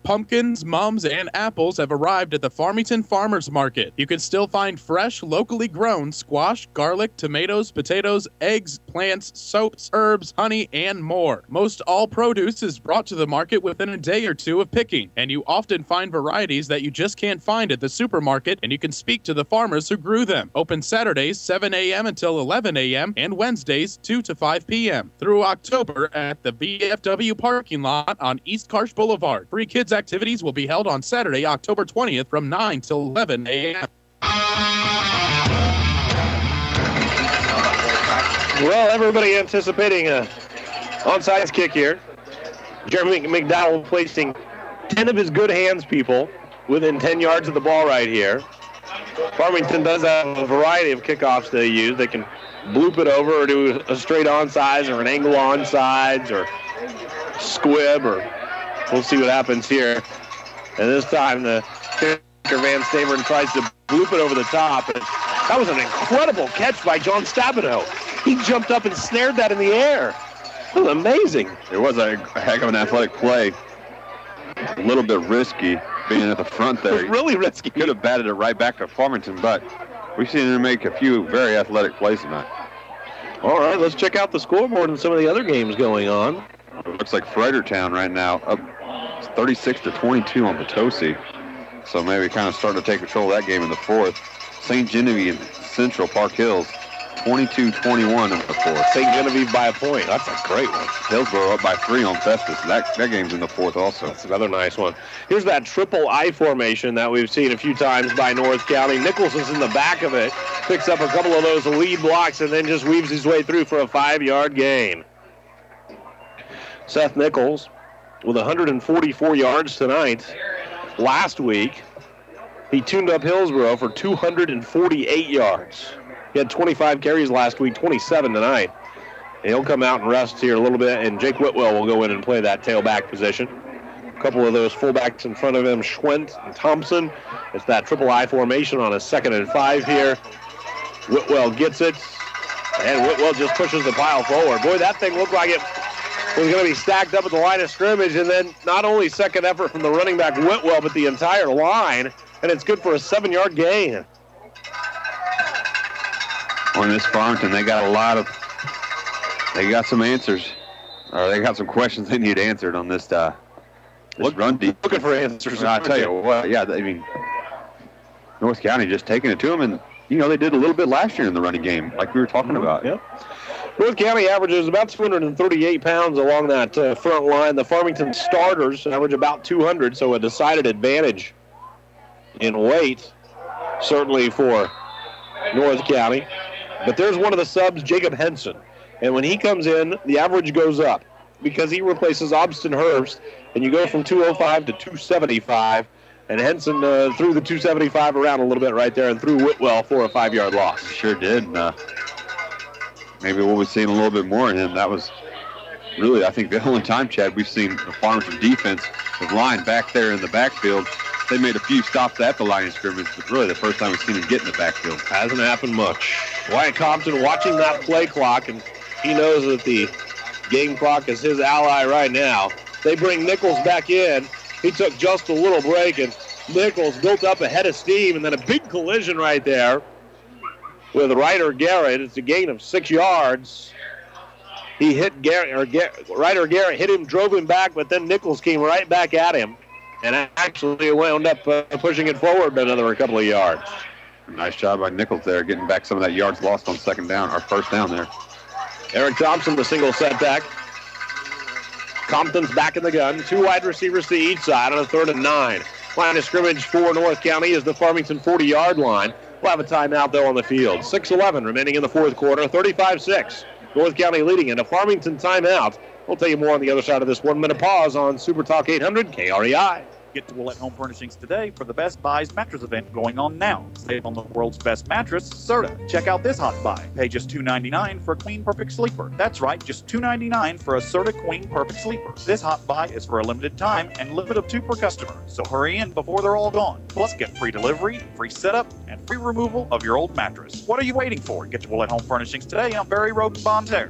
Pumpkins, mums, and apples have arrived at the Farmington Farmers Market. You can still find fresh, locally grown squash, garlic, tomatoes, potatoes, eggs, plants, soaps, herbs, honey, and more. Most all produce is brought to the market within a day or two of picking, and you often find varieties that you just can't find at the supermarket, and you can speak to the farmers who grew them. Open Saturdays 7 a.m. until 11 a.m. and Wednesdays 2 to 5 p.m. through October at the VFW parking lot on East Karsh Boulevard. Free kids activities will be held on Saturday, October 20th from 9 till 11 a.m. Well, everybody anticipating a onside kick here. Jeremy McDowell placing 10 of his good hands people within 10 yards of the ball right here. Farmington does have a variety of kickoffs they use. They can bloop it over or do a straight onside or an angle onside or squib, or we'll see what happens here. And this time the kicker Van Stavern tries to bloop it over the top. And that was an incredible catch by John Stabino. He jumped up and snared that in the air. That was amazing. It was a heck of an athletic play. A little bit risky being at the front there. It was really risky. Could have batted it right back to Farmington, but we've seen him make a few very athletic plays tonight. All right, let's check out the scoreboard and some of the other games going on. It looks like Fredericktown right now up 36-22 on Potosi. So maybe kind of starting to take control of that game in the fourth. St. Genevieve and Central Park Hills 22-21 in the fourth. St. Genevieve by a point. That's a great one. Hillsborough up by 3 on Festus. That game's in the fourth also. That's another nice one. Here's that triple I formation that we've seen a few times by North County. Nichols is in the back of it, picks up a couple of those lead blocks, and then just weaves his way through for a 5-yard gain. Seth Nichols with 144 yards tonight, last week. He tuned up Hillsboro for 248 yards. He had 25 carries last week, 27 tonight. And he'll come out and rest here a little bit, and Jake Whitwell will go in and play that tailback position. A couple of those fullbacks in front of him, Schwent and Thompson. It's that triple I formation on a 2nd and 5 here. Whitwell gets it, and Whitwell just pushes the pile forward. Boy, that thing looked like it was going to be stacked up at the line of scrimmage, and then not only second effort from the running back Whitwell, but the entire line, and it's good for a 7-yard gain. On this Farmington, they got some answers, or they got some questions they need answered on this run deep. Looking for answers. I'll tell you what, yeah, I mean, North County just taking it to them, and, you know, they did a little bit last year in the running game, like we were talking about. Yep. North County averages about 238 pounds along that front line. The Farmington starters average about 200, so a decided advantage in weight, certainly for North County. But there's one of the subs, Jacob Henson. And when he comes in, the average goes up because he replaces Obston Herbst, and you go from 205 to 275. And Henson threw the 275 around a little bit right there and threw Whitwell for a 5-yard loss. Sure did. Maybe we'll be seeing a little bit more in him. That was really, I think, the only time, Chad, we've seen the Farmington defense with line back there in the backfield. They made a few stops at the line of scrimmage, but really the first time we've seen him get in the backfield. Hasn't happened much. Wyatt Compton watching that play clock, and he knows that the game clock is his ally right now. They bring Nichols back in. He took just a little break, and Nichols built up a head of steam, and then a big collision right there with Ryder Garrett. It's a gain of 6 yards. He hit Ryder Garrett hit him, drove him back, but then Nichols came right back at him, and actually wound up pushing it forward another couple of yards. Nice job by Nichols there, getting back some of that yards lost on first down there. Eric Thompson, the single setback. Compton's back in the gun. 2 wide receivers to each side on a 3rd and 9. Line of scrimmage for North County is the Farmington 40-yard line. We'll have a timeout, though, on the field. 6:11 remaining in the fourth quarter, 35-6. North County leading in a Farmington timeout. We'll tell you more on the other side of this 1-minute pause on Super Talk 800 KREI. Get to Willett Home Furnishings today for the Best Buys mattress event going on now. Save on the world's best mattress, Serta. Check out this hot buy. Pay just $2.99 for a Queen Perfect Sleeper. That's right, just $2.99 for a Serta Queen Perfect Sleeper. This hot buy is for a limited time and limit of 2 per customer. So hurry in before they're all gone. Plus, get free delivery, free setup, and free removal of your old mattress. What are you waiting for? Get to Willett Home Furnishings today on Berry Road in Bonne Terre.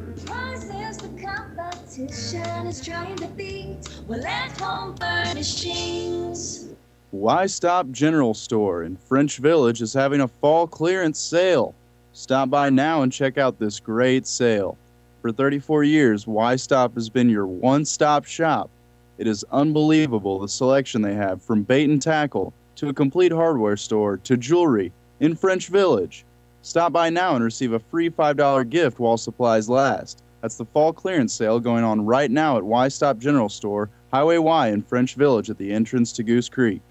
Competition is trying to beat Willett Home Furnishings. Why Stop General Store in French Village is having a fall clearance sale. Stop by now and check out this great sale. For 34 years, Why Stop has been your one-stop shop. It is unbelievable the selection they have, from bait and tackle to a complete hardware store to jewelry in French Village. Stop by now and receive a free $5 gift while supplies last. That's the fall clearance sale going on right now at Y Stop General Store, Highway Y in French Village at the entrance to Goose Creek.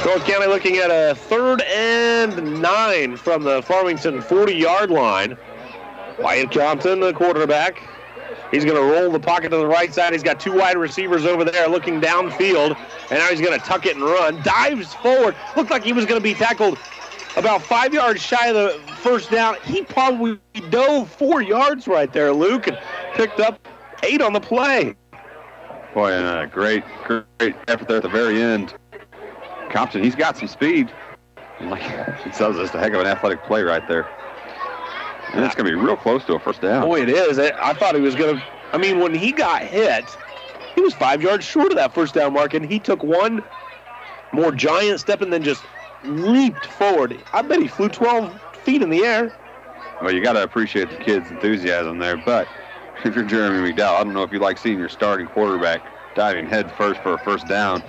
North County looking at a 3rd and 9 from the Farmington 40-yard line. Wyatt Compton, the quarterback. He's going to roll the pocket to the right side. He's got 2 wide receivers over there looking downfield, and now he's going to tuck it and run. Dives forward. Looked like he was going to be tackled about 5 yards shy of the first down. He probably dove 4 yards right there, Luke, and picked up 8 on the play. Boy, and a great effort there at the very end. Compton, he's got some speed. Like he says, it's a heck of an athletic play right there. And it's going to be real close to a first down. Boy, it is. I thought he was going to, I mean, when he got hit, he was 5 yards short of that first down mark, and he took one more giant step and then just leaped forward. I bet he flew 12 feet in the air. Well, you got to appreciate the kid's enthusiasm there, but if you're Jeremy McDowell, I don't know if you like seeing your starting quarterback diving head first for a first down.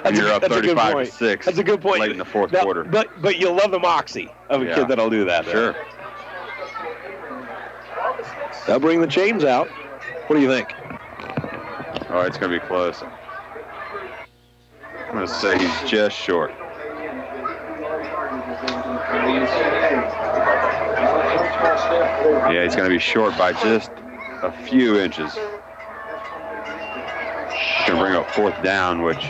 And you're up 35-6. That's a good point. Late in the fourth quarter. But you love the moxie of a kid that'll do that. Sure. They'll bring the chains out. What do you think? Oh, it's going to be close. I'm going to say he's just short. Yeah, he's going to be short by just a few inches. It's going to bring up 4th down, which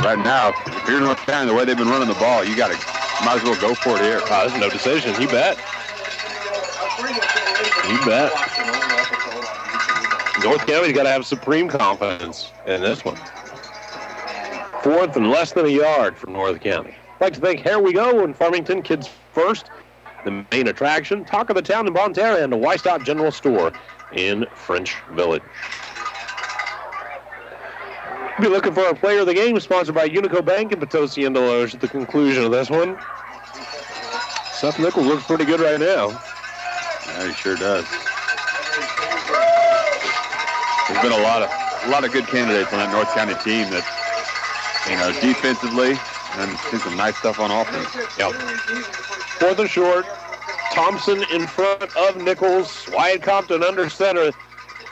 right now, if you're North County, the way they've been running the ball, might as well go for it here. There's no decision. You bet. You bet. North County's got to have supreme confidence in this one. 4th and less than a yard from North County. I'd like to thank Here We Go in Farmington, Kids First, the main attraction, Talk of the Town in Bonne Terre, and the Weistop General Store in French Village. We'll be looking for our player of the game, sponsored by Unico Bank and Potosi and Deloge at the conclusion of this one. Seth Nichols looks pretty good right now. Yeah, he sure does. There's been a lot of good candidates on that North County team that, defensively, and see some nice stuff on offense. Yep. 4th and short. Thompson in front of Nichols. Wyatt Compton under center.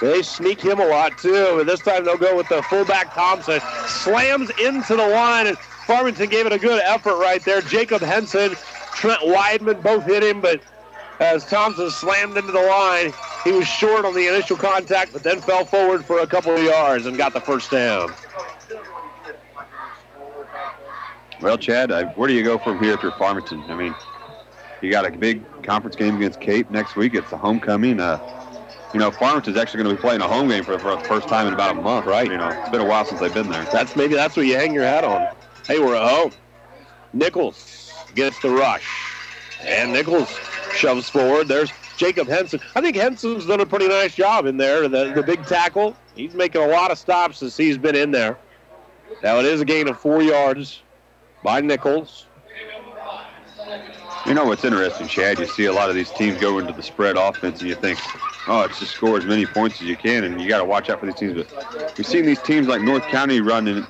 They sneak him a lot, too. And this time they'll go with the fullback Thompson. Slams into the line, and Farmington gave it a good effort right there. Jacob Henson, Trent Weidman both hit him, but as Thompson slammed into the line, he was short on the initial contact, but then fell forward for a couple of yards and got the first down. Well, Chad, where do you go from here if you're Farmington? I mean, you got a big conference game against Cape next week. It's a homecoming. Farmington's actually going to be playing a home game for the first time in about a month. Right. It's been a while since they've been there. That's what you hang your hat on. Hey, we're at home. Nichols gets the rush. And Nichols shoves forward. There's Jacob Henson. I think Henson's done a pretty nice job in there. The big tackle. He's making a lot of stops since he's been in there. Now it is a gain of 4 yards by Nichols. You know what's interesting, Chad? You see a lot of these teams go into the spread offense, and you think, it's just score as many points as you can, and you got to watch out for these teams. But we've seen these teams like North County running,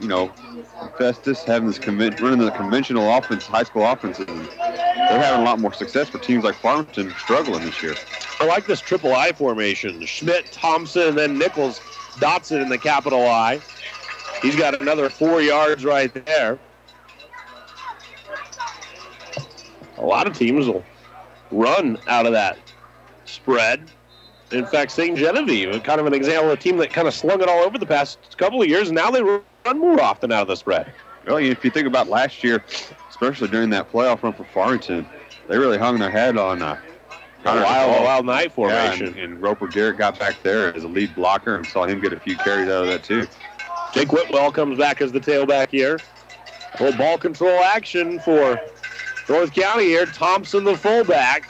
Festus having running the conventional offense, high school offenses, and they're having a lot more success for teams like Farmington struggling this year. I like this triple I formation. Schmidt, Thompson, and then Nichols, Dotson in the capital I. He's got another 4 yards right there. A lot of teams will run out of that spread. In fact, St. Genevieve, kind of an example of a team that kind of slung it all over the past couple of years, and now they run more often out of the spread. Well, if you think about last year, especially during that playoff run for Farmington, they really hung their head on a wild night formation. And Roper Garrett got back there as a lead blocker and saw him get a few carries out of that, too. Jake Whitwell comes back as the tailback here. A little ball control action for North County here. Thompson, the fullback,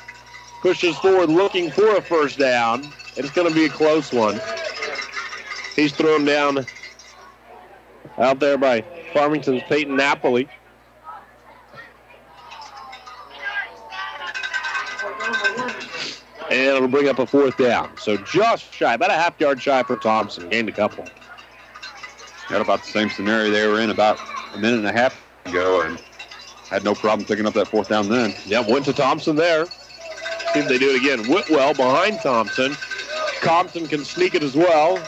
pushes forward looking for a first down. It's going to be a close one. He's thrown down out there by Farmington's Peyton Napoli. And it'll bring up a 4th down. So just shy, about a half yard shy for Thompson. Gained a couple. Got about the same scenario they were in about a minute and a half ago, and had no problem picking up that 4th down then. Yep, went to Thompson there. See if they do it again. Whitwell behind Thompson. Compton can sneak it as well.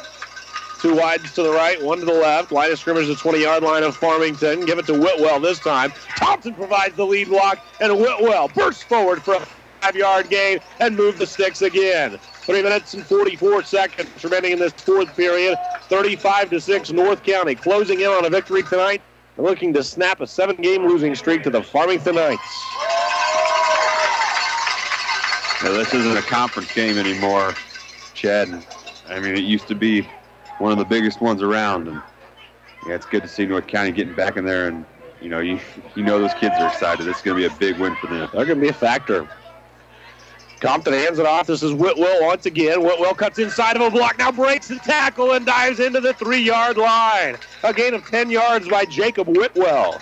2 wides to the right, 1 to the left. Line of scrimmage, the 20-yard line of Farmington. Give it to Whitwell this time. Thompson provides the lead block, and Whitwell bursts forward for a 5-yard gain and move the sticks again. 3 minutes and 44 seconds remaining in this 4th period. 35-6 North County closing in on a victory tonight. They're looking to snap a 7-game losing streak to the Farmington Knights. Now, this isn't a conference game anymore, Chad. I mean, it used to be one of the biggest ones around, and it's good to see North County getting back in there, and you know those kids are excited. It's going to be a big win for them. They're going to be a factor. Compton hands it off. This is Whitwell once again. Whitwell cuts inside of a block, now breaks the tackle and dives into the 3-yard line. A gain of 10 yards by Jacob Whitwell.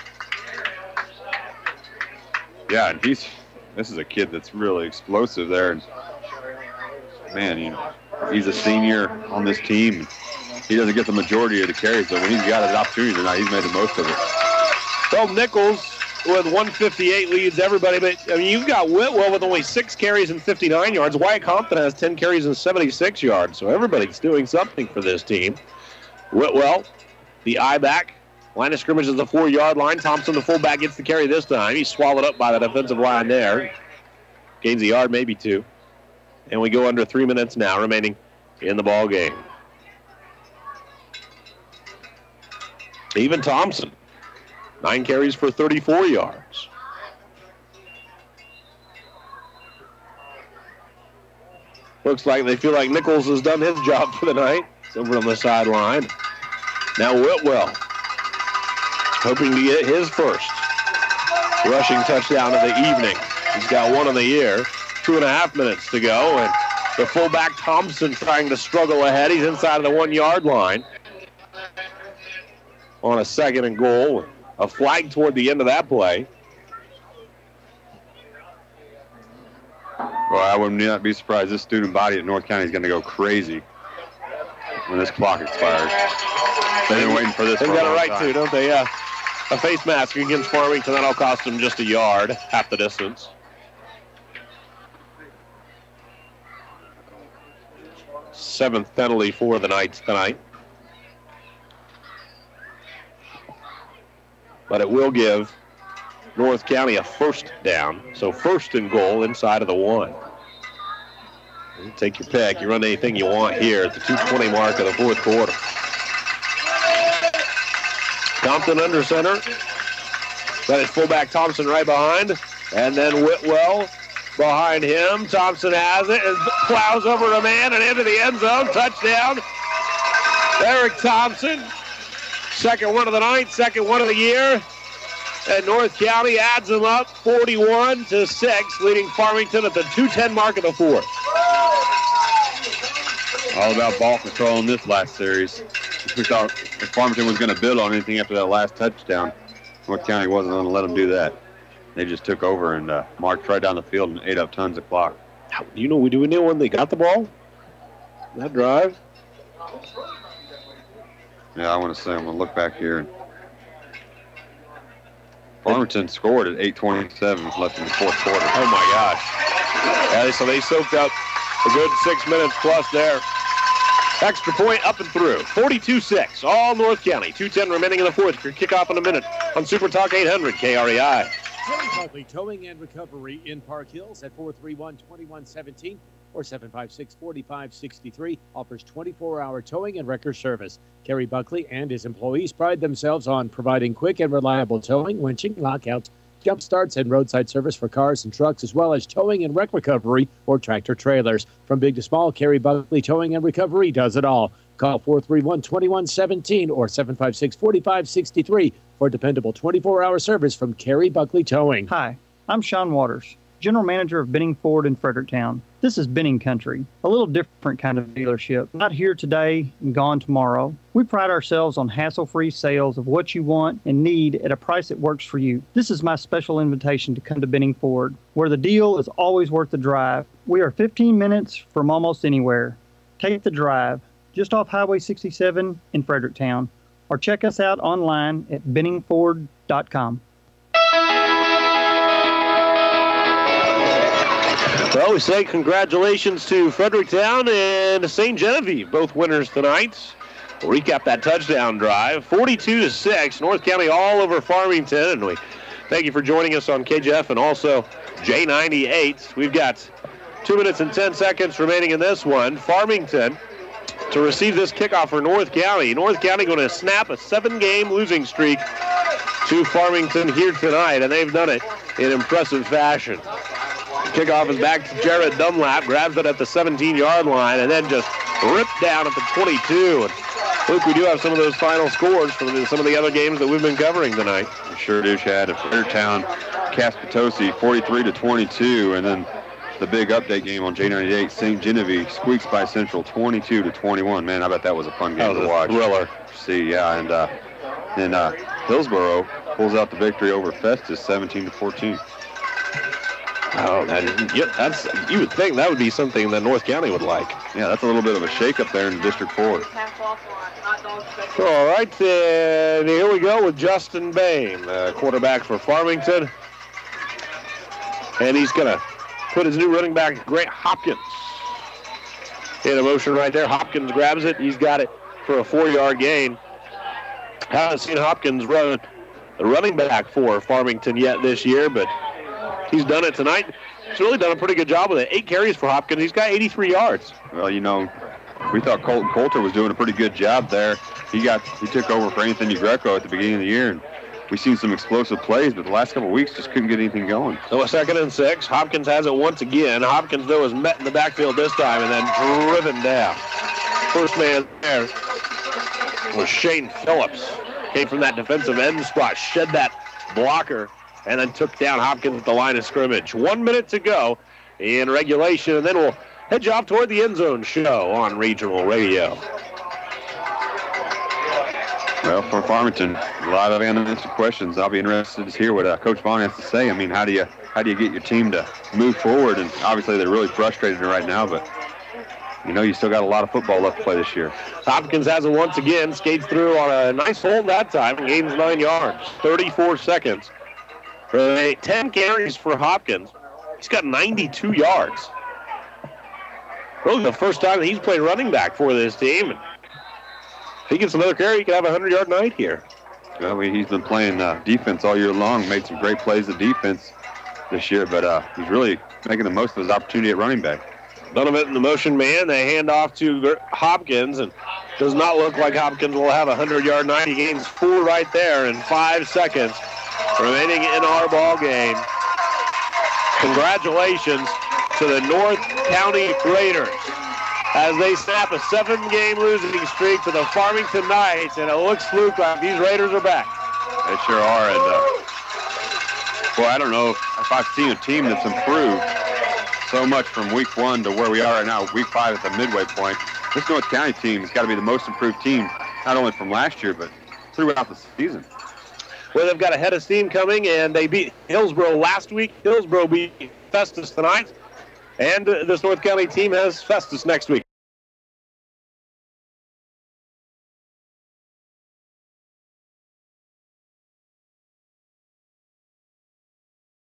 Yeah, and this is a kid that's really explosive there. And man, he's a senior on this team. He doesn't get the majority of the carries, but when he's got an opportunity tonight, he's made the most of it. Well, Nichols with 158 leads everybody, but you've got Whitwell with only 6 carries and 59 yards. Wyatt Compton has 10 carries and 76 yards, so everybody's doing something for this team. Whitwell, the I-back. Line of scrimmage is the 4-yard line. Thompson, the fullback, gets the carry this time. He's swallowed up by the defensive line there. Gains a yard, maybe 2. And we go under 3 minutes now remaining in the ball game. Steven Thompson, 9 carries for 34 yards. Looks like they feel like Nichols has done his job for the night. It's over on the sideline. Now Whitwell, hoping to get his first rushing touchdown of the evening. He's got one of the year. 2.5 minutes to go, and the fullback Thompson trying to struggle ahead. He's inside of the 1-yard line on a 2nd and goal. A flag toward the end of that play. Well, I would not be surprised. This student body at North County is going to go crazy when this clock expires. They've been waiting for this. They've for a got a long right time. to, don't they? Yeah. A face mask against Farmington. That'll cost them just a yard, half the distance. Seventh penalty for the Knights tonight. But it will give North County a 1st down. So 1st and goal inside of the 1. You take your pick. You run anything you want here at the 2:20 mark of the 4th quarter. Compton under center. Got his fullback Thompson right behind. And then Whitwell behind him. Thompson has it and plows over a man and into the end zone. Touchdown. Eric Thompson. 2nd one of the night, 2nd one of the year. And North County adds them up 41-6, leading Farmington at the 2:10 mark of the 4th. All about ball control in this last series. We thought if Farmington was going to build on anything after that last touchdown, North County wasn't going to let them do that. They just took over and marched right down the field and ate up tons of clock. Do we know when they got the ball? That drive? Yeah, I want to say, I'm going to look back here. Farmington scored at 8:27 left in the 4th quarter. Oh, my gosh. Yeah, so they soaked up a good 6 minutes plus there. Extra point up and through. 42-6, all North County. 2:10 remaining in the 4th. Kickoff in a minute on Super Talk 800 KREI. Terry Buckley Towing and Recovery in Park Hills at 431-2117 or 756-4563 offers 24-hour towing and wrecker service. Kerry Buckley and his employees pride themselves on providing quick and reliable towing, winching, lockouts, jump starts, and roadside service for cars and trucks, as well as towing and wreck recovery or tractor trailers. From big to small, Kerry Buckley Towing and Recovery does it all. Call 431-2117 or 756-4563 for dependable 24-hour service from Kerry Buckley Towing. Hi, I'm Sean Waters, General Manager of Benning Ford in Fredericktown. This is Benning Country, a little different kind of dealership. Not here today and gone tomorrow. We pride ourselves on hassle-free sales of what you want and need at a price that works for you. This is my special invitation to come to Benning Ford, where the deal is always worth the drive. We are 15 minutes from almost anywhere. Take the drive, just off Highway 67 in Fredericktown, or check us out online at benningford.com. Well, we say congratulations to Fredericktown and St. Genevieve, both winners tonight. We'll recap that touchdown drive, 42-6, North County all over Farmington, and we thank you for joining us on KJF and also J98. We've got 2 minutes and 10 seconds remaining in this one. Farmington to receive this kickoff for North County. North County going to snap a 7-game losing streak to Farmington here tonight, and they've done it in impressive fashion. Kickoff is back to Jared Dunlap, grabs it at the 17-yard line, and then just ripped down at the 22. And Luke, we do have some of those final scores from some of the other games that we've been covering tonight. We sure do, Chad. At Fredericktown, Caspitosi 43-22, and then the big update game on J98, St. Genevieve squeaks by Central 22-21. Man, I bet that was a fun game to watch. Thriller. See, yeah, and then Hillsboro pulls out the victory over Festus 17-14. Oh, that's you would think that would be something that North County would like. Yeah, that's a little bit of a shake-up there in District 4. All right, then here we go with Justin Bain, quarterback for Farmington. And he's going to put his new running back, Grant Hopkins, in a motion right there. Hopkins grabs it. He's got it for a 4-yard gain. Haven't seen Hopkins run the running back for Farmington yet this year, but he's done it tonight. He's really done a pretty good job with it. 8 carries for Hopkins. He's got 83 yards. Well, you know, We thought Colton Coulter was doing a pretty good job there. He took over for Anthony Greco at the beginning of the year, and we've seen some explosive plays, but the last couple of weeks just couldn't get anything going. So a 2nd and 6. Hopkins has it once again. Hopkins, though, is met in the backfield this time and then driven down. First man there was Shane Phillips. Came from that defensive end spot, shed that blocker, and then took down Hopkins at the line of scrimmage. 1 minute to go in regulation, and then we'll head you off toward the end zone show on regional radio. Well, for Farmington, a lot of unanswered questions. I'll be interested to hear what Coach Vaughn has to say. I mean, how do you get your team to move forward? And obviously they're really frustrated right now, but you still got a lot of football left to play this year. Hopkins has it once again, skates through on a nice hold that time, gains 9 yards, 34 seconds. 10 carries for Hopkins. He's got 92 yards. Really the first time that he's played running back for this team. And if he gets another carry, he could have a 100-yard night here. Well, he's been playing defense all year long, made some great plays of defense this year, but he's really making the most of his opportunity at running back. Donovan in the motion man. They hand off to Hopkins, and does not look like Hopkins will have a 100-yard night. He gains 4 right there in 5 seconds remaining in our ball game. Congratulations to the North County Raiders as they snap a 7-game losing streak to the Farmington Knights, and it looks, Luke, like these Raiders are back. They sure are, and boy, I don't know if I've seen a team that's improved so much from week 1 to where we are right now, week 5 at the midway point. This North County team has got to be the most improved team, not only from last year, but throughout the season. Well, they've got a head of steam coming, and they beat Hillsboro last week. Hillsboro beat Festus tonight, and this North County team has Festus next week.